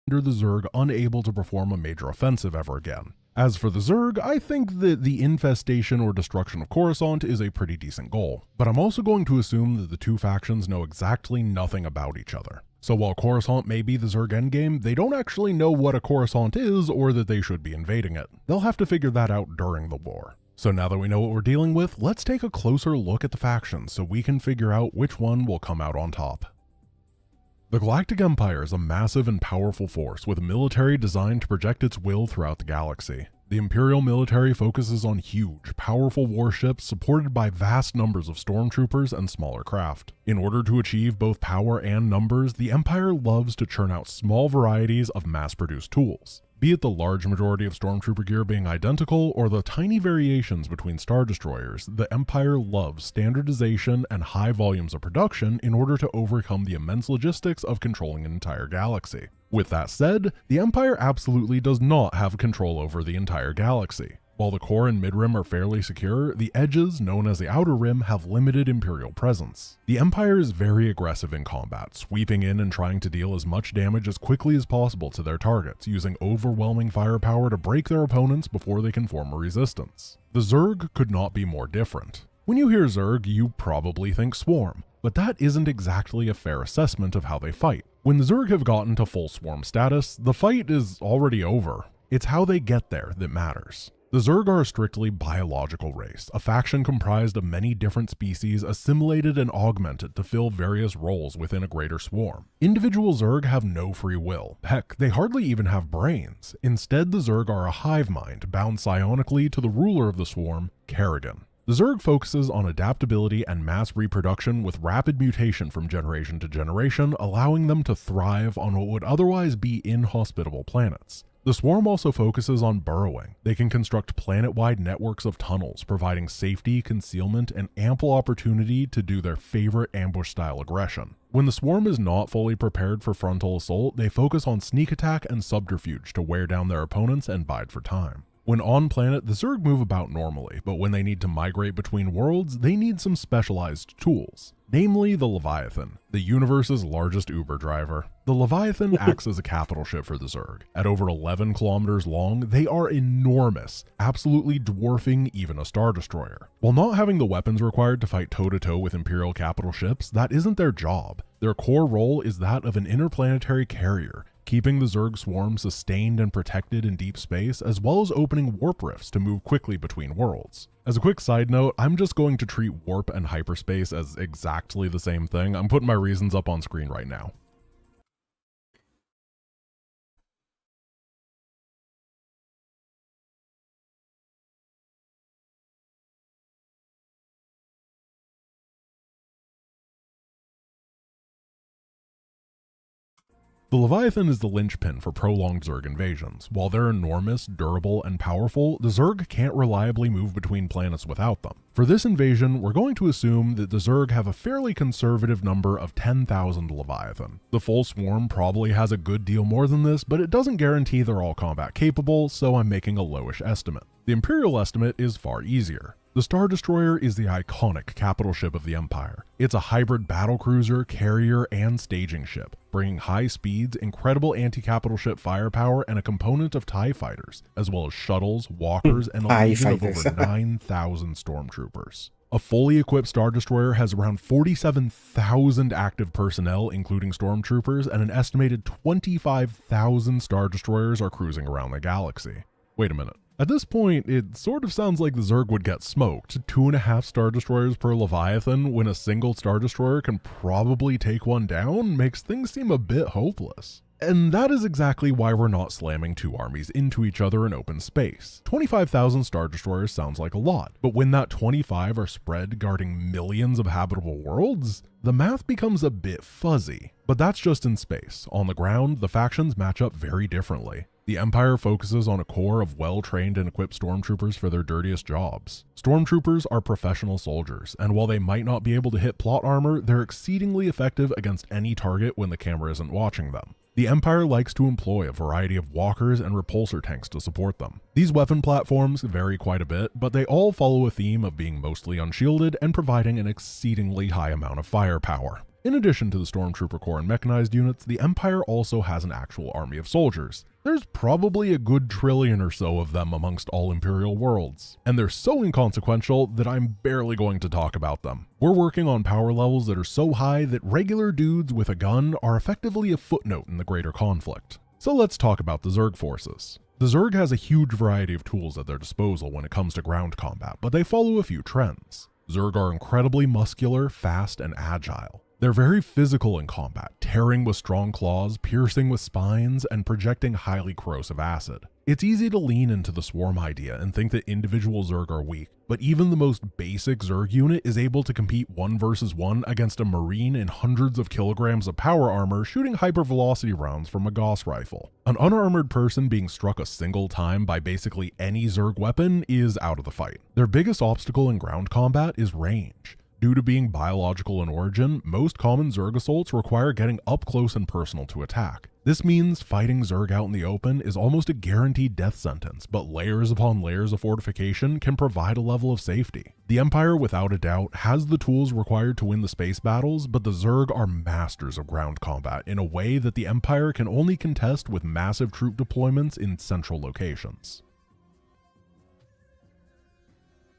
render the Zerg unable to perform a major offensive ever again. As for the Zerg, I think that the infestation or destruction of Coruscant is a pretty decent goal, but I'm also going to assume that the two factions know exactly nothing about each other. So while Coruscant may be the Zerg endgame, they don't actually know what a Coruscant is or that they should be invading it. They'll have to figure that out during the war. So now that we know what we're dealing with, let's take a closer look at the factions so we can figure out which one will come out on top. The Galactic Empire is a massive and powerful force with a military designed to project its will throughout the galaxy. The Imperial military focuses on huge, powerful warships supported by vast numbers of stormtroopers and smaller craft. In order to achieve both power and numbers, the Empire loves to churn out small varieties of mass-produced tools. Be it the large majority of stormtrooper gear being identical or the tiny variations between Star Destroyers, the Empire loves standardization and high volumes of production in order to overcome the immense logistics of controlling an entire galaxy. With that said, the Empire absolutely does not have control over the entire galaxy. While the core and mid-rim are fairly secure, the edges, known as the outer rim, have limited Imperial presence. The Empire is very aggressive in combat, sweeping in and trying to deal as much damage as quickly as possible to their targets, using overwhelming firepower to break their opponents before they can form a resistance. The Zerg could not be more different. When you hear Zerg, you probably think Swarm, but that isn't exactly a fair assessment of how they fight. When the Zerg have gotten to full Swarm status, the fight is already over. It's how they get there that matters. The Zerg are a strictly biological race, a faction comprised of many different species assimilated and augmented to fill various roles within a greater swarm. Individual Zerg have no free will. Heck, they hardly even have brains. Instead, the Zerg are a hive mind bound psionically to the ruler of the swarm, Kerrigan. The Zerg focuses on adaptability and mass reproduction with rapid mutation from generation to generation, allowing them to thrive on what would otherwise be inhospitable planets. The swarm also focuses on burrowing. They can construct planet-wide networks of tunnels, providing safety, concealment, and ample opportunity to do their favorite ambush-style aggression. When the swarm is not fully prepared for frontal assault, they focus on sneak attack and subterfuge to wear down their opponents and bide for time. When on planet, the Zerg move about normally, but when they need to migrate between worlds, they need some specialized tools. Namely the Leviathan, the universe's largest Uber driver. The Leviathan acts as a capital ship for the Zerg. At over 11 kilometers long, they are enormous, absolutely dwarfing even a Star Destroyer. While not having the weapons required to fight toe-to-toe with Imperial capital ships, that isn't their job. Their core role is that of an interplanetary carrier, keeping the Zerg swarm sustained and protected in deep space, as well as opening warp rifts to move quickly between worlds. As a quick side note, I'm just going to treat warp and hyperspace as exactly the same thing. I'm putting my reasons up on screen right now. The Leviathan is the linchpin for prolonged Zerg invasions. While they're enormous, durable, and powerful, the Zerg can't reliably move between planets without them. For this invasion, we're going to assume that the Zerg have a fairly conservative number of 10,000 Leviathan. The full swarm probably has a good deal more than this, but it doesn't guarantee they're all combat capable, so I'm making a lowish estimate. The Imperial estimate is far easier. The Star Destroyer is the iconic capital ship of the Empire. It's a hybrid battlecruiser, carrier, and staging ship, bringing high speeds, incredible anti-capital ship firepower, and a component of TIE fighters, as well as shuttles, walkers, and a legion of over 9,000 stormtroopers. A fully equipped Star Destroyer has around 47,000 active personnel, including stormtroopers, and an estimated 25,000 Star Destroyers are cruising around the galaxy. Wait a minute. At this point, it sort of sounds like the Zerg would get smoked. 2.5 Star Destroyers per Leviathan when a single Star Destroyer can probably take one down makes things seem a bit hopeless. And that is exactly why we're not slamming two armies into each other in open space. 25,000 Star Destroyers sounds like a lot, but when that 25 are spread guarding millions of habitable worlds, the math becomes a bit fuzzy. But that's just in space. On the ground, the factions match up very differently. The Empire focuses on a core of well-trained and equipped stormtroopers for their dirtiest jobs. Stormtroopers are professional soldiers, and while they might not be able to hit plot armor, they're exceedingly effective against any target when the camera isn't watching them. The Empire likes to employ a variety of walkers and repulsor tanks to support them. These weapon platforms vary quite a bit, but they all follow a theme of being mostly unshielded and providing an exceedingly high amount of firepower. In addition to the Stormtrooper Corps and mechanized units, the Empire also has an actual army of soldiers. There's probably a good trillion or so of them amongst all Imperial worlds, and they're so inconsequential that I'm barely going to talk about them. We're working on power levels that are so high that regular dudes with a gun are effectively a footnote in the greater conflict. So let's talk about the Zerg forces. The Zerg has a huge variety of tools at their disposal when it comes to ground combat, but they follow a few trends. Zerg are incredibly muscular, fast, and agile. They're very physical in combat, tearing with strong claws, piercing with spines, and projecting highly corrosive acid. It's easy to lean into the swarm idea and think that individual Zerg are weak, but even the most basic Zerg unit is able to compete 1 versus 1 against a Marine in hundreds of kilograms of power armor shooting hypervelocity rounds from a Gauss rifle. An unarmored person being struck a single time by basically any Zerg weapon is out of the fight. Their biggest obstacle in ground combat is range. Due to being biological in origin, most common Zerg assaults require getting up close and personal to attack. This means fighting Zerg out in the open is almost a guaranteed death sentence, but layers upon layers of fortification can provide a level of safety. The Empire, without a doubt, has the tools required to win the space battles, but the Zerg are masters of ground combat in a way that the Empire can only contest with massive troop deployments in central locations.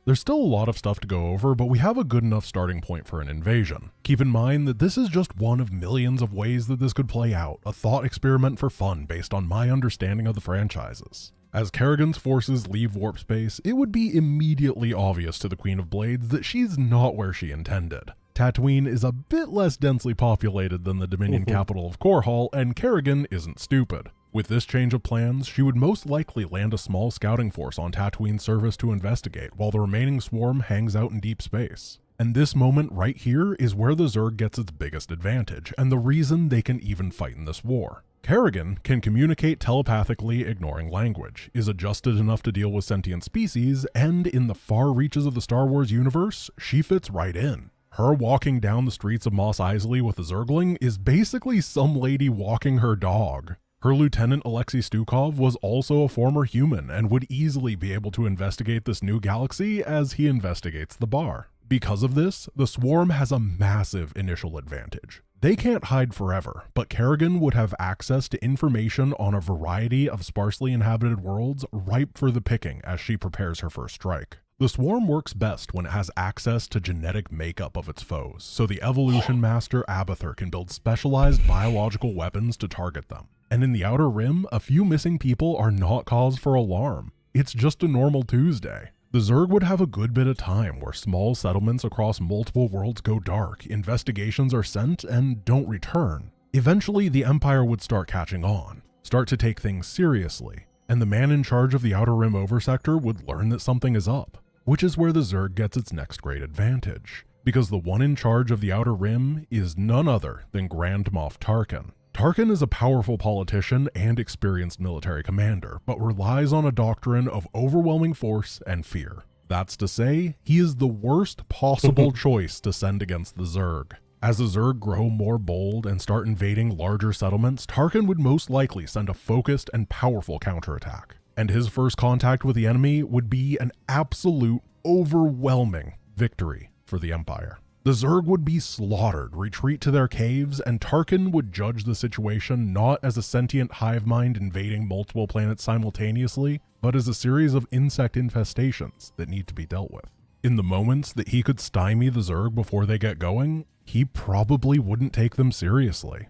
There's still a lot of stuff to go over, but we have a good enough starting point for an invasion. Keep in mind that this is just one of millions of ways that this could play out, a thought experiment for fun based on my understanding of the franchises. As Kerrigan's forces leave warp space, it would be immediately obvious to the Queen of Blades that she's not where she intended. Tatooine is a bit less densely populated than the Dominion capital of Korhal, and Kerrigan isn't stupid. With this change of plans, she would most likely land a small scouting force on Tatooine's surface to investigate, while the remaining swarm hangs out in deep space. And this moment right here is where the Zerg gets its biggest advantage, and the reason they can even fight in this war. Kerrigan can communicate telepathically ignoring language, is adjusted enough to deal with sentient species, and in the far reaches of the Star Wars universe, she fits right in. Her walking down the streets of Mos Eisley with a Zergling is basically some lady walking her dog. Her lieutenant Alexei Stukov was also a former human and would easily be able to investigate this new galaxy as he investigates the bar. Because of this, the Swarm has a massive initial advantage. They can't hide forever, but Kerrigan would have access to information on a variety of sparsely inhabited worlds ripe for the picking as she prepares her first strike. The Swarm works best when it has access to genetic makeup of its foes, so the Evolution Master Abathur can build specialized biological weapons to target them. And in the Outer Rim, a few missing people are not cause for alarm. It's just a normal Tuesday. The Zerg would have a good bit of time where small settlements across multiple worlds go dark, investigations are sent, and don't return. Eventually, the Empire would start catching on, start to take things seriously, and the man in charge of the Outer Rim Oversector would learn that something is up, which is where the Zerg gets its next great advantage, because the one in charge of the Outer Rim is none other than Grand Moff Tarkin. Tarkin is a powerful politician and experienced military commander, but relies on a doctrine of overwhelming force and fear. That's to say, he is the worst possible choice to send against the Zerg. As the Zerg grow more bold and start invading larger settlements, Tarkin would most likely send a focused and powerful counterattack. And his first contact with the enemy would be an absolute, overwhelming victory for the Empire. The Zerg would be slaughtered, retreat to their caves, and Tarkin would judge the situation not as a sentient hive mind invading multiple planets simultaneously, but as a series of insect infestations that need to be dealt with. In the moments that he could stymie the Zerg before they get going, he probably wouldn't take them seriously.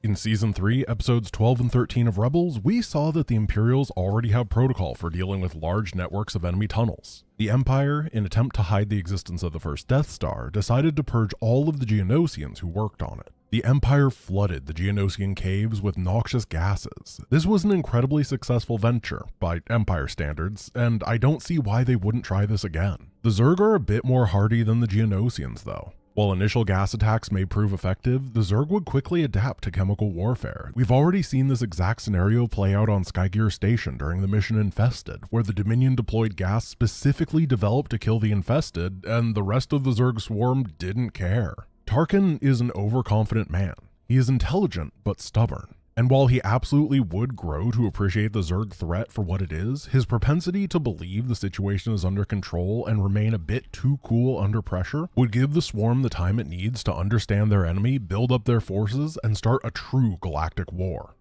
In Season 3, Episodes 12 and 13 of Rebels, we saw that the Imperials already have protocol for dealing with large networks of enemy tunnels. The Empire, in an attempt to hide the existence of the first Death Star, decided to purge all of the Geonosians who worked on it. The Empire flooded the Geonosian caves with noxious gases. This was an incredibly successful venture, by Empire standards, and I don't see why they wouldn't try this again. The Zerg are a bit more hardy than the Geonosians, though. While initial gas attacks may prove effective, the Zerg would quickly adapt to chemical warfare. We've already seen this exact scenario play out on Skygear Station during the mission Infested, where the Dominion deployed gas specifically developed to kill the infested, and the rest of the Zerg swarm didn't care. Tarkin is an overconfident man. He is intelligent but stubborn. And while he absolutely would grow to appreciate the Zerg threat for what it is, his propensity to believe the situation is under control and remain a bit too cool under pressure would give the Swarm the time it needs to understand their enemy, build up their forces, and start a true galactic war.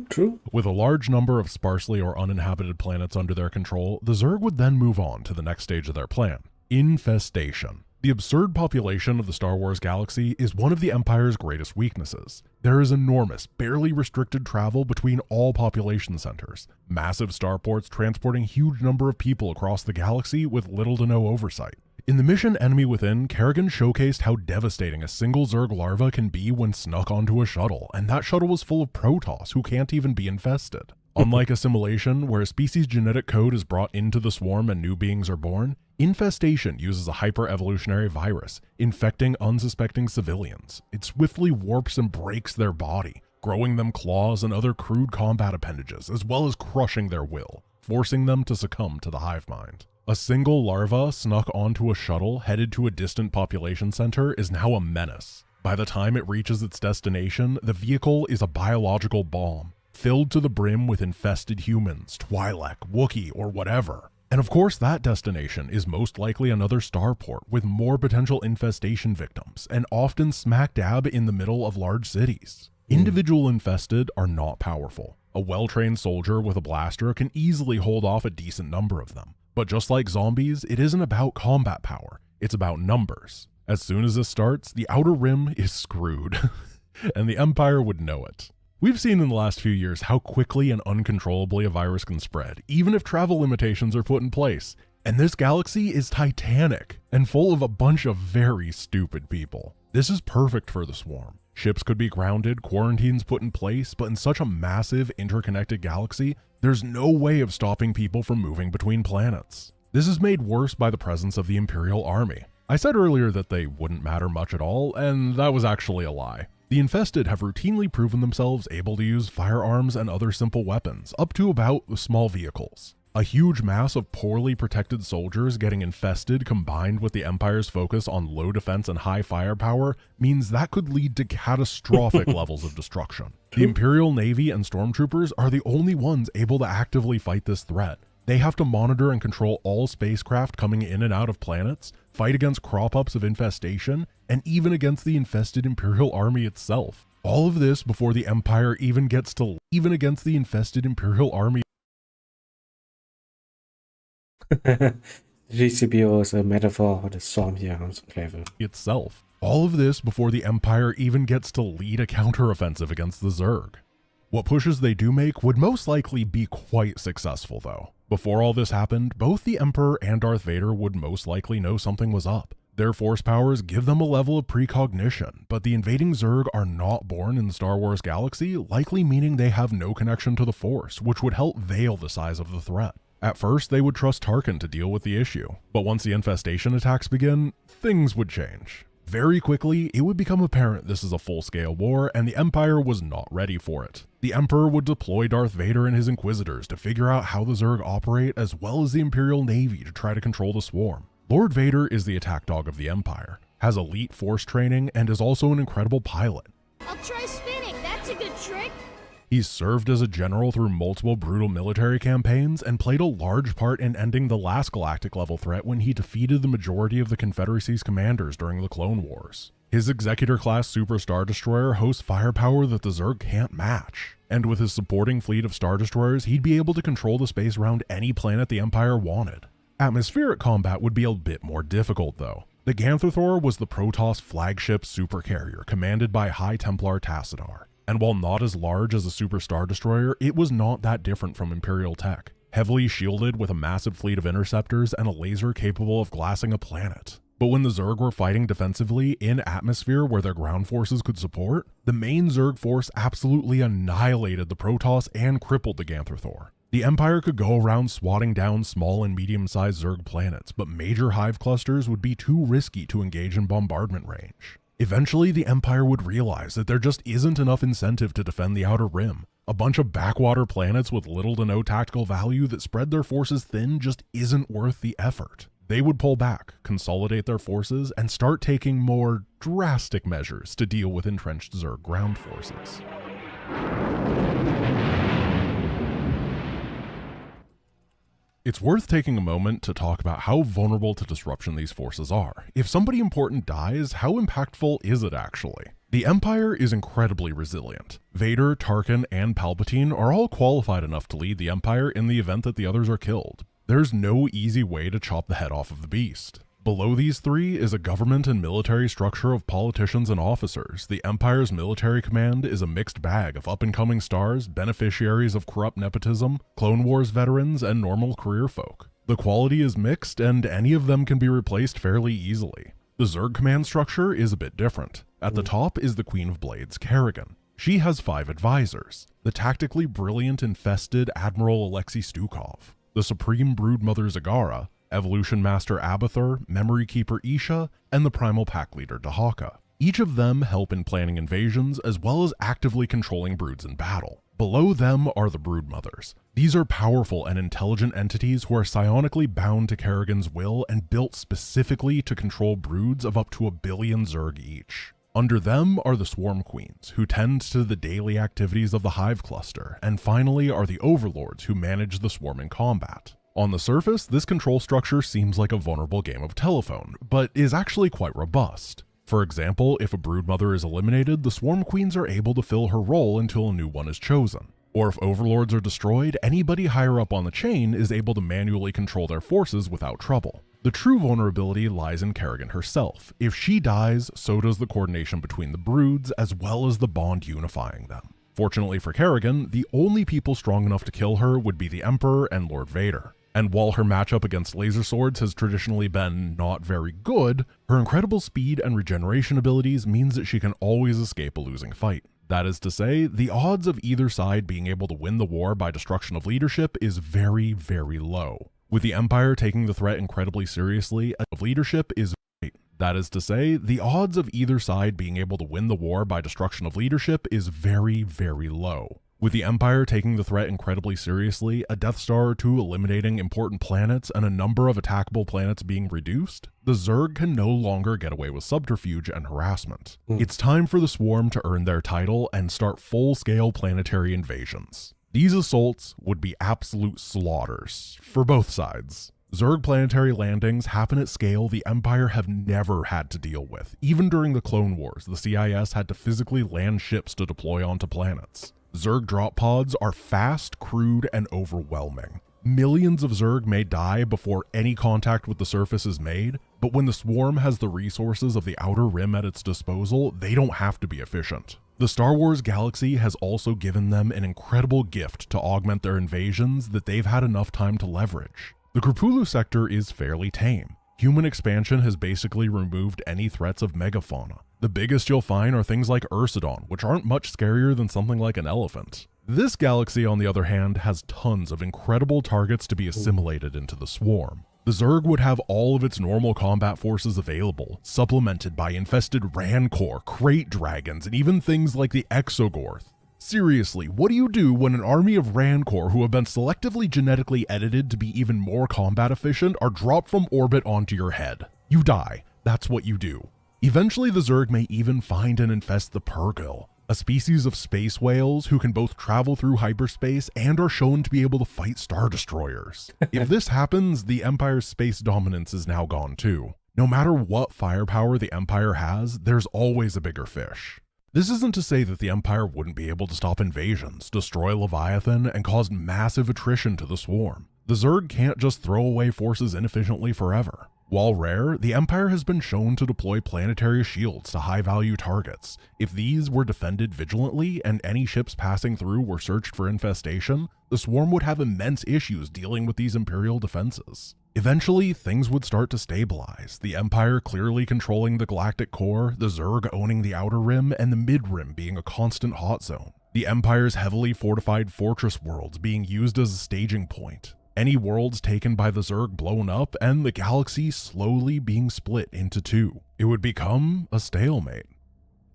True. With a large number of sparsely or uninhabited planets under their control, the Zerg would then move on to the next stage of their plan: infestation. The absurd population of the Star Wars galaxy is one of the Empire's greatest weaknesses. There is enormous, barely restricted travel between all population centers, massive starports transporting huge number of people across the galaxy with little to no oversight. In the mission Enemy Within, Kerrigan showcased how devastating a single Zerg larva can be when snuck onto a shuttle, and that shuttle was full of Protoss who can't even be infested. Unlike assimilation, where a species' genetic code is brought into the swarm and new beings are born, infestation uses a hyper-evolutionary virus, infecting unsuspecting civilians. It swiftly warps and breaks their body, growing them claws and other crude combat appendages, as well as crushing their will, forcing them to succumb to the hive mind. A single larva snuck onto a shuttle headed to a distant population center is now a menace. By the time it reaches its destination, the vehicle is a biological bomb, filled to the brim with infested humans, Twi'lek, Wookiee, or whatever. And of course that destination is most likely another starport with more potential infestation victims, and often smack dab in the middle of large cities. Individual infested are not powerful. A well-trained soldier with a blaster can easily hold off a decent number of them. But just like zombies, it isn't about combat power, it's about numbers. As soon as this starts, the Outer Rim is screwed, and the Empire would know it. We've seen in the last few years how quickly and uncontrollably a virus can spread, even if travel limitations are put in place. And this galaxy is titanic, and full of a bunch of very stupid people. This is perfect for the Swarm. Ships could be grounded, quarantines put in place, but in such a massive, interconnected galaxy, there's no way of stopping people from moving between planets. This is made worse by the presence of the Imperial Army. I said earlier that they wouldn't matter much at all, and that was actually a lie. The infested have routinely proven themselves able to use firearms and other simple weapons, up to about small vehicles. A huge mass of poorly protected soldiers getting infested combined with the Empire's focus on low defense and high firepower means that could lead to catastrophic levels of destruction. The Imperial Navy and stormtroopers are the only ones able to actively fight this threat. They have to monitor and control all spacecraft coming in and out of planets, fight against crop-ups of infestation, and even against the infested Imperial Army itself. All of this before the Empire even gets to even against the infested Imperial Army. GCPO is a metaphor for the Swarm here. I'm so clever. Itself. All of this before the Empire even gets to lead a counteroffensive against the Zerg. What pushes they do make would most likely be quite successful though. Before all this happened, both the Emperor and Darth Vader would most likely know something was up. Their force powers give them a level of precognition, but the invading Zerg are not born in the Star Wars galaxy, likely meaning they have no connection to the Force, which would help veil the size of the threat. At first, they would trust Tarkin to deal with the issue, but once the infestation attacks begin, things would change. Very quickly, it would become apparent this is a full-scale war, and the Empire was not ready for it. The Emperor would deploy Darth Vader and his Inquisitors to figure out how the Zerg operate, as well as the Imperial Navy to try to control the Swarm. Lord Vader is the attack dog of the Empire, has elite force training, and is also an incredible pilot. I'll try spinning, that's a good trick. He's served as a general through multiple brutal military campaigns and played a large part in ending the last galactic level threat when he defeated the majority of the Confederacy's commanders during the Clone Wars. His Executor-class Super Star Destroyer hosts firepower that the Zerg can't match, and with his supporting fleet of Star Destroyers, he'd be able to control the space around any planet the Empire wanted. Atmospheric combat would be a bit more difficult though. The Ganther Thor was the Protoss flagship supercarrier commanded by High Templar Tassadar. And while not as large as a Super Star Destroyer, it was not that different from Imperial tech. Heavily shielded with a massive fleet of interceptors and a laser capable of glassing a planet. But when the Zerg were fighting defensively in atmosphere where their ground forces could support, the main Zerg force absolutely annihilated the Protoss and crippled the Ganther Thor. The Empire could go around swatting down small and medium-sized Zerg planets, but major hive clusters would be too risky to engage in bombardment range. Eventually, the Empire would realize that there just isn't enough incentive to defend the Outer Rim. A bunch of backwater planets with little to no tactical value that spread their forces thin just isn't worth the effort. They would pull back, consolidate their forces, and start taking more drastic measures to deal with entrenched Zerg ground forces. It's worth taking a moment to talk about how vulnerable to disruption these forces are. If somebody important dies, how impactful is it actually? The Empire is incredibly resilient. Vader, Tarkin, and Palpatine are all qualified enough to lead the Empire in the event that the others are killed. There's no easy way to chop the head off of the beast. Below these three is a government and military structure of politicians and officers. The Empire's military command is a mixed bag of up-and-coming stars, beneficiaries of corrupt nepotism, Clone Wars veterans, and normal career folk. The quality is mixed, and any of them can be replaced fairly easily. The Zerg command structure is a bit different. At the top is the Queen of Blades, Kerrigan. She has 5 advisors: the tactically brilliant infested Admiral Alexei Stukov, the Supreme Broodmother Zagara, Evolution Master Abathur, Memory Keeper Isha, and the Primal Pack Leader Dahaka. Each of them help in planning invasions as well as actively controlling broods in battle. Below them are the Broodmothers. These are powerful and intelligent entities who are psionically bound to Kerrigan's will and built specifically to control broods of up to 1 billion Zerg each. Under them are the Swarm Queens, who tend to the daily activities of the Hive Cluster, and finally are the Overlords, who manage the swarm in combat. On the surface, this control structure seems like a vulnerable game of telephone, but is actually quite robust. For example, if a broodmother is eliminated, the Swarm Queens are able to fill her role until a new one is chosen. Or if overlords are destroyed, anybody higher up on the chain is able to manually control their forces without trouble. The true vulnerability lies in Kerrigan herself. If she dies, so does the coordination between the broods, as well as the bond unifying them. Fortunately for Kerrigan, the only people strong enough to kill her would be the Emperor and Lord Vader. And while her matchup against laser swords has traditionally been not very good, her incredible speed and regeneration abilities means that she can always escape a losing fight. That is to say, the odds of either side being able to win the war by destruction of leadership is very, very low. With the Empire taking the threat incredibly seriously, leadership is great. That is to say, the odds of either side being able to win the war by destruction of leadership is very, very low. With the Empire taking the threat incredibly seriously, a Death Star or 2 eliminating important planets, and a number of attackable planets being reduced, the Zerg can no longer get away with subterfuge and harassment. It's time for the Swarm to earn their title and start full-scale planetary invasions. These assaults would be absolute slaughters, for both sides. Zerg planetary landings happen at scale the Empire have never had to deal with. Even during the Clone Wars, the CIS had to physically land ships to deploy onto planets. Zerg drop pods are fast, crude, and overwhelming. Millions of Zerg may die before any contact with the surface is made, but when the Swarm has the resources of the Outer Rim at its disposal, they don't have to be efficient. The Star Wars galaxy has also given them an incredible gift to augment their invasions that they've had enough time to leverage. The Krapulu sector is fairly tame. Human expansion has basically removed any threats of megafauna. The biggest you'll find are things like Ursidon, which aren't much scarier than something like an elephant. This galaxy, on the other hand, has tons of incredible targets to be assimilated into the Swarm. The Zerg would have all of its normal combat forces available, supplemented by infested Rancor, Crate Dragons, and even things like the Exogorth. Seriously, what do you do when an army of Rancor who have been selectively genetically edited to be even more combat efficient are dropped from orbit onto your head? You die. That's what you do. Eventually, the Zerg may even find and infest the Purrgil, a species of space whales who can both travel through hyperspace and are shown to be able to fight Star Destroyers. If this happens, the Empire's space dominance is now gone too. No matter what firepower the Empire has, there's always a bigger fish. This isn't to say that the Empire wouldn't be able to stop invasions, destroy Leviathan, and cause massive attrition to the Swarm. The Zerg can't just throw away forces inefficiently forever. While rare, the Empire has been shown to deploy planetary shields to high-value targets. If these were defended vigilantly and any ships passing through were searched for infestation, the Swarm would have immense issues dealing with these Imperial defenses. Eventually, things would start to stabilize, the Empire clearly controlling the galactic core, the Zerg owning the Outer Rim, and the Mid-Rim being a constant hot zone. The Empire's heavily fortified fortress worlds being used as a staging point. Any worlds taken by the Zerg blown up, and the galaxy slowly being split into two. It would become a stalemate.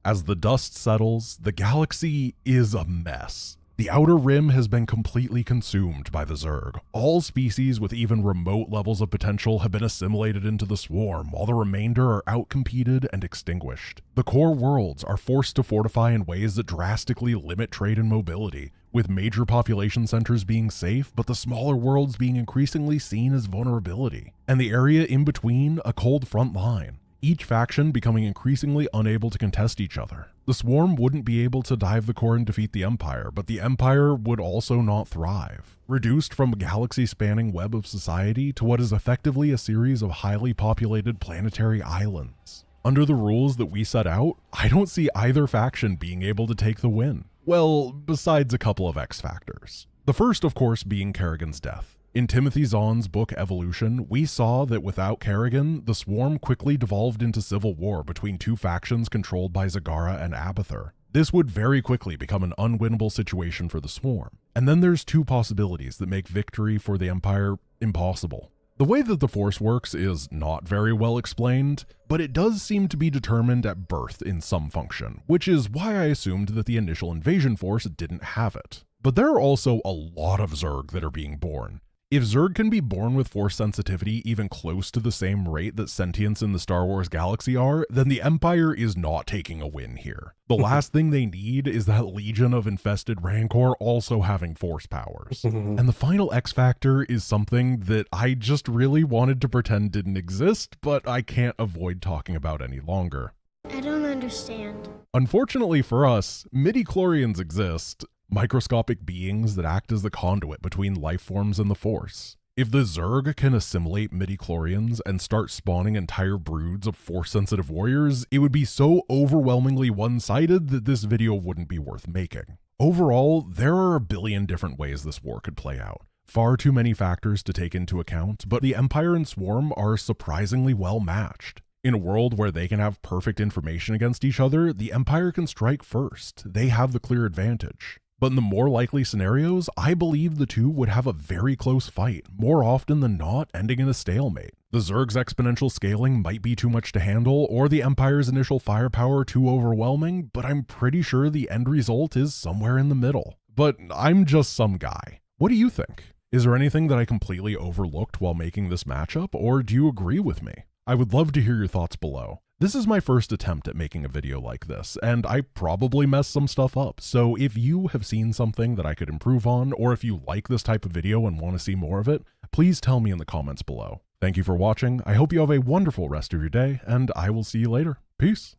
As the dust settles, the galaxy is a mess. The outer rim has been completely consumed by the Zerg. All species with even remote levels of potential have been assimilated into the swarm, while the remainder are outcompeted and extinguished. The core worlds are forced to fortify in ways that drastically limit trade and mobility, with major population centers being safe, but the smaller worlds being increasingly seen as vulnerability, and the area in between a cold front line. Each faction becoming increasingly unable to contest each other. The Swarm wouldn't be able to dive the core and defeat the Empire, but the Empire would also not thrive. Reduced from a galaxy-spanning web of society to what is effectively a series of highly populated planetary islands. Under the rules that we set out, I don't see either faction being able to take the win. Well, besides a couple of X factors. The first, of course, being Kerrigan's death. In Timothy Zahn's book Evolution, we saw that without Kerrigan, the Swarm quickly devolved into civil war between two factions controlled by Zagara and Abathur. This would very quickly become an unwinnable situation for the Swarm. And then there's two possibilities that make victory for the Empire impossible. The way that the Force works is not very well explained, but it does seem to be determined at birth in some function, which is why I assumed that the initial invasion force didn't have it. But there are also a lot of Zerg that are being born. If Zerg can be born with Force sensitivity even close to the same rate that sentients in the Star Wars galaxy are, then the Empire is not taking a win here. The last thing they need is that legion of infested Rancor also having Force powers. And the final X factor is something that I just really wanted to pretend didn't exist, but I can't avoid talking about any longer. I don't understand. Unfortunately for us, midi-chlorians exist. Microscopic beings that act as the conduit between life forms and the Force. If the Zerg can assimilate midi-chlorians and start spawning entire broods of Force-sensitive warriors, it would be so overwhelmingly one-sided that this video wouldn't be worth making. Overall, there are a billion different ways this war could play out. Far too many factors to take into account, but the Empire and Swarm are surprisingly well matched. In a world where they can have perfect information against each other, the Empire can strike first. They have the clear advantage. But in the more likely scenarios, I believe the two would have a very close fight, more often than not ending in a stalemate. The Zerg's exponential scaling might be too much to handle, or the Empire's initial firepower too overwhelming, but I'm pretty sure the end result is somewhere in the middle. But I'm just some guy. What do you think? Is there anything that I completely overlooked while making this matchup, or do you agree with me? I would love to hear your thoughts below. This is my first attempt at making a video like this, and I probably messed some stuff up, so if you have seen something that I could improve on, or if you like this type of video and want to see more of it, please tell me in the comments below. Thank you for watching, I hope you have a wonderful rest of your day, and I will see you later. Peace!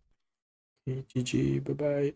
GG, bye-bye.